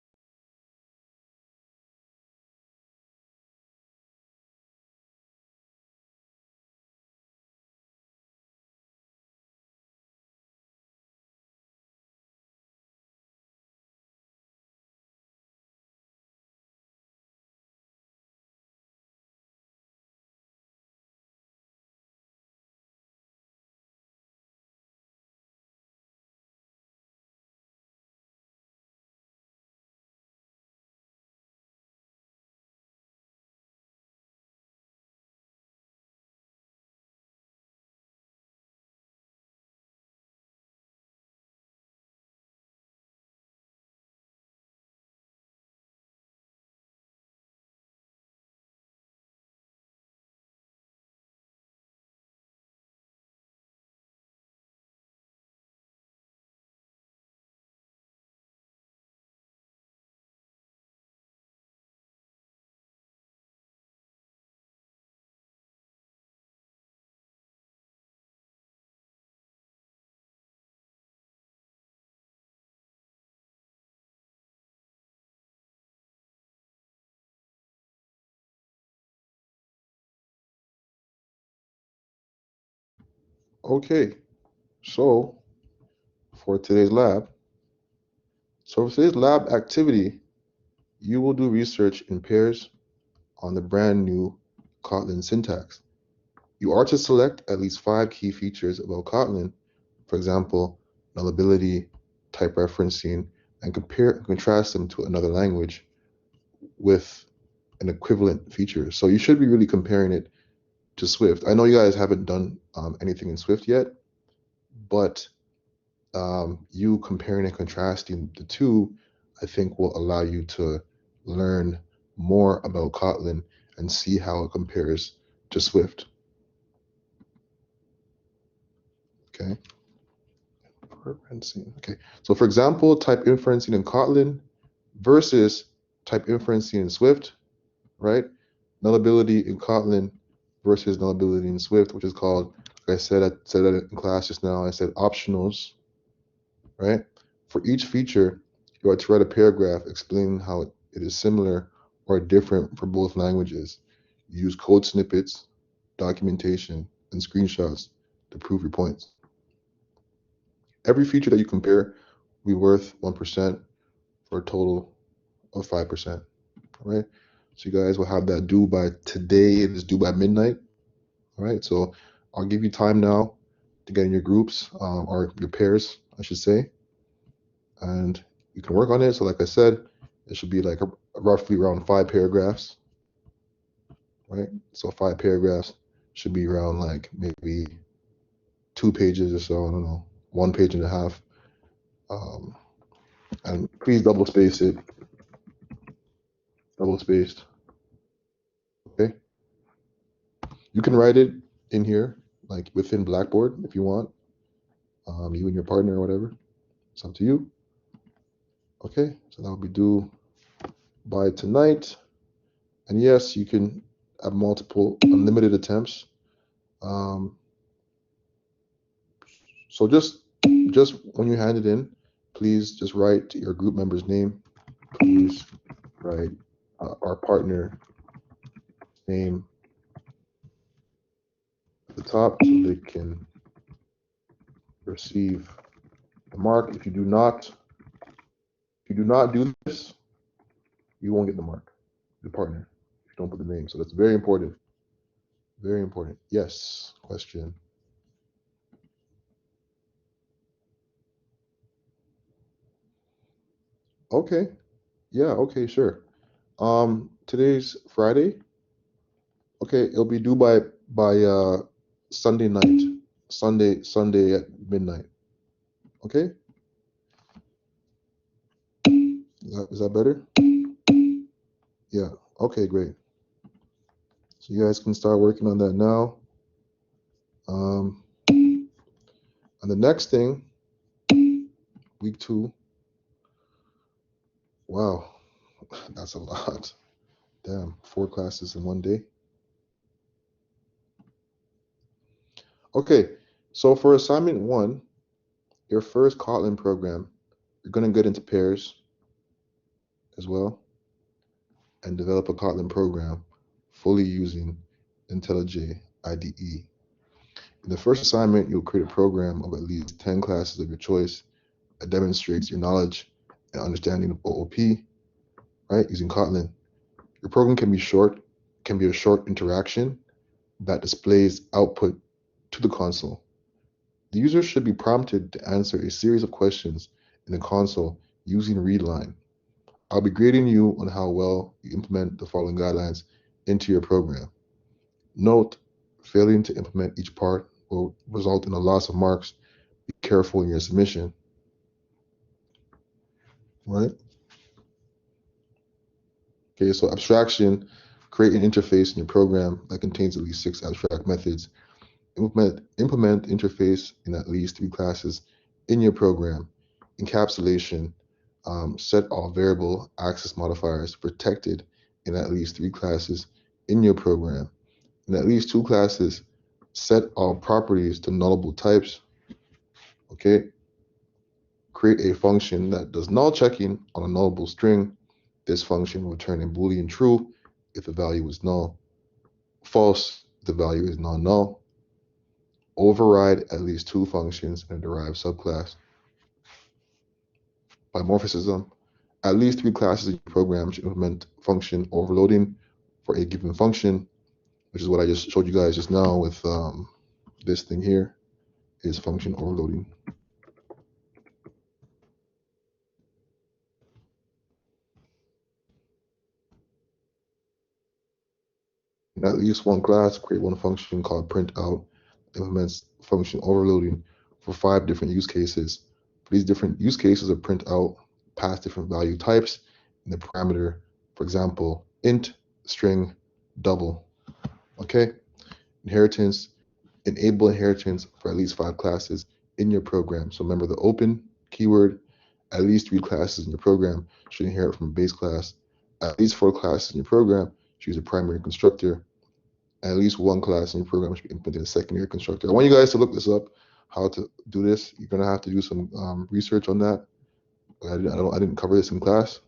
Okay, so for today's lab, activity, you will do research in pairs on the brand new Kotlin syntax. You are to select at least 5 key features about Kotlin for example, nullability, type referencing, and compare and contrast them to another language with an equivalent feature. So you should be really comparing it to Swift. I know you guys haven't done anything in Swift yet, but you comparing and contrasting the two, I think will allow you to learn more about Kotlin and see how it compares to Swift. Okay. Okay. So for example, type inferencing in Kotlin versus type inferencing in Swift, right? Nullability in Kotlin versus nullability in Swift, which is called, like I said that in class just now, I said optionals, right? For each feature, you are to write a paragraph explaining how it is similar or different for both languages. Use code snippets, documentation, and screenshots to prove your points. Every feature that you compare will be worth 1% for a total of 5%. All right. So you guys will have that due by today. It is due by midnight. All right. So I'll give you time now to get in your groups or your pairs, I should say. And you can work on it. So like I said, it should be like roughly around 5 paragraphs. Right. So 5 paragraphs should be around like maybe 2 pages or so. I don't know, 1 page and a half. And please double space it. Double spaced. Okay. You can write it in here, like within Blackboard if you want. You and your partner or whatever. It's up to you. Okay, so that will be due by tonight. And yes, you can have multiple unlimited attempts. So just when you hand it in, please just write your group member's name. Please write our partner name at the top so they can receive the mark. If you do not do this, you won't get the mark. The partner, if you don't put the name. So that's very important. Very important. Yes. Question. Okay. Yeah. Okay. Sure. Today's Friday. Okay. It'll be due by Sunday night. Sunday at midnight. Okay. Is that better? Yeah. Okay. Great. So you guys can start working on that now. And the next thing, week 2. Wow, that's a lot. Damn, 4 classes in one day. Okay, so for assignment 1, your first Kotlin program, you're going to get into pairs as well and develop a Kotlin program fully using IntelliJ IDE. In the first assignment, you'll create a program of at least 10 classes of your choice that demonstrates your knowledge and understanding of OOP, right, using Kotlin. Your program can be a short interaction that displays output to the console. The user should be prompted to answer a series of questions in the console using readline. I'll be grading you on how well you implement the following guidelines into your program. Note, failing to implement each part will result in a loss of marks. Be careful in your submission. Right? Okay, so abstraction, create an interface in your program that contains at least 6 abstract methods. Implement interface in at least 3 classes in your program. Encapsulation, set all variable access modifiers protected in at least 3 classes in your program. In at least 2 classes, set all properties to nullable types. Okay. Create a function that does null checking on a nullable string. This function will return a Boolean true if the value is null, false if the value is non-null. Override at least 2 functions in a derived subclass. Polymorphism, at least 3 classes in your program should implement function overloading for a given function, which is what I just showed you guys just now with this thing here. is function overloading. In at least one class, create one function called printout that implements function overloading for 5 different use cases. For these different use cases of printout, pass different value types in the parameter, for example, int, string, double. Okay, inheritance, enable inheritance for at least 5 classes in your program. So remember the open keyword, at least 3 classes in your program should inherit from a base class. At least 4 classes in your program should use a primary constructor. At least 1 class in your program should be implemented a secondary constructor. I want you guys to look this up, how to do this. You're gonna have to do some research on that. I didn't cover this in class,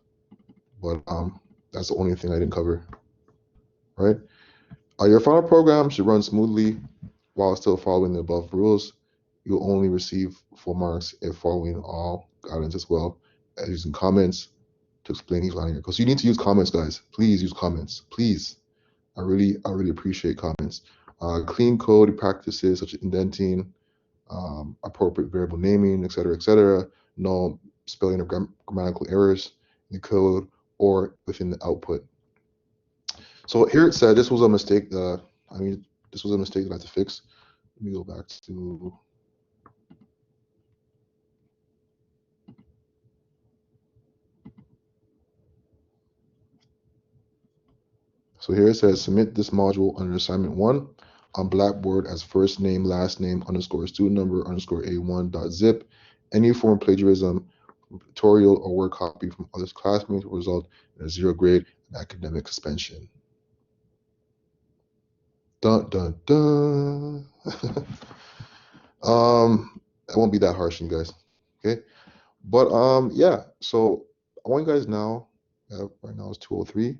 but that's the only thing I didn't cover. Right? Your final program should run smoothly while still following the above rules. You'll only receive full marks if following all guidance as well as using comments to explain each line here. Because you need to use comments, guys. Please use comments. Please. I really appreciate comments. Clean code practices such as indenting, appropriate variable naming, etc., no spelling or grammatical errors in the code or within the output. So here it said this was a mistake. This was a mistake that I had to fix. Let me go back to. So here it says submit this module under assignment 1 on Blackboard as first name, last name, underscore student number, underscore A1.zip. Any form of plagiarism, tutorial, or work copy from other classmates will result in a 0 grade and academic suspension. Dun, dun, dun. It won't be that harsh, you guys. Okay. But yeah, so I want you guys now, right now it's 2:03,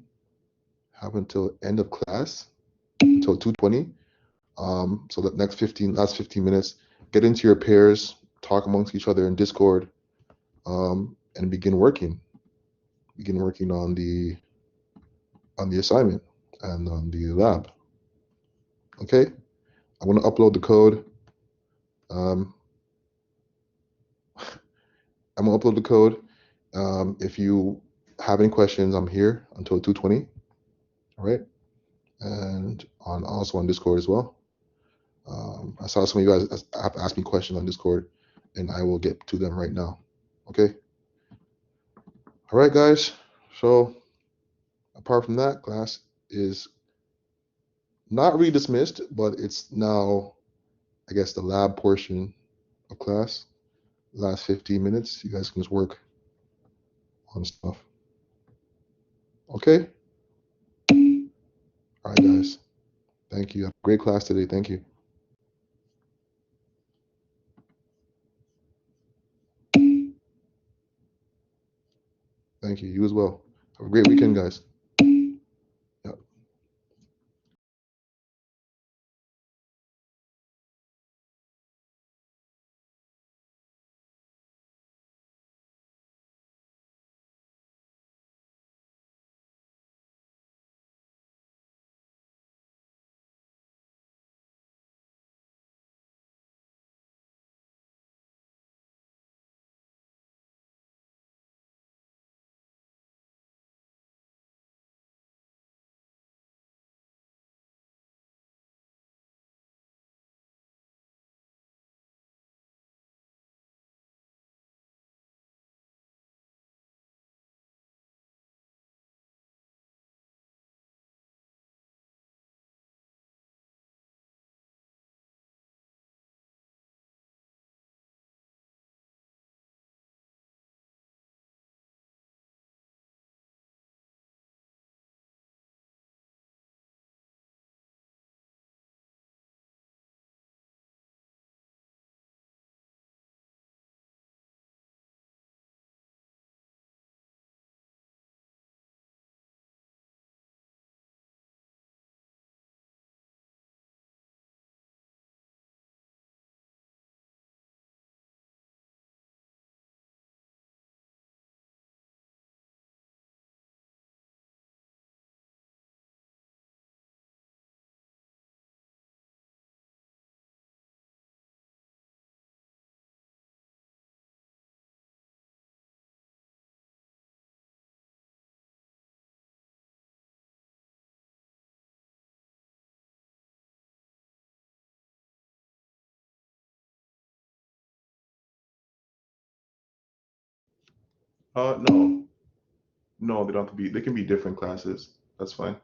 have until end of class, until 2:20. So the last 15 minutes, get into your pairs, talk amongst each other in Discord, and begin working. Begin working on the assignment and on the lab. Okay, I'm gonna upload the code. I'm gonna upload the code. If you have any questions, I'm here until 2:20. All right, and also on Discord as well. I saw some of you guys have asked me questions on Discord, and I will get to them right now. Okay. All right, guys. So apart from that, class is not really dismissed, but it's now, I guess, the lab portion of class. Last 15 minutes, you guys can just work on stuff. Okay. All right, guys. Thank you. Have a great class today. Thank you. Thank you. You as well. Have a great weekend, guys. No. No, they don't have to be. They can be different classes. That's fine.